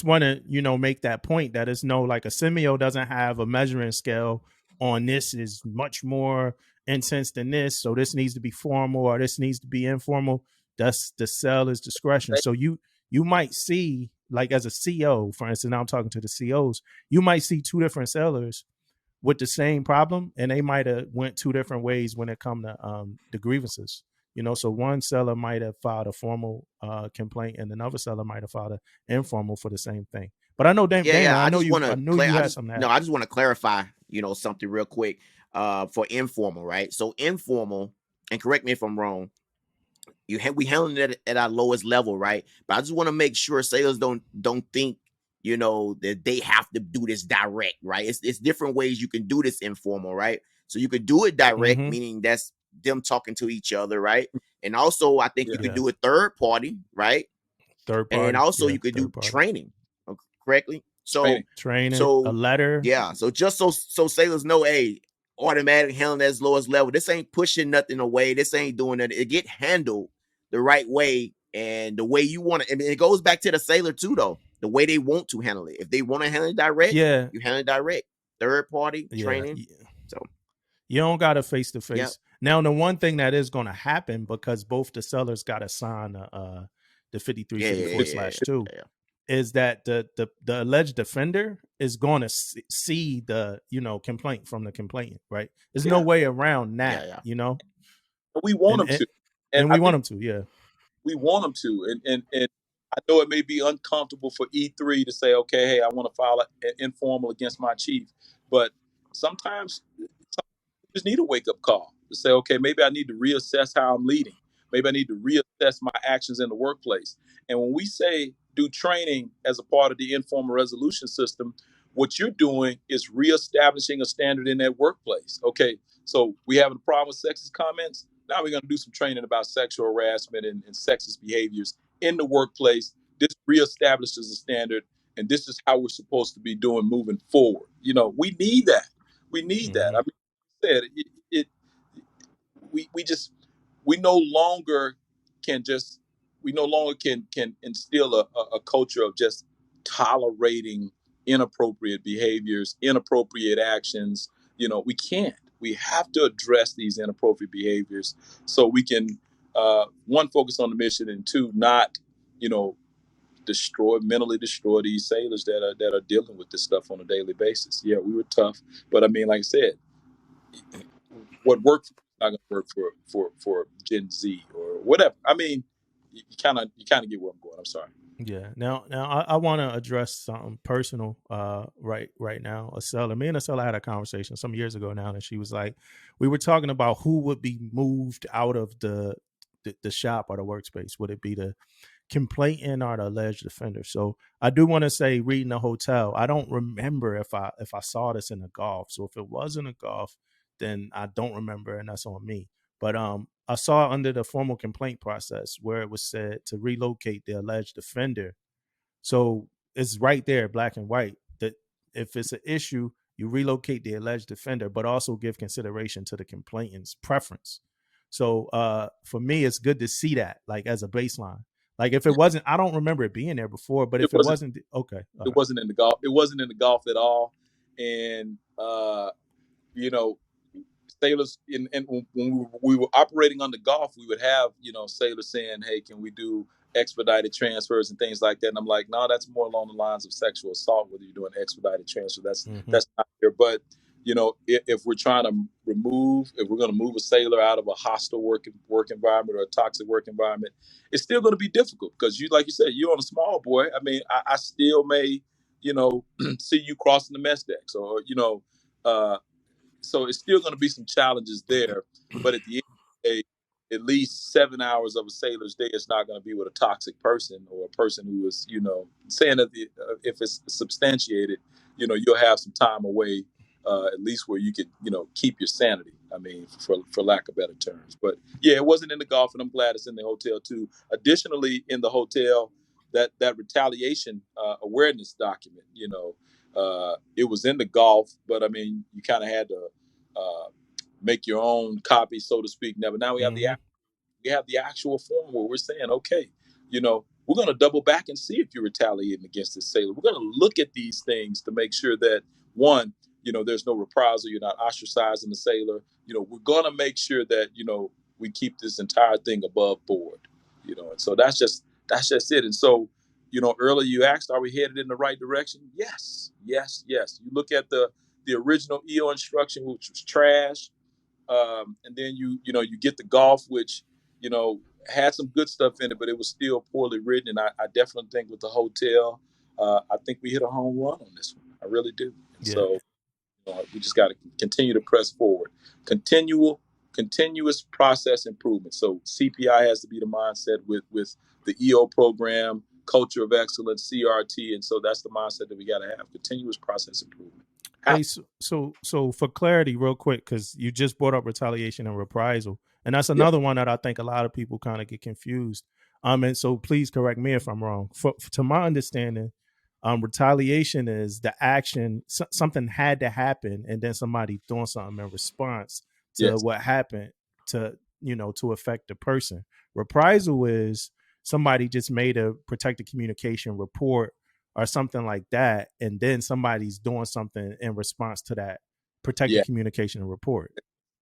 want to make that point that it's like a semio doesn't have a measuring scale on this is much more intense than this, so this needs to be formal or this needs to be informal. That's the seller's discretion. So you might see, like as a CO, for instance, now I'm talking to the COs, you might see two different sellers with the same problem, and they might have went two different ways when it come to the grievances. So one seller might have filed a formal complaint, and another seller might have filed an informal for the same thing. But I know, Dana, I know you had something. No, I just want to clarify, something real quick for informal, right? So informal, and correct me if I'm wrong, we handling it at our lowest level, right? But I just want to make sure sailors don't think, that they have to do this direct, right? It's different ways you can do this informal, right? So you could do it direct, meaning that's them talking to each other, right? And also, I think you could do it third party, right? Third party, and also you could do training, correctly. So training, so a letter, yeah. So just so sailors know, hey, automatic handling at its lowest level. This ain't pushing nothing away. This ain't doing it. It get handled the right way and the way you want it. I mean, it goes back to the sailor too, though. The way they want to handle it. If they want to handle it direct, you handle it direct. Third party training. So you don't got to face to face. Now, the one thing that is going to happen, because both the sellers got to sign the 5354/2, is that the alleged offender is going to see the complaint from the complainant, right? There's no way around that, We want them to, and we want them to, we want them to, and I know it may be uncomfortable for E3 to say, okay, hey, I want to file an informal against my chief, but sometimes you just need a wake-up call to say, okay, maybe I need to reassess how I'm leading. Maybe I need to reassess my actions in the workplace. And when we say do training as a part of the informal resolution system, what you're doing is reestablishing a standard in that workplace. Okay, so we have a problem with sexist comments. Now we're going to do some training about sexual harassment and sexist behaviors in the workplace. This reestablishes a standard, and this is how we're supposed to be doing moving forward. We need that. We need that. I mean, we no longer can instill a culture of just tolerating inappropriate behaviors, inappropriate actions. We can't. We have to address these inappropriate behaviors so we can one, focus on the mission, and two, not mentally destroy these sailors that are dealing with this stuff on a daily basis. Yeah, we were tough, but I mean, like I said, what worked for is not going to work for Gen Z or whatever. I mean, you kind of get where I'm going. I'm sorry. Yeah. Now I want to address something personal right now. Me and Acela had a conversation some years ago now, and she was like, we were talking about who would be moved out of the shop or the workspace. Would it be the complainant or the alleged offender? So I do want to say, reading the hotel, I don't remember if I saw this in the golf. So if it was in a golf, then I don't remember, and that's on me. But I saw under the formal complaint process where it was said to relocate the alleged offender. So it's right there, black and white, that if it's an issue, you relocate the alleged offender, but also give consideration to the complainant's preference. So for me, it's good to see that, like, as a baseline. Like, if it wasn't, I don't remember it being there before, but if it wasn't, okay. It wasn't in the golf. It wasn't in the golf at all. And, sailors, and when we were operating on the golf, we would have, sailors saying, hey, can we do expedited transfers and things like that? And I'm like, no, that's more along the lines of sexual assault, whether you're doing expedited transfer. That's not here. But if we're trying to if we're going to move a sailor out of a hostile work environment or a toxic work environment, it's still going to be difficult because like you said, you're on a small boy. I mean, I still may, see you crossing the mess decks uh, so it's still going to be some challenges there. But at the end of the day, at least 7 hours of a sailor's day is not going to be with a toxic person or a person who is, saying that if it's substantiated, you'll have some time away, at least where you could, keep your sanity. I mean, for lack of better terms. But yeah, it wasn't in the golf, and I'm glad it's in the hotel too. Additionally, in the hotel, that retaliation awareness document, it was in the golf, but I mean, you kind of had to make your own copy, so to speak. Now we have the actual form where we're saying, okay, we're going to double back and see if you're retaliating against this sailor. We're going to look at these things to make sure that one, there's no reprisal. You're not ostracizing the sailor. We're going to make sure that we keep this entire thing above board. And so that's just it. And so, earlier you asked, are we headed in the right direction? Yes. You look at the original EO instruction, which was trash, and then you get the golf, which had some good stuff in it, but it was still poorly written. And I definitely think with the hotel, I think we hit a home run on this one. I really do. And so we just got to continue to press forward. Continuous process improvement. So CPI has to be the mindset with the EO program, culture of excellence, CRT, and so that's the mindset that we got to have. Continuous process improvement. Hey, so for clarity, real quick, because you just brought up retaliation and reprisal, and that's another one that I think a lot of people kind of get confused. And so please correct me if I'm wrong. To my understanding, retaliation is the action, something had to happen, and then somebody doing something in response to what happened to affect the person. Reprisal is somebody just made a protected communication report or something like that, and then somebody's doing something in response to that protected communication report.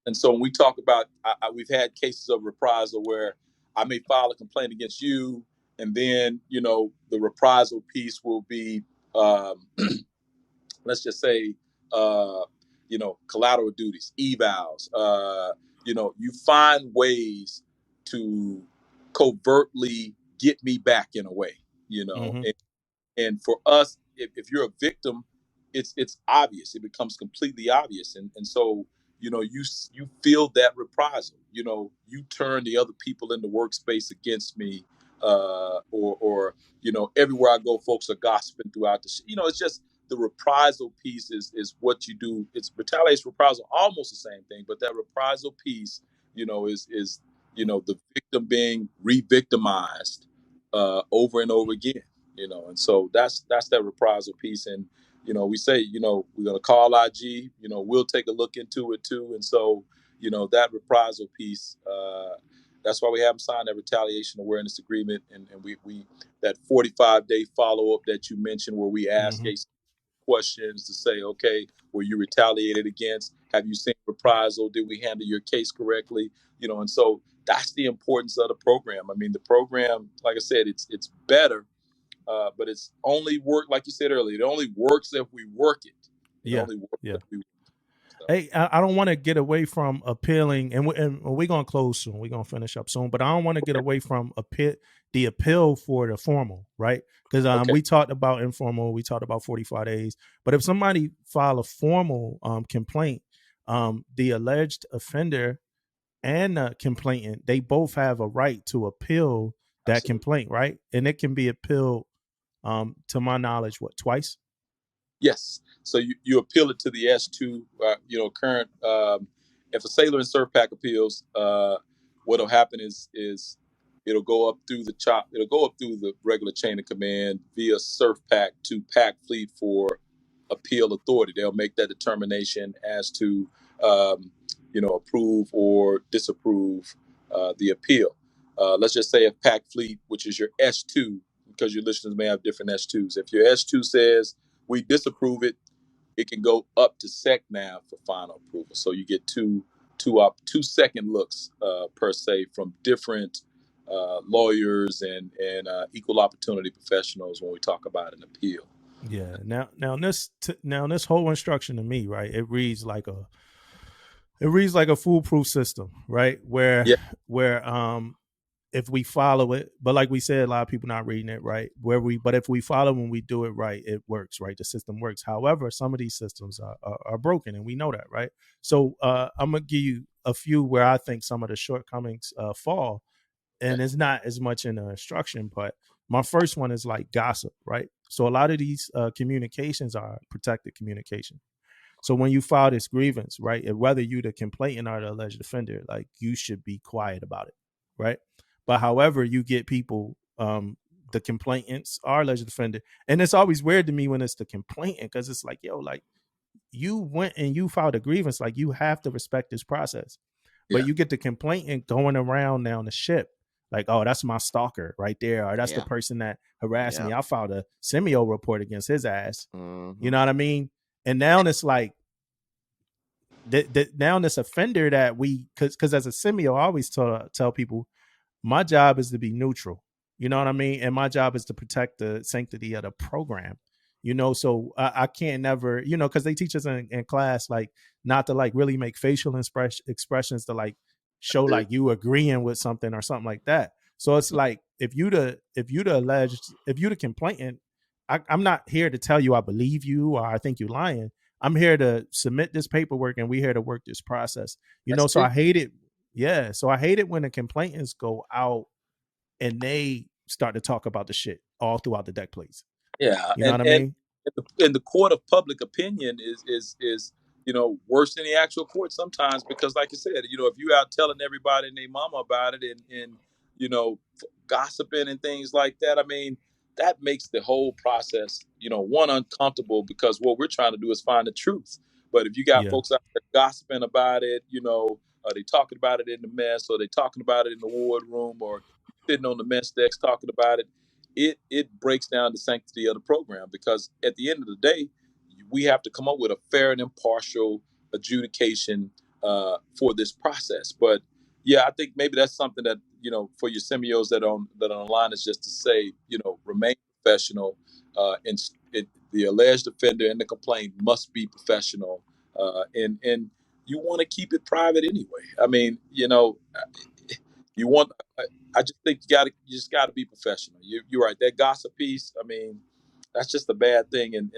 And so when we talk about, we've had cases of reprisal where I may file a complaint against you, and then the reprisal piece will be, let's just say, collateral duties, evals. You find ways to covertly get me back in a way, And for us, if you're a victim, it's obvious. It becomes completely obvious, and so you feel that reprisal. You turn the other people in the workspace against me, or everywhere I go, folks are gossiping throughout the. It's just the reprisal piece is what you do. It's retaliation, reprisal, almost the same thing, but that reprisal piece, is the victim being re-victimized over and over again. And so that's that reprisal piece. And we say we're going to call IG, we'll take a look into it too. And so that reprisal piece, that's why we haven't signed that retaliation awareness agreement. And we that 45-day follow-up that you mentioned, where we ask questions to say, okay, were you retaliated against? Have you seen reprisal? Did we handle your case correctly? And so that's the importance of the program. I mean, the program, like I said, it's better, but it's only like you said earlier, it only works if we work it. Only works if we work it. Hey, I don't want to get away from appealing, and we're going to close soon. We're going to finish up soon, but I don't want to get away from the appeal for the formal, right? Because we talked about informal, we talked about 45 days, but if somebody file a formal complaint, the alleged offender and the complainant, they both have a right to appeal that complaint, right? And it can be appealed, to my knowledge, twice? Yes. So you appeal it to the S2, current. If a sailor in SurfPac appeals, what'll happen is it'll go up through it'll go up through the regular chain of command via SurfPac to PAC Fleet for appeal authority. They'll make that determination as to, approve or disapprove the appeal. Let's just say if PAC Fleet, which is your S2, because your listeners may have different S2s. If your S2 says we disapprove it, it can go up to SecNav for final approval. So you get two second looks per se from different lawyers and equal opportunity professionals when we talk about an appeal. Yeah. Now this whole instruction to me, right? It reads like a foolproof system, right? Yeah, Where if we follow it, but like we said, a lot of people not reading it right. But if we follow and we do it right, it works, right? The system works. However, some of these systems are broken, and we know that, right? So I'm gonna give you a few where I think some of the shortcomings fall, and it's not as much in the instruction, but my first one is like gossip, right? So a lot of these communications are protected communication. So when you file this grievance, right, whether you the complainant or the alleged offender, like you should be quiet about it, right? But however, you get people, the complainants are alleged offender, and it's always weird to me when it's the complainant because it's like, yo, like you went and you filed a grievance, like you have to respect this process. yeah, But you get the complainant going around now on the ship, like, oh, that's my stalker right there, or that's the Yeah. person that harassed me. Yeah. I filed a semio report against his ass. Mm-hmm. You know what I mean? And now it's like now this offender that we, because as a semio, I always tell people my job is to be neutral. You know what I mean? And my job is to protect the sanctity of the program. So I can't never, because they teach us in class like not to like really make facial expressions to like show that's it. like you agreeing with something or something like that. So it's like if you the complainant, I'm not here to tell you I believe you or I think you're lying. I'm here to submit this paperwork and we're here to work this process. That's So I it. hate it. Yeah. So I hate it when the complainants go out and they start to talk about the shit all throughout the deck plates. Yeah, You know what I mean? and the court of public opinion is worse than the actual court sometimes because, like you said, if you out telling everybody and their mama about it and gossiping and things like that, I mean, that makes the whole process one uncomfortable because what we're trying to do is find the truth. But if you got Yeah. folks out there gossiping about it, are they talking about it in the mess, or they talking about it in the ward room, or sitting on the mess decks talking about it? It breaks down the sanctity of the program because at the end of the day, we have to come up with a fair and impartial adjudication for this process. But yeah, I think maybe that's something that for your semios that are online is just to say remain professional, and the alleged offender and the complaint must be professional, and you want to keep it private anyway. I mean, you want. I just think you just got to be professional. You're right. That gossip piece. I mean, that's just a bad thing, and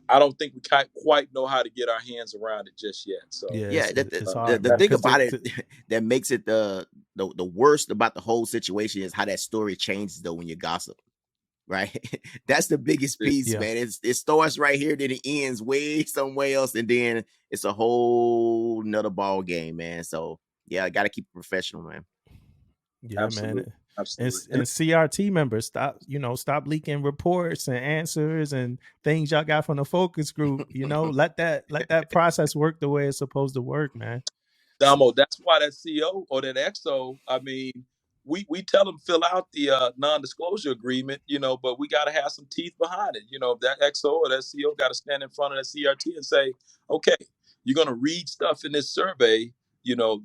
I don't think we quite know how to get our hands around it just yet. So Yeah. Yeah, It's hard, the man. thing Because about it that makes it the worst about the whole situation is how that story changes though when you gossip, right? That's the biggest piece, yeah. man. It starts right here, then it ends way somewhere else, and then it's a whole nother ball game, man. So yeah, I gotta keep it professional, man. Yeah, man. absolutely, And absolutely, and CRT members, stop leaking reports and answers and things y'all got from the focus group. Let that process work the way it's supposed to work, man. Damo, that's why that CO or that XO, I mean, we tell them fill out the non-disclosure agreement, but we got to have some teeth behind it. That XO or that CO got to stand in front of that CRT and say, okay, you're going to read stuff in this survey,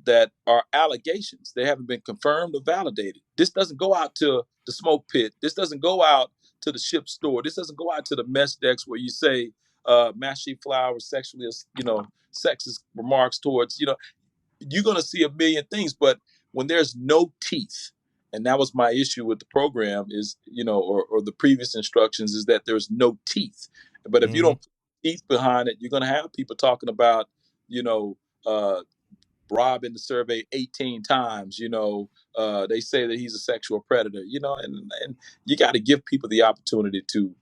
that are allegations. They haven't been confirmed or validated. This doesn't go out to the smoke pit. This doesn't go out to the ship store. This doesn't go out to the mess decks where you say, Master Chief Flowers sexually, sexist remarks towards, you're going to see a million things, but when there's no teeth, and that was my issue with the program is, or the previous instructions is that there's no teeth. But if you Mm-hmm. don't put teeth behind it, you're going to have people talking about, you know, uh, Rob in the survey 18 times, they say that he's a sexual predator, and you got to give people the opportunity to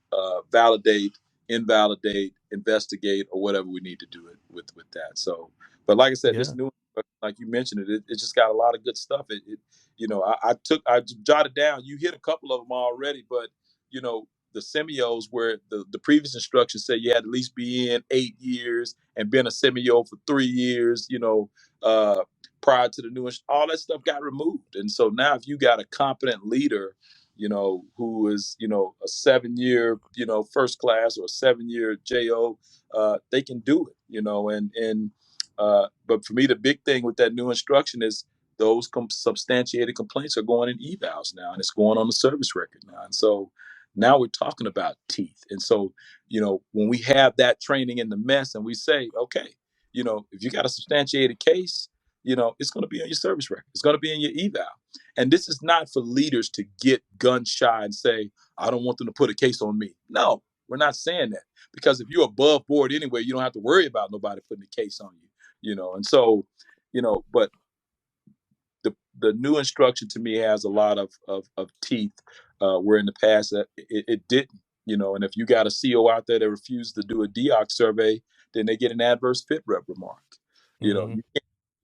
validate, invalidate, investigate, or whatever we need to do it with that. So, but like I said, this Yeah. new, like you mentioned it just got a lot of good stuff. I jotted down, you hit a couple of them already, but the semios where the previous instructions said you had to at least be in 8 years and been a semio for 3 years, uh, prior to the new, all that stuff got removed. And so now if you got a competent leader, who is, a 7 year, first class or a 7 year JO, they can do it, but for me, the big thing with that new instruction is those substantiated complaints are going in evals now, and it's going on the service record now. And so Now we're talking about teeth. And so, when we have that training in the mess and we say, okay, if you got a substantiated case, it's going to be on your service record. It's going to be in your eval. And this is not for leaders to get gun shy and say, I don't want them to put a case on me. No, we're not saying that, because if you're above board anyway, you don't have to worry about nobody putting a case on you, and so, but the new instruction to me has a lot of teeth, where in the past it didn't, and if you got a CO out there that refused to do a DOC survey, then they get an adverse fit rep remark. You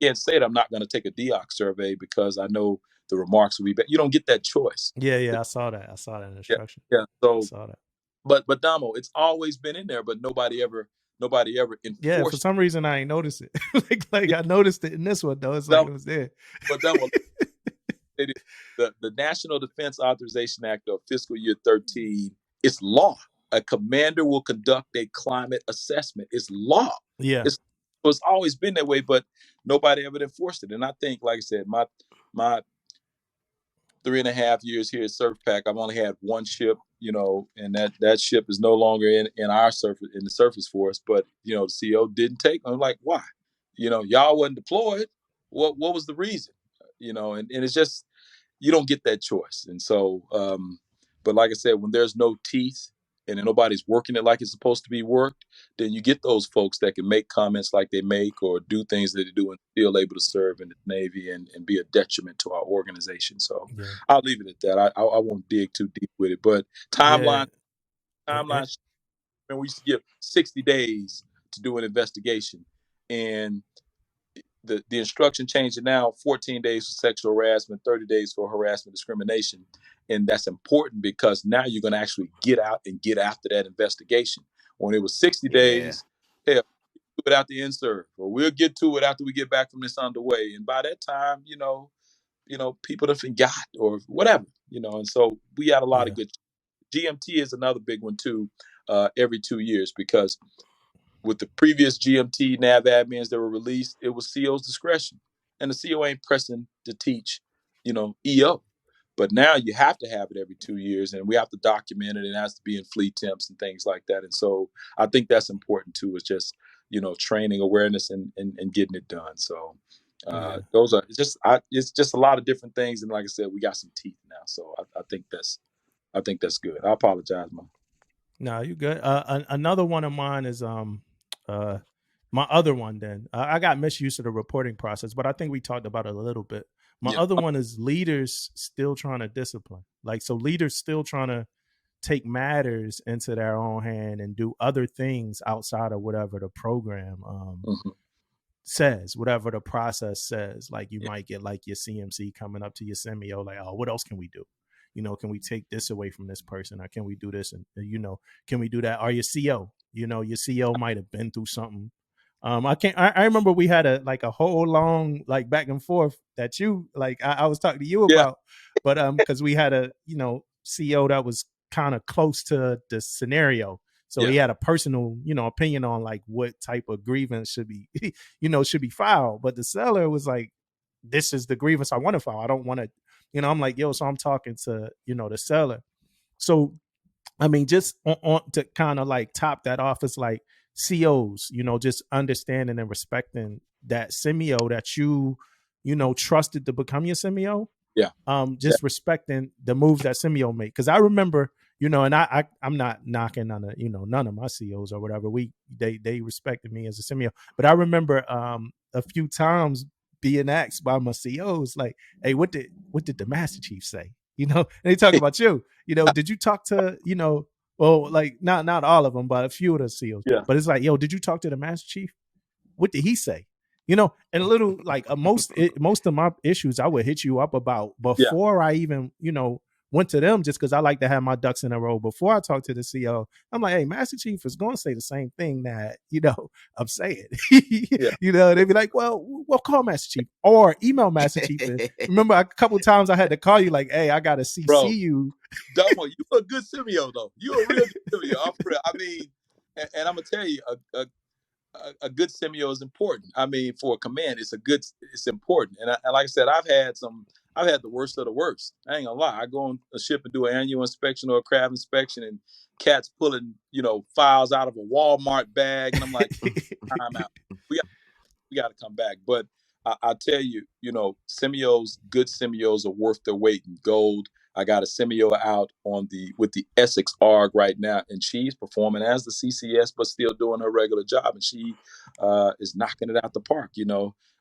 can't say that I'm not going to take a DOC survey because I know the remarks will be bad. You don't get that choice. Yeah, I saw that in instruction. Yeah. So I saw that. But Damo, it's always been in there, but nobody ever enforced. Yeah, for some reason I ain't noticed it. like I noticed it in this one though. It's like it was there. But Damo, the National Defense Authorization Act of fiscal year 13, it's law. A commander will conduct a climate assessment. It's law. Yeah. It's always been that way, but nobody ever enforced it. And I think, like I said, my 3.5 years here at SurfPac, I've only had one ship, and that ship is no longer in the surface force. But the CO didn't take. I'm like, why? Y'all wasn't deployed. What was the reason? And it's just, you don't get that choice. And so, but like I said, when there's no teeth and nobody's working it like it's supposed to be worked, then you get those folks that can make comments like they make or do things that they do and still able to serve in the Navy and be a detriment to our organization. So I'll leave it at that. I won't dig too deep with it. But timeline, and we used to give 60 days to do an investigation. And the instruction changed to now 14 days for sexual harassment, 30 days for harassment discrimination. And that's important because now you're going to actually get out and get after that investigation. When it was 60 days, hell, do it out the insert, or we'll get to it after we get back from this underway. And by that time, people have forgot or whatever, and so we had a lot of good. GMT is another big one too, every 2 years, because with the previous GMT NAV admins that were released, it was CO's discretion. And the CO ain't pressing to teach, EO. But now you have to have it every 2 years, and we have to document it. It has to be in fleet temps and things like that. And so I think that's important too, is just, training, awareness, and getting it done. So those are it's just a lot of different things. And like I said, we got some teeth now. So I think that's good. I apologize, man. No, you good. Another one of mine is my other one. Then I got misuse of the reporting process, but I think we talked about it a little bit. My other one is leaders still trying to discipline. So leaders still trying to take matters into their own hand and do other things outside of whatever the program says, whatever the process says. Like you might get like your CMC coming up to your semio, like, oh, what else can we do? Can we take this away from this person? Or can we do this? And, can we do that? Or your CO, your CO might have been through something. I remember we had a whole long, back and forth that I was talking to you about, but, cause we had a, CO that was kind of close to the scenario. So he had a personal, opinion on what type of grievance should be, should be filed. But the seller was like, this is the grievance I want to file. I don't want to, I'm like, yo, so I'm talking to, the seller. So, I mean, just on to kind of top that off, it's like COs, just understanding and respecting that semio that you trusted to become your semio. Just respecting the moves that semio made. Cause I remember, and I'm not knocking on none of my COs or whatever. They respected me as a semio, but I remember a few times being asked by my COs, like, hey, what did the Master Chief say? And they talk about you, did you talk to, well, not all of them, but a few of the COs. But it's like, yo, did you talk to the Master Chief? What did he say? And a little most of my issues I would hit you up about before I even, went to them, just because I like to have my ducks in a row before I talk to the CO. I'm like, hey, Master Chief is going to say the same thing that, I'm saying. They'd be like, well, call Master Chief or email Master Chief. And remember a couple of times I had to call you like, hey, I got to CC you. Damo, you a good semio, though. You a real good semio. I mean, and I'm going to tell you, a good semio is important. I mean, for a command, it's important. And like I said, I've I've had the worst of the worst. I ain't gonna lie. I go on a ship and do an annual inspection or a craft inspection, and cats pulling, files out of a Walmart bag, and I'm like, time out. We got to come back. But I tell you, good semios are worth their weight in gold. I got a semio out with the Essex ARG right now, and she's performing as the CCS, but still doing her regular job, and she is knocking it out the park.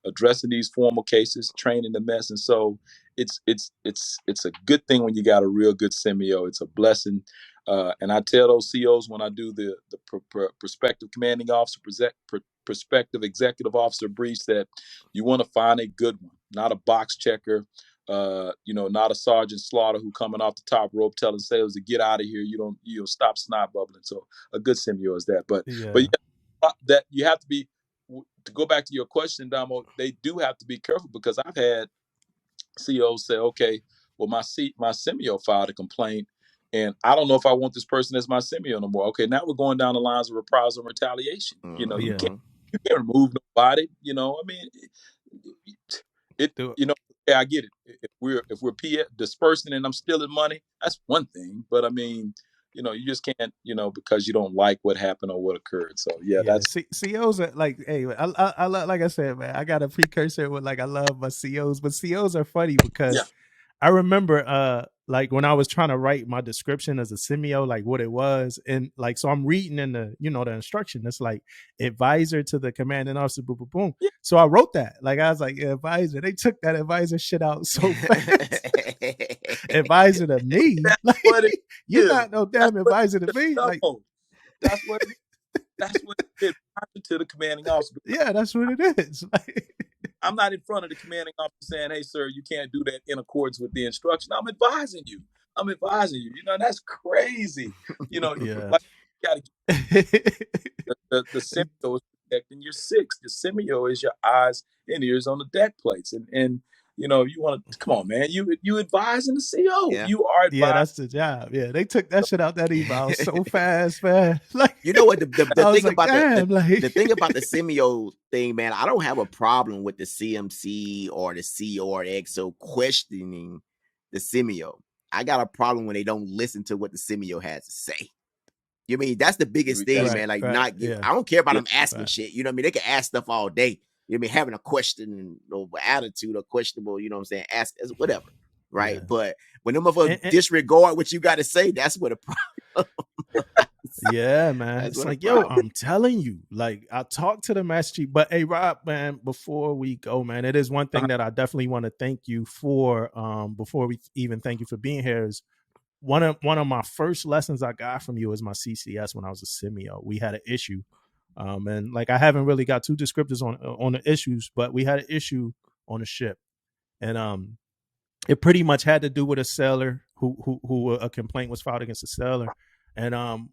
Addressing these formal cases, training the mess, and so it's a good thing when you got a real good semio. It's a blessing. And I tell those COs when I do the prospective commanding officer, prospective executive officer briefs, that you want to find a good one, not a box checker, not a Sergeant Slaughter who coming off the top rope telling sailors to get out of here. You don't stop snot bubbling. So a good semio is that. But that you have to be, to go back to your question, Damo, they do have to be careful, because I've had COs say, okay, well, my semio filed a complaint, and I don't know if I want this person as my semio no more. Okay, now we're going down the lines of reprisal and retaliation. You can't remove nobody. I mean, I get it. If we're dispersing and I'm stealing money, that's one thing. But I mean, you just can't, because you don't like what happened or what occurred. So that's COs are like, hey, I like I said, man, I got a precursor with, like, I love my COs, but COs are funny because I remember like when I was trying to write my description as a semio, like what it was, and like, so I'm reading in the the instruction, it's like advisor to the commanding officer, boom, boom, boom. Yeah. So I wrote that, like, I was like, advisor. They took that advisor shit out so fast. Advisor to me, like, you're not no damn advisor to me. Like, that's what it is. To the commanding officer. Yeah, that's what it is. I'm not in front of the commanding officer saying, hey, sir, you can't do that in accordance with the instruction. I'm advising you. That's crazy. Like, you gotta the semio is protecting your six. The semio is your eyes and ears on the deck plates. And you want to, come on, man. You advising the CO. Yeah. You are advising. Yeah, that's the job. Yeah, they took that shit out that eval so fast, man. Like, what the thing about the thing about the semio thing, man. I don't have a problem with the CMC or the CO or the XO questioning the semio. I got a problem when they don't listen to what the semio has to say. You mean that's the biggest thing, man? Like, I don't care about them asking shit. You know what I mean? They can ask stuff all day. You know what I mean? Having a question or attitude or questionable, you know what I'm saying? Ask whatever, right? Yeah. But when them motherfuckers disregard what you got to say, that's what a problem. Yeah, man. It's like, I'm telling you, like, I talked to the Master Chief, but hey, Rob, man, before we go, man, it is one thing that I definitely want to thank you for. Before we even thank you for being here, is one of my first lessons I got from you is my CCS when I was a semio. We had an issue. And like, I haven't really got too descriptors on the issues, but we had an issue on the ship, and it pretty much had to do with a sailor who a complaint was filed against a sailor, and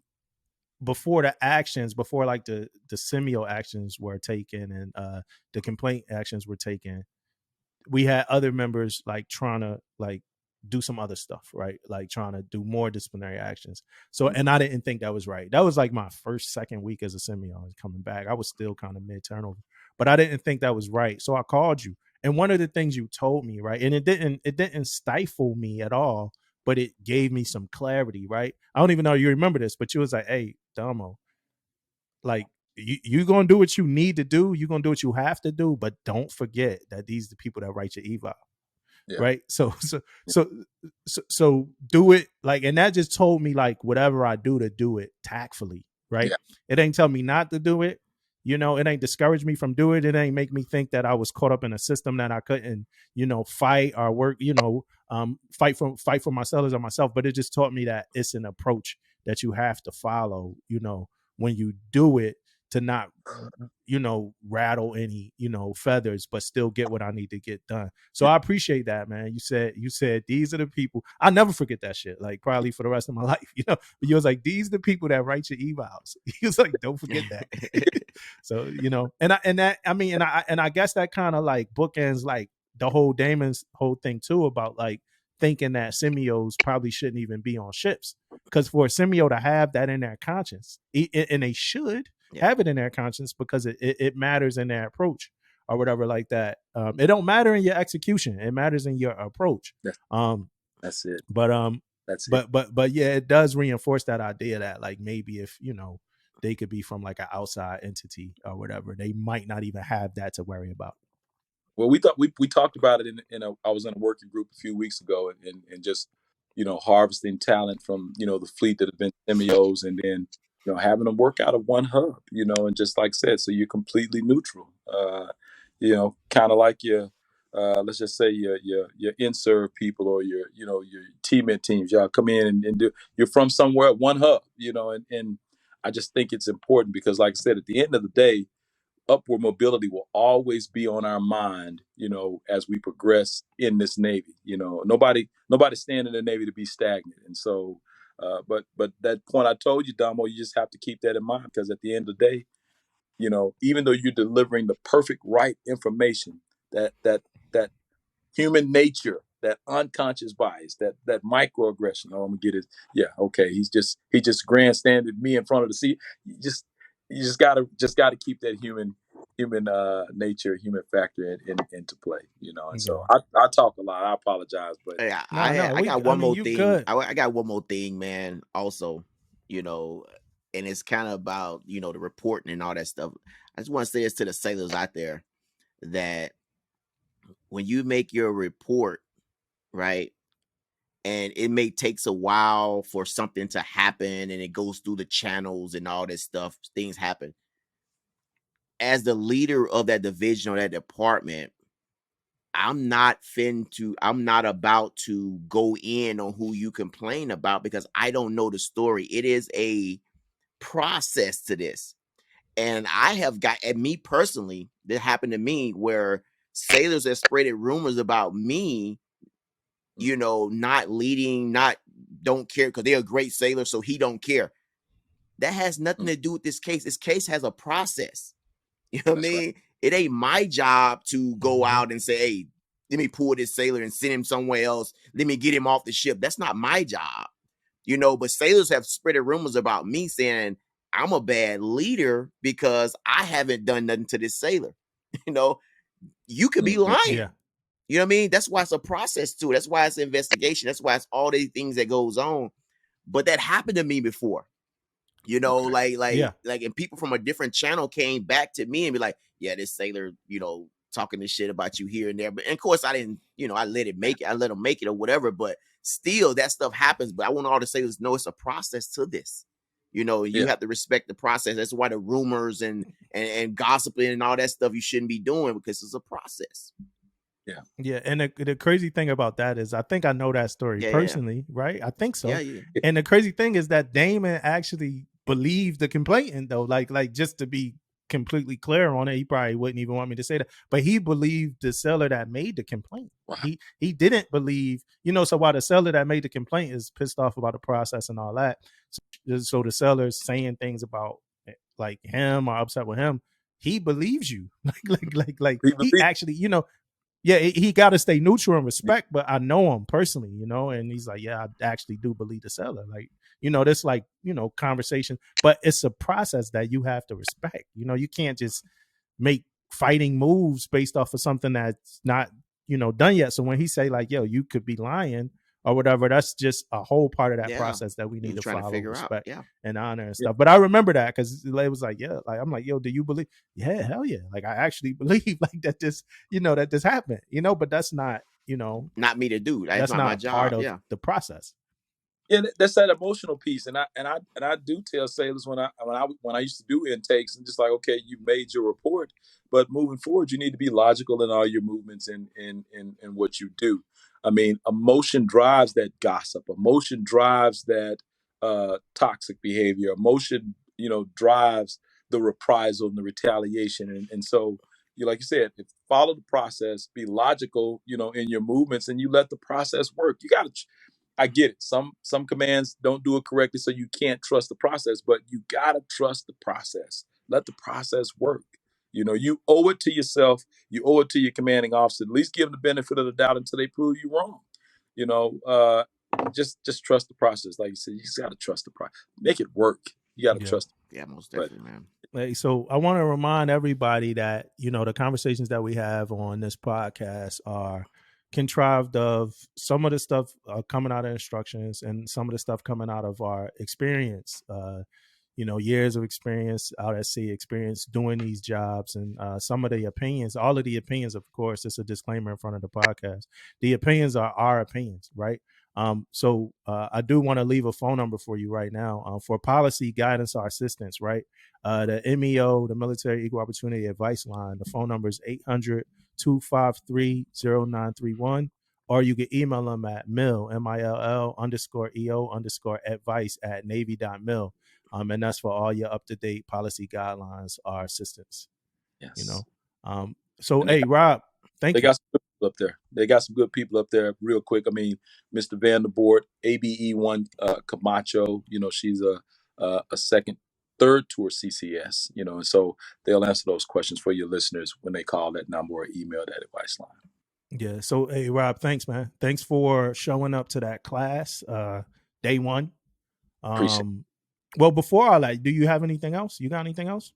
before the semio actions were taken and the complaint actions were taken, we had other members like trying to like do some other stuff, right? Like trying to do more disciplinary actions. So, and I didn't think that was right. That was like my second week as a semio coming back. I was still kind of mid turnover, but I didn't think that was right. So I called you, and one of the things you told me, right, and it didn't stifle me at all, but it gave me some clarity, right? I don't even know if you remember this, but you was like, hey, Damo, like, you're going to do what you need to do. You're going to do what you have to do, but don't forget that these are the people that write your eval. Yeah. Right. So do it, like, and that just told me, like, whatever I do, to do it tactfully. Right. Yeah. It ain't tell me not to do it. It ain't discourage me from doing it. It ain't make me think that I was caught up in a system that I couldn't, fight or work, fight for my sellers or myself. But it just taught me that it's an approach that you have to follow, when you do it, to not, rattle any, feathers, but still get what I need to get done. So I appreciate that, man. You said these are the people. I'll never forget that shit, like, probably for the rest of my life, but you was like, these are the people that write your evals. He was like, don't forget that. So, and I guess that kind of like bookends like the whole Damon's whole thing too, about like thinking that semios probably shouldn't even be on ships, because for a semio to have that in their conscience, and they should have it in their conscience, because it matters in their approach. or whatever like that. It don't matter in your execution. It matters in your approach. That's it. But yeah, it does reinforce that idea that like maybe if, they could be from like an outside entity or whatever, they might not even have that to worry about. Well, we talked about it I was in a working group a few weeks ago, and just harvesting talent from the fleet that have been semios, and then having them work out of one hub, and just like I said, so you're completely neutral. Kind of like your let's just say your in-serve people, or your your teammate teams. Y'all come in and do. You're from somewhere at one hub, and I just think it's important because, like I said, at the end of the day, upward mobility will always be on our mind, as we progress in this Navy. Nobody's staying in the Navy to be stagnant. And so, but that point I told you, Damo, you just have to keep that in mind, because at the end of the day, even though you're delivering the perfect right information, that human nature, that unconscious bias, that microaggression. Oh, I'm gonna get it. Yeah, okay. He just grandstanded me in front of the seat. You just gotta keep that human nature, human factor into play. And so I talk a lot. I apologize, but yeah, I got one more thing. I got one more thing, man. Also, and it's kind of about the reporting and all that stuff. I just want to say this to the sailors out there, that when you make your report, right, and it may takes a while for something to happen, and it goes through the channels and all this stuff, things happen. As the leader of that division or that department, I'm not about to go in on who you complain about, because I don't know the story. It is a process to this. And I have got, and me personally, that happened to me, where sailors have spreaded rumors about me, not leading, don't care, because they're a great sailor, so he don't care. That has nothing to do with this case. This case has a process. You know what I mean? Right. It ain't my job to go out and say, hey, let me pull this sailor and send him somewhere else. Let me get him off the ship. That's not my job. But sailors have spread rumors about me saying I'm a bad leader because I haven't done nothing to this sailor. You could be lying. Yeah. You know what I mean? That's why it's a process too. That's why it's an investigation. That's why it's all these things that goes on. But that happened to me before. And people from a different channel came back to me and be like, yeah, this sailor, talking this shit about you here and there. But and of course I didn't, I let it make it. I let them make it or whatever. But still, that stuff happens. But I want all the sailors to know it's a process to this. You have to respect the process. That's why the rumors and gossiping and all that stuff you shouldn't be doing, because it's a process. Yeah. And the crazy thing about that is, I think I know that story personally, right? I think so. Yeah. And the crazy thing is that Damon actually believed the complainant, though. Like just to be completely clear on it, he probably wouldn't even want me to say that, but he believed the seller that made the complaint. Wow. He didn't believe, so while the seller that made the complaint is pissed off about the process and all that, so the seller's saying things about like him or upset with him, he believes you. like he actually, yeah, he got to stay neutral and respect, but I know him personally, and he's like, yeah, I actually do believe the seller. Like, this like, conversation, but it's a process that you have to respect. You can't just make fighting moves based off of something that's not, done yet. So when he say like, yo, you could be lying or whatever, that's just a whole part of that process that we need to follow, respect and honor and stuff. But I remember that because it was like, yeah, like I'm like, yo, do you believe? Yeah, hell yeah. Like I actually believe like that this, that this happened, but that's not, not me to do. That's not my job. Part of the process. Yeah, that's that emotional piece, and I do tell sailors when I used to do intakes, and just like, okay, you made your report, but moving forward, you need to be logical in all your movements and what you do. I mean, emotion drives that gossip. Emotion drives that toxic behavior. Emotion, drives the reprisal and the retaliation, and so like you said, follow the process, be logical, in your movements, and you let the process work. You got to. I get it. Some commands don't do it correctly, so you can't trust the process, but you gotta trust the process. Let the process work. You owe it to yourself. You owe it to your commanding officer. At least give them the benefit of the doubt until they prove you wrong. Just trust the process. Like you said, you just gotta trust the process. Make it work. You gotta trust it. Yeah, most definitely, man. So I want to remind everybody that, the conversations that we have on this podcast are contrived of some of the stuff coming out of instructions and some of the stuff coming out of our experience, years of experience out at sea, experience doing these jobs, and some of the opinions, all of the opinions, of course, it's a disclaimer in front of the podcast. The opinions are our opinions, right? So I do want to leave a phone number for you right now for policy guidance or assistance, right? The MEO, the Military Equal Opportunity Advice Line, the phone number is 800-253-0931, or you can email them at mill_EO_advice@navy.mil. And that's for all your up-to-date policy guidelines or assistance. Yes. So, hey, Rob, thank you. They got some good people up there. They got some good people up there. Real quick, I mean, Mr. Vanderboort, ABE1 Camacho. She's a third tour CCS. And so they'll answer those questions for your listeners when they call that number or email that advice line. Yeah. So, hey, Rob, thanks, man. Thanks for showing up to that class, day one. Appreciate it. Well, before all that, do you have anything else? You got anything else?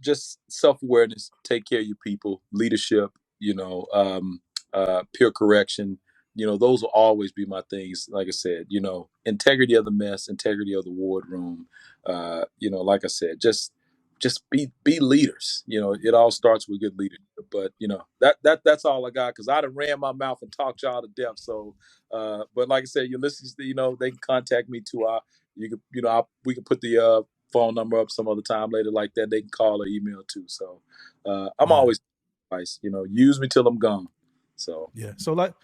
Just self-awareness, take care of your people, leadership, peer correction. Those will always be my things. Like I said, integrity of the mess, integrity of the wardroom. Like I said, just be leaders. It all starts with good leadership. But that's all I got, because I done ran my mouth and talked y'all to death. So, but like I said, your listeners, they can contact me too. We can put the phone number up some other time later like that. They can call or email too. So I'm always advice, use me till I'm gone. So yeah. So like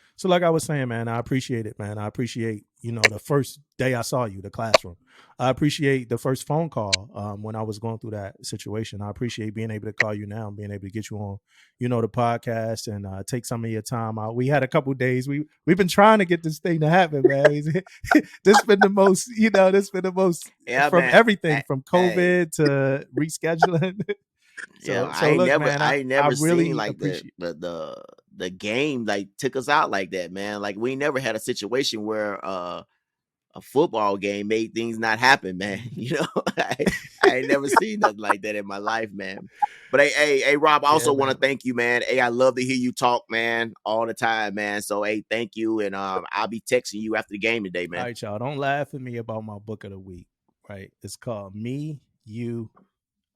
I was saying, man, I appreciate it, man. I appreciate, the first day I saw you, the classroom. I appreciate the first phone call when I was going through that situation. I appreciate being able to call you now and being able to get you on, the podcast and take some of your time out. We had a couple days. We've been trying to get this thing to happen, man. This been the most, from man, everything from COVID to rescheduling. I never really seen like the game like took us out like that, man. Like we never had a situation where a football game made things not happen, man. I ain't never seen nothing like that in my life, man. But hey, Rob, I also want to thank you, man. Hey, I love to hear you talk, man, all the time, man. So hey, thank you, and I'll be texting you after the game today, man. All right, y'all, don't laugh at me about my book of the week, right? It's called Me, You,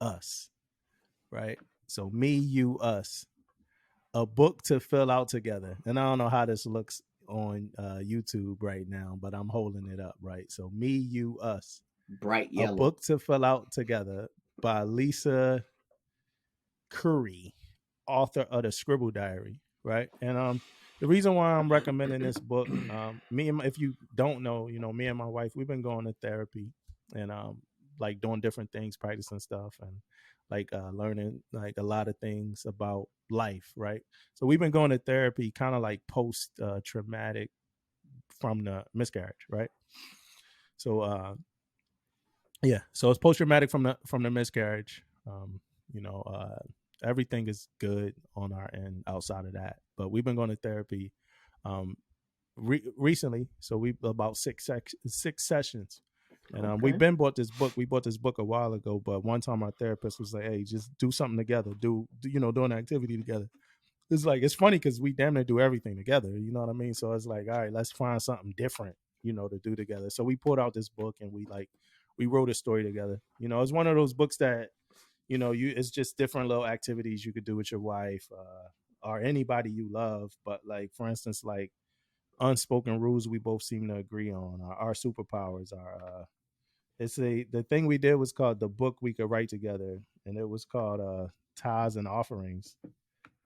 Us. Right? So Me, You, Us, a book to fill out together. And I don't know how this looks on YouTube right now, but I'm holding it up, right? So Me, You, Us, bright yellow, a book to fill out together by Lisa Curry, author of the Scribble Diary, right? And the reason why I'm recommending this book, if you don't know, me and my wife, we've been going to therapy and like doing different things, practicing stuff, and like learning like a lot of things about life, right? So we've been going to therapy kind of like post traumatic from the miscarriage, right? So so it's post traumatic from the miscarriage. Everything is good on our end outside of that, but we've been going to therapy recently, so we about six sessions. And we bought this book. We bought this book a while ago, but one time our therapist was like, "Hey, just do something together. Do an activity together." It's like, it's funny because we damn near do everything together. You know what I mean? So it's like, all right, let's find something different, to do together. So we pulled out this book and we wrote a story together. It's one of those books that, it's just different little activities you could do with your wife or anybody you love. But like, for instance, like unspoken rules we both seem to agree on. Our superpowers are. The thing we did was called The Book We Could Write Together, and it was called Tithes and Offerings.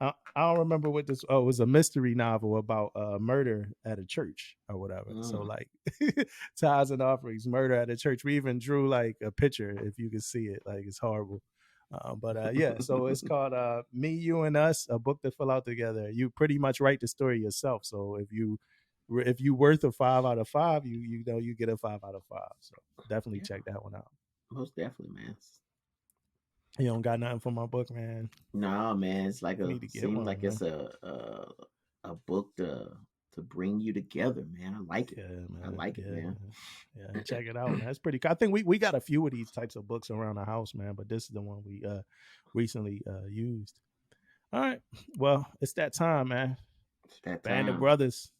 I don't remember what this. Oh, it was a mystery novel about murder at a church or whatever. So like, tithes and offerings, murder at a church. We even drew like a picture, if you can see it. Like, it's horrible. But yeah, so it's called Me, You, and Us, a book to fill out together. You pretty much write the story yourself. So if you worth a 5 out of 5, you get a 5 out of 5. So definitely check that one out. Most definitely, man. You don't got nothing for my book, man? No, man. It's like it's a book to bring you together, man. I like it. Yeah, man. I like it, man. Yeah, check it out, man. That's pretty cool. I think we got a few of these types of books around the house, man, but this is the one we recently used. All right. Well, it's that time, man. It's that Band time. of Brothers.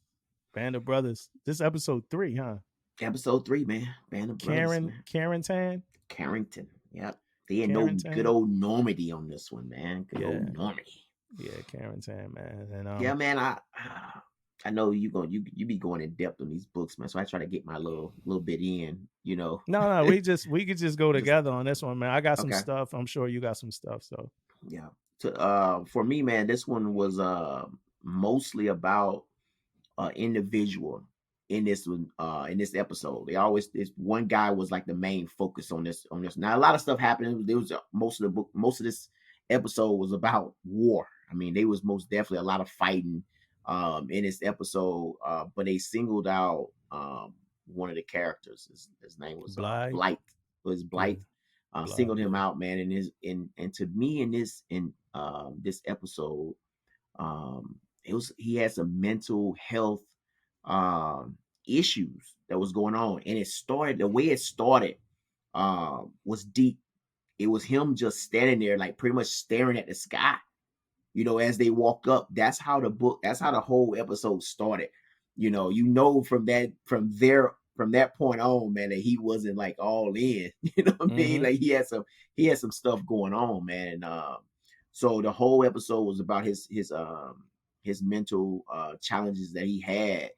Band of Brothers. This episode 3, huh? Episode 3, man. Band of Brothers, man. Carentan. Carentan. Yep. They had no good old Normandy on this one, man. Good old Normandy. Yeah, Carentan, man. And yeah, man. I know you be going in depth on these books, man. So I try to get my little bit in, you know. No, we could just go together on this one, man. I got some stuff. I'm sure you got some stuff. So yeah. For me, man, this one was mostly about individual in this episode. This one guy was like the main focus on this. Now a lot of stuff happened. There was most of this episode was about war. I mean, there was most definitely a lot of fighting in this episode, but they singled out one of the characters. His name was Blight. Blight. Singled him out, man. And to me in this episode, he had some mental health issues that was going on, and the way it started was deep. It was him just standing there, like pretty much staring at the sky, you know, as they walk up. That's how the whole episode started. You know, from that point on, man, that he wasn't like all in. You know what I mean? Like he had some stuff going on, man. So the whole episode was about his mental challenges that he had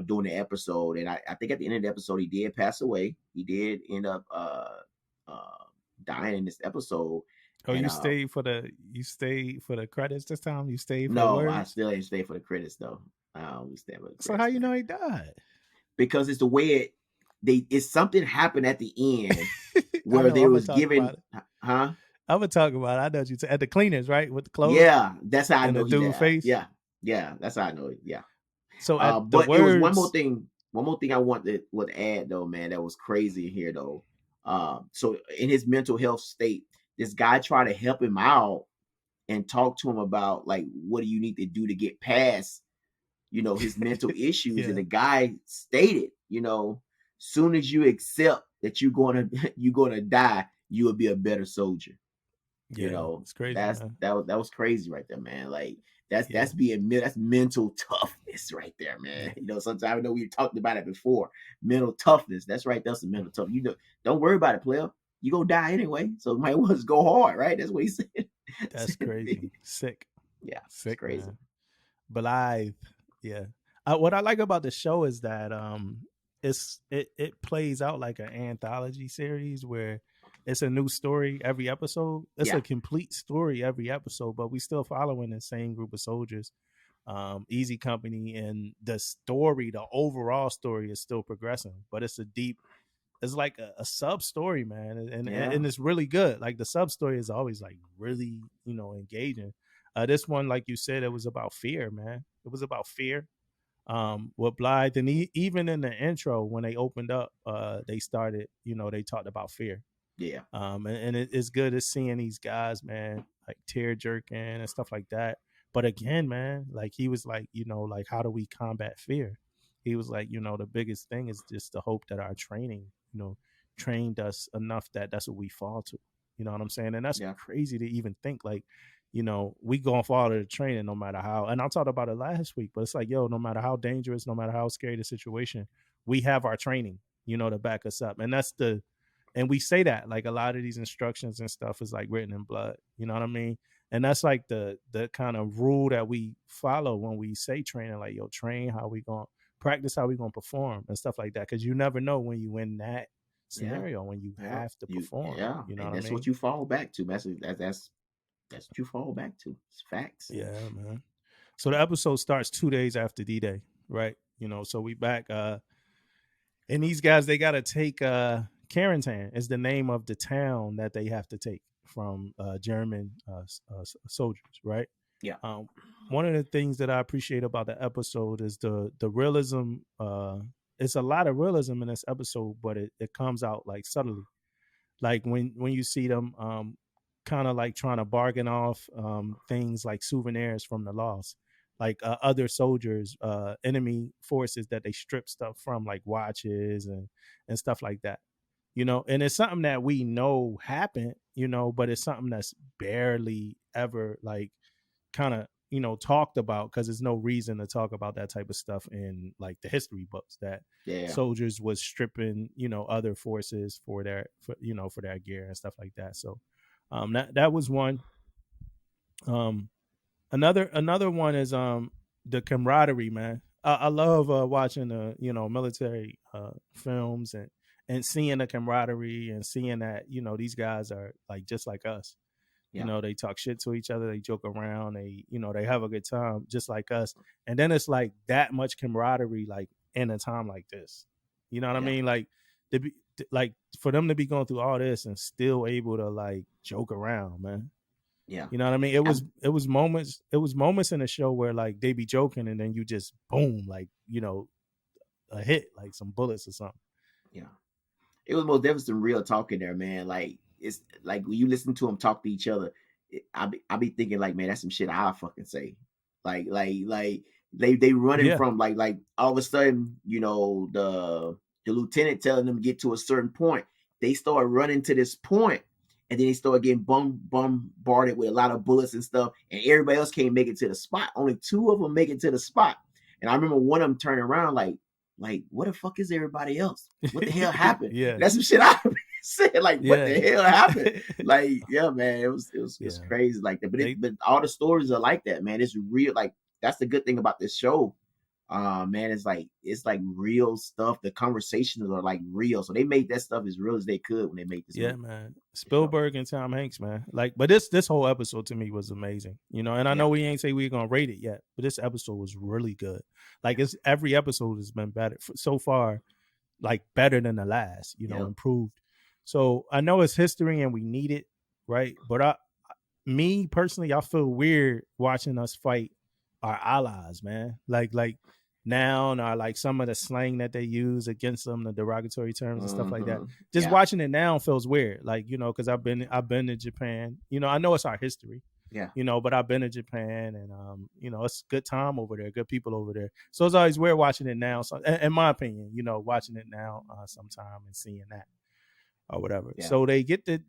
during the episode. And I think at the end of the episode, he did pass away. He did end up dying in this episode. Oh, and, you stayed for the credits this time? You stayed for the words? I still ain't stay for the credits though. I always stay for the credits. So how you know he died? Because it's the way it's something happened at the end where they was given, huh? I'm gonna talk about it. I know you at the cleaners, right? With the clothes. Yeah, that's how I know the dude face. Yeah, that's how I know it. Yeah. So, but it was one more thing I wanted to add though, man. That was crazy here though. So in his mental health state, this guy tried to help him out and talk to him about like what do you need to do to get past, you know, his mental issues. Yeah. And the guy stated, you know, soon as you accept that you're gonna die, you will be a better soldier. Yeah, you know, it's crazy. That was crazy right there, man. Like that's mental toughness right there, man. You know, sometimes I know we talked about it before. Mental toughness. That's right. That's the mental toughness. You know, don't worry about it, player. You gonna die anyway, so you might want to go hard, right? That's what he said. That's crazy. Sick. Yeah, sick, crazy. Man. Blythe. Yeah. What I like about the show is that it plays out like an anthology series where it's a new story every episode. It's a complete story every episode, but we still following the same group of soldiers. Easy company, and the overall story is still progressing, but it's like a sub story, man. And it's really good. Like the sub story is always like really, you know, engaging. This one, like you said, it was about fear, man. It was about fear. With Blythe, and even in the intro when they opened up, they started, you know, they talked about fear. Yeah. And it's good to seeing these guys, man, like tear jerking and stuff like that. But again, man, like he was like, you know, like how do we combat fear? He was like, you know, the biggest thing is just the hope that our training, you know, trained us enough that that's what we fall to. You know what I'm saying? And that's crazy to even think like, you know, we gonna fall to the training no matter how. And I talked about it last week, but it's like, yo, no matter how dangerous, no matter how scary the situation, we have our training, you know, to back us up. And and we say that like a lot of these instructions and stuff is like written in blood. You know what I mean? And that's like the kind of rule that we follow when we say training, like, yo, train how we gonna practice, how we gonna perform and stuff like that. Cause you never know when you in that scenario, when you have to perform. Yeah. You know and what that's I mean? what you fall back to. That's what you fall back to. It's facts. Yeah, man. So the episode starts 2 days after D-Day, right? You know, so we back. And these guys, they got to take Carentan is the name of the town that they have to take from German soldiers, right? Yeah. One of the things that I appreciate about the episode is the realism. It's a lot of realism in this episode, but it comes out like subtly. Like when you see them kind of like trying to bargain off things like souvenirs from the loss. like other soldiers, enemy forces that they strip stuff from, like watches and stuff like that. And it's something that we know happened, but it's something that's barely ever like kind of talked about, because there's no reason to talk about that type of stuff in like the history books, that soldiers was stripping other forces for their for their gear and stuff like that. So that was one. Another one is the camaraderie, man. I love watching military films and seeing the camaraderie and seeing that these guys are like just like us. They talk shit to each other, they joke around, they have a good time just like us. And then it's like that much camaraderie, like in a time like this. You know what I mean? Like like for them to be going through all this and still able to like joke around, man. Yeah. You know what I mean? It was moments in the show where like they be joking and then you just boom, like, a hit, like some bullets or something. Yeah. It was most definitely some real talk in there, man. Like, it's like when you listen to them talk to each other, I be thinking like, man, that's some shit I fucking say. Like they running from like all of a sudden, the lieutenant telling them to get to a certain point. They start running to this point, and then they start getting bombarded with a lot of bullets and stuff, and everybody else can't make it to the spot. Only 2 of them make it to the spot. And I remember one of them turning around like, what the fuck is everybody else? What the hell happened? That's some shit I said. Like, what the hell happened? Like, yeah, man, it was crazy like that. But all the stories are like that, man. It's real. Like, that's the good thing about this show. Man, it's like real stuff. The conversations are like real. So they made that stuff as real as they could when they made this. Yeah, movie. Man. Spielberg and Tom Hanks, man. Like, but this whole episode to me was amazing. And I know we ain't say we're gonna rate it yet, but this episode was really good. Like, every episode has been better so far, like better than the last. Improved. So I know it's history and we need it, right? But me personally, I feel weird watching us fight our allies, man. Like now, or like some of the slang that they use against them, the derogatory terms and stuff like that. Just watching it now feels weird, like, because I've been to Japan. I know it's our history, but I've been to Japan, and it's a good time over there, good people over there. So it's always weird watching it now. So, in my opinion, watching it now sometime and seeing that or whatever. So they get to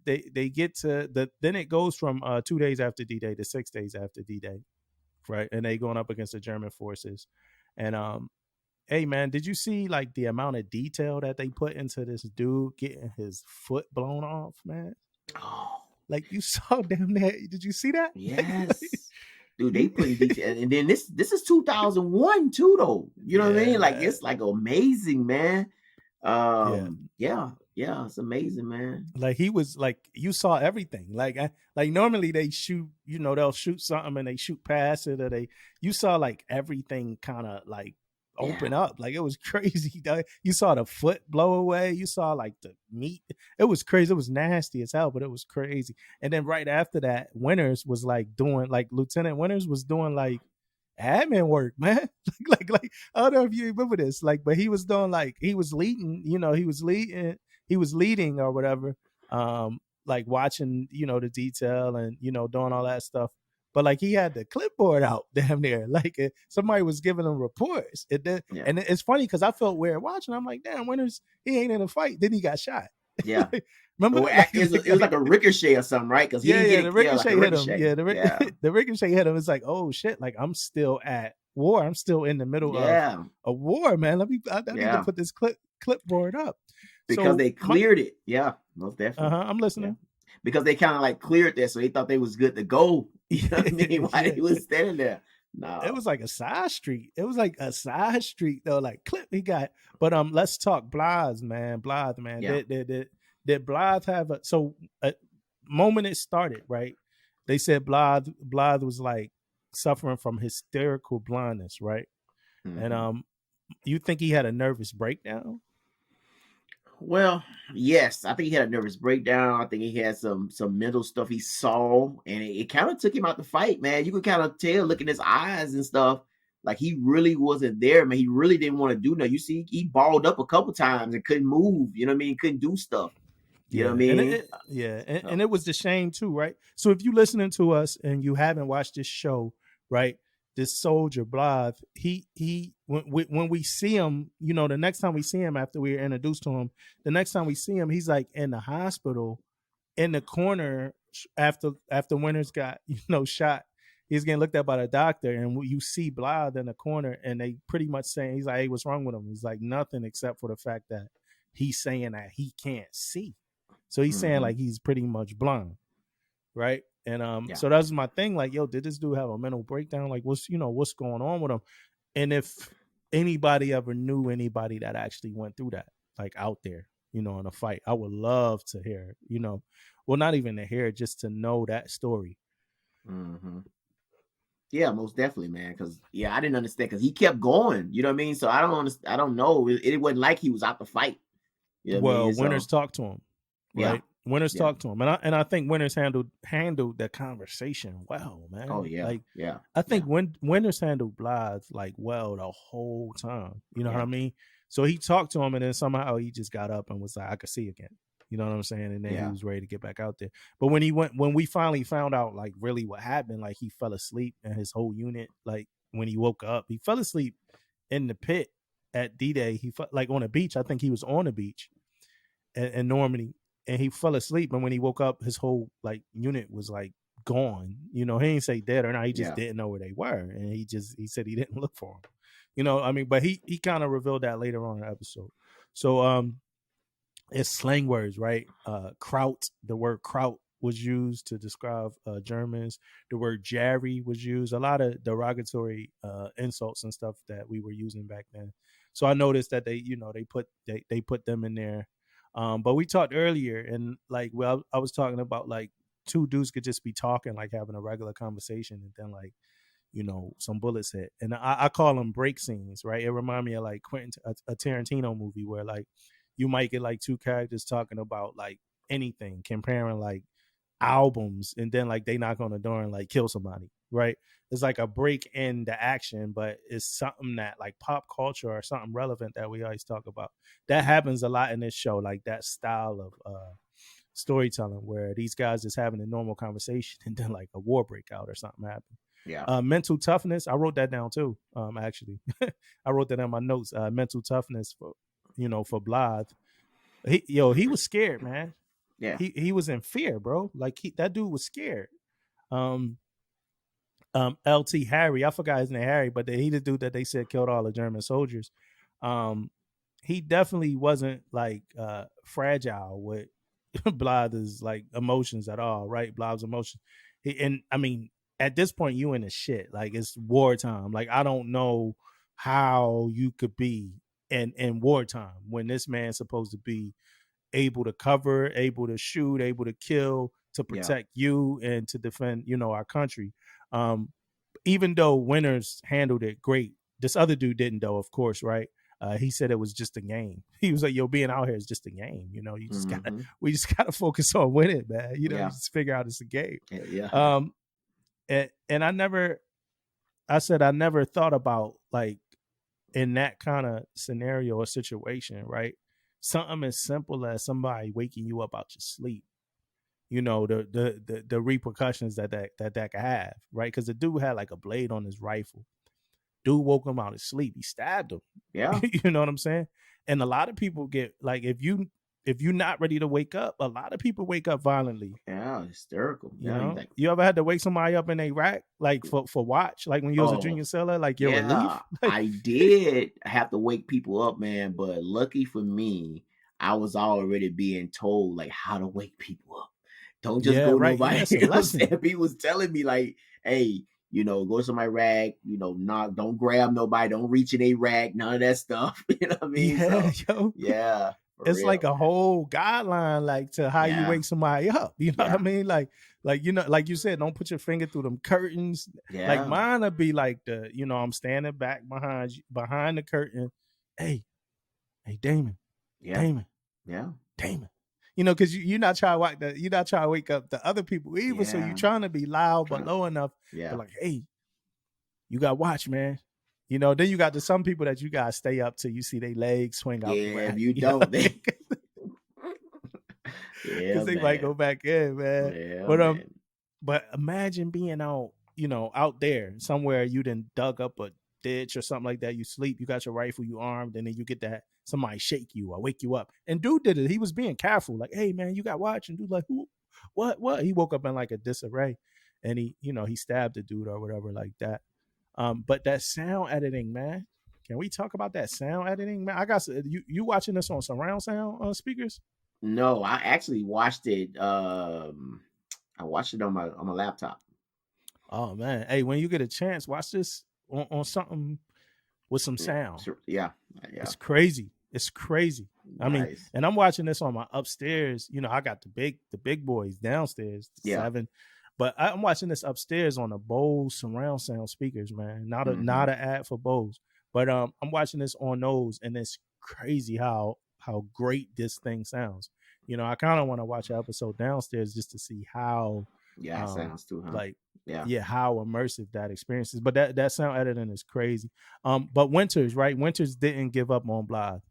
then it goes from 2 days after D-Day to 6 days after D-Day, right? And they going up against the German forces. And hey man, did you see like the amount of detail that they put into this dude getting his foot blown off, man? Oh, like you saw damn that. Did you see that? Yes. Dude, they put in detail. And then this is 2001 too, though. You know what I mean? Like, it's like amazing, man. Yeah, it's amazing, man. Like, he was like, you saw everything. Like normally they shoot, they'll shoot something and they shoot past it, or you saw like everything kind of like open up. Like, it was crazy. You saw the foot blow away. You saw like the meat. It was crazy. It was nasty as hell, but it was crazy. And then right after that, Winters was like doing, like Lieutenant Winters was doing like admin work, man. like I don't know if you remember this, like, but he was doing like, he was leading or whatever, like watching the detail and doing all that stuff, but like he had the clipboard out damn near, like somebody was giving him reports. And it's funny because I felt weird watching. I'm like, damn, Winters, he ain't in a fight, then he got shot. Yeah. Remember, it was like a ricochet or something, right? Because the ricochet hit him. The ricochet hit him. It's like, oh shit! Like, I'm still at war. I'm still in the middle of a war, man. I need to put this clipboard up because they cleared it. Yeah, most definitely. I'm listening. Yeah. Because they kind of like cleared that, so they thought they was good to go. You know what I mean? While he was standing there. No, it was like a side street. It was like a side street though. Like, clip he got. But let's talk Blythe, man. Yeah. Did Blythe have a moment it started, right? They said Blythe was like suffering from hysterical blindness, right? Mm-hmm. And you think he had a nervous breakdown? Well, yes, I think he had a nervous breakdown. I think he had some mental stuff he saw, and it kind of took him out the fight, man. You could kind of tell, looking at his eyes and stuff, like he really wasn't there, man. He really didn't want to do nothing. You see, he balled up a couple times and couldn't move. You know what I mean? Couldn't do stuff. You know what I mean? And it was the shame too, right? So if you're listening to us and you haven't watched this show, right, this soldier Blythe, when we see him, you know, the next time we see him after we were introduced to him, the next time we see him, he's like in the hospital in the corner after Winters got, you know, shot. He's getting looked at by the doctor, and you see Blythe in the corner, and they pretty much saying, he's like, hey, what's wrong with him? He's like, nothing, except for the fact that he's saying that he can't see. So he's saying like he's pretty much blind, right? And so that was my thing. Like, yo, did this dude have a mental breakdown? Like, what's going on with him? And if anybody ever knew anybody that actually went through that, like out there, you know, in a fight, I would love to hear, you know, well, not even to hear, just to know that story. Yeah, most definitely, man. Because I didn't understand, because he kept going. You know what I mean? So I don't understand. I don't know. It wasn't like he was out to fight. You know well, what I mean? Winters talked to him, right? Winters talked to him, and I think Winters handled the conversation well, man. Oh yeah, like I think Winters handled Blythe like well the whole time. You know what I mean? So he talked to him, and then somehow he just got up and was like, "I could see again." You know what I'm saying? And then he was ready to get back out there. But when we finally found out like really what happened, like he fell asleep and his whole unit, like when he woke up, he fell asleep in the pit at D-Day. He felt like on a beach. I think he was on the beach in Normandy, and he fell asleep. And when he woke up, his whole like unit was like gone. You know, he didn't say dead or not. He just didn't know where they were, and he said he didn't look for them. You know, I mean, but he kind of revealed that later on in the episode. So it's slang words, right? Kraut, the word kraut was used to describe Germans. The word Jerry was used. A lot of derogatory insults and stuff that we were using back then. So I noticed that they put them in there. But we talked earlier, and like, well, I was talking about like two dudes could just be talking, like having a regular conversation, and then like, you know, some bullets hit. And I call them break scenes, right? It reminds me of like a Tarantino movie where like you might get like two characters talking about like anything, comparing like albums, and then like they knock on the door and like kill somebody, right? It's like a break in the action, but it's something that like pop culture or something relevant that we always talk about. That happens a lot in this show, like that style of storytelling where these guys is having a normal conversation and then like a war break out or something happen. Mental toughness, I wrote that down too. Actually, I wrote that in my notes. Mental toughness for Blythe. He was scared, man. Yeah. He was in fear, bro. Like that dude was scared. LT Harry, I forgot his name, Harry, but he the dude that they said killed all the German soldiers. He definitely wasn't like fragile with Blythe's like emotions at all, right? Blythe's emotions. And I mean, at this point, you in the shit. Like it's wartime. Like I don't know how you could be in wartime when this man's supposed to be able to cover, able to shoot, able to kill, to protect you and to defend, you know, our country. Even though Winters handled it great, this other dude didn't, though, of course, right? He said it was just a game. He was like, yo, being out here is just a game. You know, you just we just gotta focus on winning, man. You know, you just figure out it's a game. And I never thought about like in that kind of scenario or situation, right? Something as simple as somebody waking you up out your sleep, you know, the repercussions that could have, right? Because the dude had like a blade on his rifle. Dude woke him out of sleep. He stabbed him. Yeah. You know what I'm saying? And a lot of people get like, if you're not ready to wake up, a lot of people wake up violently. Yeah, hysterical. You know, like, you ever had to wake somebody up in a rack, like for watch, like when you was a junior sailor, like your relief? Like, I did have to wake people up, man. But lucky for me, I was already being told like how to wake people up. Don't just go nobody else. He was telling me like, hey, you know, go to somebody's rack, you know, don't grab nobody, don't reach in a rack, none of that stuff. You know what I mean? Yeah, so, yeah. It's like a whole guideline, like to how you wake somebody up. You know what I mean? Like, you know, like you said, don't put your finger through them curtains. Yeah. Like mine would be like I'm standing back behind the curtain. Hey, Damon. Yeah. Damon. Yeah. Damon. You know, because you're not trying to wake up the other people either. So you're trying to be loud but low enough. Yeah. But like, hey, you got to watch, man. You know, then you got some people that you gotta stay up till you see their legs swing out. Yeah, if you don't, because they might go back in, man. Yeah, but imagine being out out there somewhere, you done dug up a ditch or something like that. You sleep, you got your rifle, you armed, and then you get that somebody shake you or wake you up. And dude did it. He was being careful, like, hey man, you got watch. And dude like, who, what? He woke up in like a disarray, and he stabbed the dude or whatever like that. But that sound editing, man. Can we talk about that sound editing, man? I got you watching this on surround sound speakers? No, I actually watched it. I watched it on my laptop. Oh man, hey, when you get a chance, watch this on something with some sound. Yeah. It's crazy. It's crazy. Nice. I mean, and I'm watching this on my upstairs. I got the big boys downstairs, 7. But I'm watching this upstairs on the Bose surround sound speakers, man. Not an ad for Bose, but I'm watching this on those, and it's crazy how great this thing sounds. I kind of want to watch an episode downstairs just to see how it sounds too, huh? Like how immersive that experience is. But that sound editing is crazy. But Winters didn't give up on Blythe,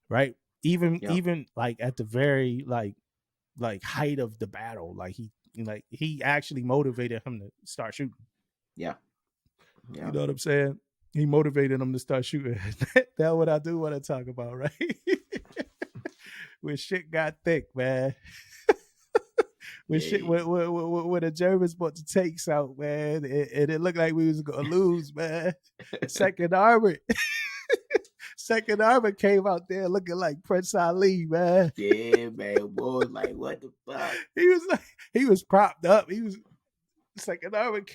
right? Even like at the very like height of the battle, like he actually motivated him to start shooting. Yeah. You know what I'm saying? He motivated him to start shooting. That's what I do want to talk about, right? When shit got thick, man. When the Germans brought the tanks out, man, and it looked like we was gonna lose, man. Second Armored came out there looking like Prince Ali, man. Yeah, man. Boy, like, what the fuck? He was propped up. Second Armored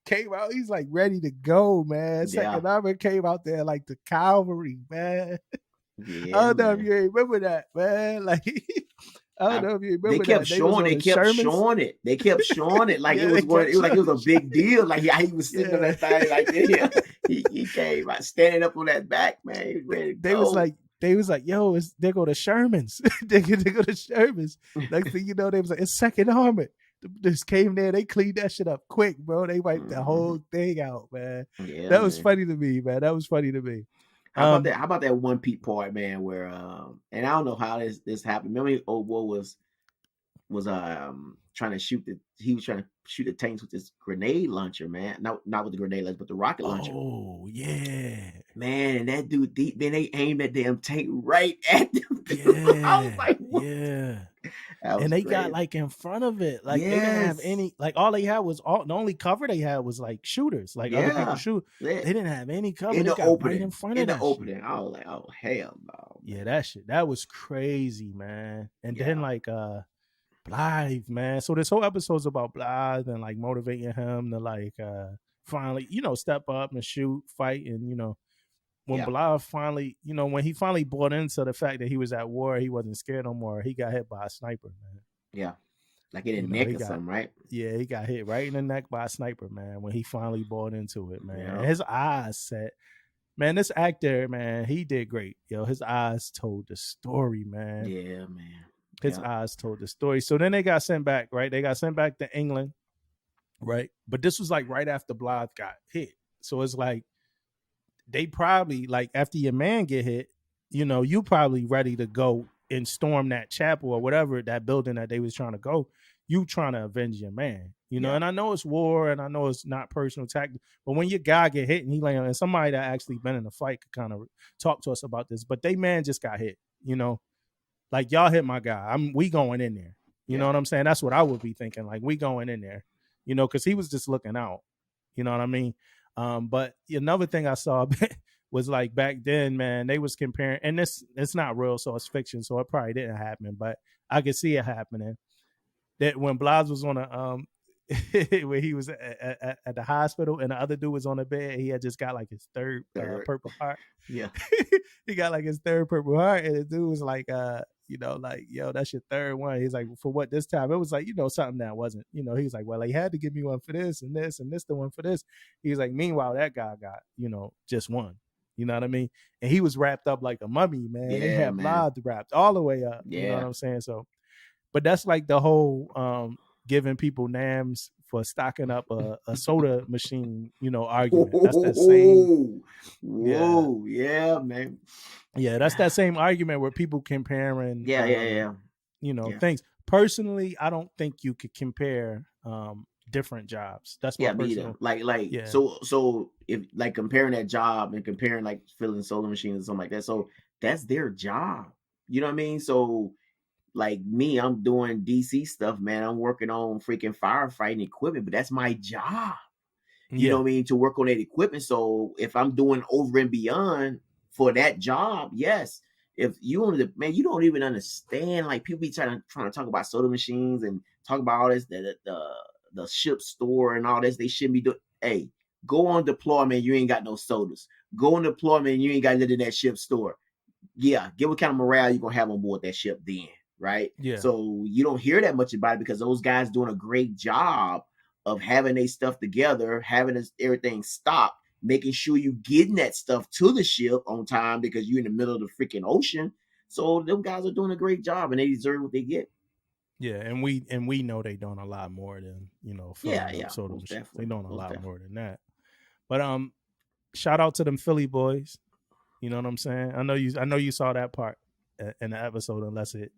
came out. He's like ready to go, man. Second Armored came out there like the cavalry, man. Yeah, I don't know if you remember that, man. Like, I don't know if you remember. They kept showing it. They kept showing it like it was a big deal. Like he was sitting on that thing like this. He came out standing up on that back, man. They was like, yo, they go to Sherman's. they go to Sherman's. Next thing you know, they was like, it's Second Armored. Just came there, they cleaned that shit up quick, bro. They wiped the whole thing out, man. Yeah, that was funny to me, man. That was funny to me. How about that one peak part, man, where and I don't know how this happened. Remember old boy was trying to shoot the tanks with this grenade launcher, man. Not with the grenade launcher, but the rocket launcher. Oh yeah, man. And that dude, then they aimed that damn tank right at them. Yeah, I was like, what? Yeah. And they got like in front of it, like they didn't have any, like all they had was the only cover they had was like shooters, like other people shoot. They didn't have any cover. In the opening, right in front of the opening. I was like, oh hell no. Yeah, that was crazy, man. And then like Blythe, man. So this whole episode's about Blythe and like motivating him to like finally, step up and shoot, fight, and when Blythe finally, when he finally bought into the fact that he was at war, he wasn't scared no more. He got hit by a sniper, man. Yeah. Like in the neck or something, right? Yeah, he got hit right in the neck by a sniper, man, when he finally bought into it, man. Yeah. His eyes set. Man, this actor, man, he did great. His eyes told the story, man. Yeah, man. His eyes told the story. So then they got sent back, right? They got sent back to England, right? But this was like right after Blythe got hit. So it's like, they probably, like, after your man get hit, you probably ready to go and storm that chapel or whatever, that building that they was trying to go. You trying to avenge your man, and I know it's war and I know it's not personal attack, but when your guy get hit and he lay on, and somebody that actually been in the fight could kind of talk to us about this, but they man just got hit, like y'all hit my guy. We going in there. You know what I'm saying? That's what I would be thinking. Like, we going in there, because he was just looking out. You know what I mean? But another thing I saw was like back then, man, they was comparing, and it's not real, so it's fiction, so it probably didn't happen, but I could see it happening. That when Blas was on when he was at the hospital and the other dude was on the bed, he had just got like his third. Purple Heart. Yeah. He got like his third Purple Heart, and the dude was like, like, yo, that's your third one. He's like, for what this time? It was like, something that wasn't, he was like, well, he had to give me one for this and this and this, the one for this. He was like, meanwhile, that guy got, just one. You know what I mean? And he was wrapped up like a mummy, man. Yeah, they had Blythe wrapped all the way up. You know what I'm saying? So, but that's like the whole giving people names for stocking up a soda machine, argument. That's that same. Whoa, yeah, man. Yeah, that's that same argument where people comparing. Things. Personally, I don't think you could compare different jobs. That's my personal. So if like comparing that job and comparing like filling solar machines and something like that, so that's their job. You know what I mean? So like me, I'm doing DC stuff, man. I'm working on freaking firefighting equipment, but that's my job. You know what I mean? To work on that equipment. So if I'm doing over and beyond for that job, yes. If you only man, you don't even understand. Like people be trying to talk about soda machines and talk about all this, the ship store and all this. They shouldn't be doing. Hey, go on deployment. You ain't got no sodas. Go on deployment. You ain't got nothing in that ship store. Yeah, get what kind of morale you gonna have on board that ship then, right? Yeah. So you don't hear that much about it because those guys doing a great job of having their stuff together, having everything stopped, making sure you getting that stuff to the ship on time because you're in the middle of the freaking ocean. So them guys are doing a great job and they deserve what they get. Yeah, and we know they doing a lot more than filling up soda machines. They doing a lot more than that. But shout out to them Philly boys. You know what I'm saying? I know you saw that part in the episode, unless it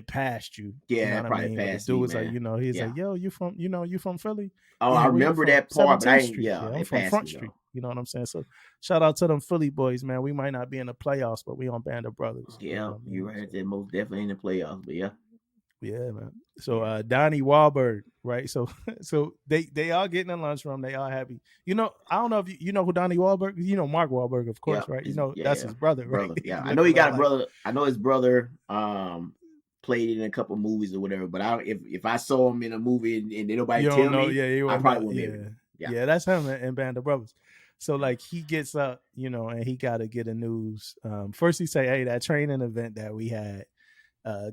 passed you. Yeah, you know what I mean? Passed the dude was like, he's like, yo, you from Philly? Oh, yeah, I remember that part, but I'm from Front Street. You know what I'm saying? So shout out to them Philly boys, man. We might not be in the playoffs, but we on Band of Brothers. Yeah, you're right. They're most definitely in the playoffs, but yeah. Yeah, man. So Donnie Wahlberg, right? So they all getting in lunchroom. They all happy. I don't know if you know who Donnie Wahlberg. Mark Wahlberg, of course, right? That's his brother, right? Yeah, I know he got a brother. I know his brother played in a couple movies or whatever. But if I saw him in a movie and nobody tell me, I probably wouldn't. Yeah, that's him in Band of Brothers. So like he gets up, and he got to get a news. First he say, "Hey, that training event that we had."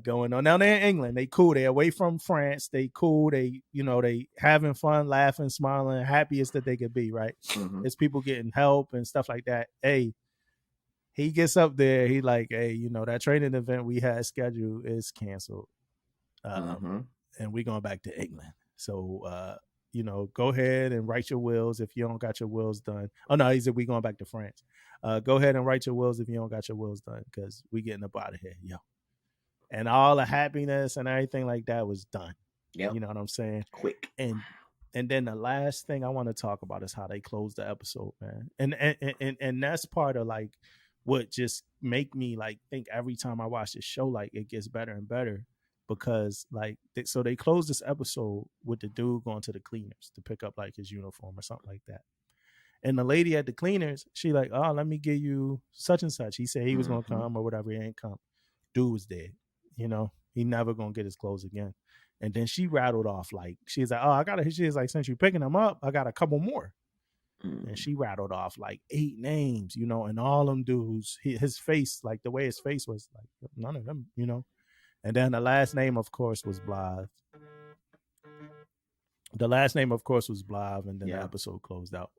Going on. Now they're in England. They cool. They're away from France. They cool. They having fun, laughing, smiling, happiest that they could be, right? Mm-hmm. There's people getting help and stuff like that. Hey, he gets up there. He like, hey, that training event we had scheduled is canceled. And we going back to England. So, go ahead and write your wills if you don't got your wills done. Oh no, he said we going back to France. Go ahead and write your wills if you don't got your wills done because we getting up out of here, yo. And all the happiness and everything like that was done. Yep. You know what I'm saying? Quick. And then the last thing I want to talk about is how they closed the episode, man. And that's part of like what just make me like think every time I watch this show, like it gets better and better because like so they closed this episode with the dude going to the cleaners to pick up like his uniform or something like that. And the lady at the cleaners, she like, oh, let me give you such and such. He said he was gonna come or whatever. He ain't come. Dude was dead. He never gonna get his clothes again. And then she rattled off like she's like, oh, she's like, since you picking them up, I got a couple more. And she rattled off like 8 names, and all them dudes, his face, like the way his face was, like none of them, And then the last name, of course, was Blythe. And then the episode closed out.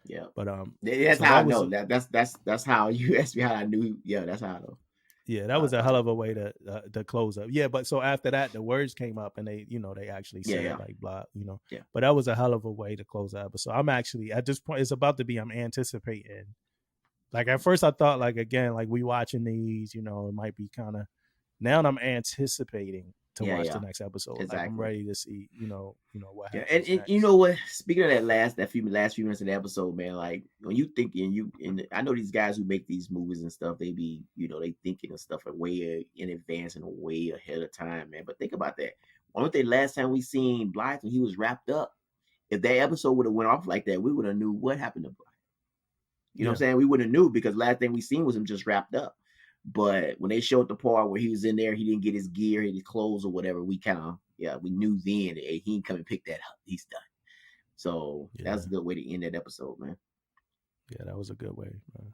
Yeah, but that's how I know. That's how you asked me how I knew. Yeah, that's how I know. Yeah, that was a hell of a way to close up. Yeah, but so after that, the words came up and they, they actually said like blah, Yeah. But that was a hell of a way to close the episode. I'm actually at this point, it's about to be. I'm anticipating. Like at first, I thought like again, like we watching these, it might be kind of. Now I'm anticipating to watch the next episode. Exactly. Like I'm ready to see, what happens. And you know what? Speaking of that last few minutes of the episode, man, like when you thinking and I know these guys who make these movies and stuff, they be, they thinking of stuff way in advance and way ahead of time, man. But think about that. One thing last time we seen Blythe when he was wrapped up, if that episode would have went off like that, we would have knew what happened to Blythe. You know what I'm saying? We would have knew because last thing we seen was him just wrapped up. But when they showed the part where he was in there, he didn't get his gear, his clothes or whatever, we kind of, we knew then that he ain't come and pick that up. He's done. So that's a good way to end that episode, man. Yeah, that was a good way, man.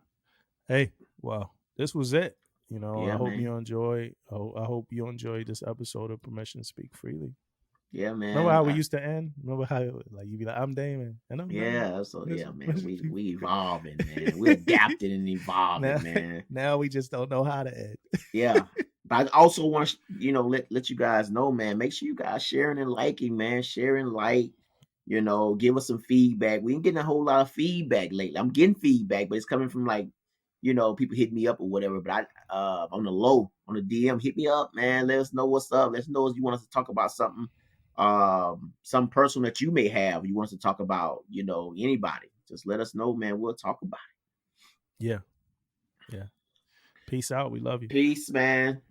Hey, well, this was it. I hope you enjoy. I hope you enjoyed this episode of Permission to Speak Freely. Yeah, man. Remember how we used to end? Remember how like you'd be like, I'm Damon. And I'm man. We evolving, man. We're adapting and evolving, man. Now we just don't know how to end. Yeah. But I also want to, let you guys know, man. Make sure you guys sharing and liking, man. Sharing, give us some feedback. We ain't getting a whole lot of feedback lately. I'm getting feedback, but it's coming from like, people hit me up or whatever. But on the DM, hit me up, man. Let us know what's up. Let us know if you want us to talk about something. some person that you may have, you want us to talk about, you know, anybody, just let us know, man. We'll talk about it. Yeah. Peace out. We love you. Peace, man.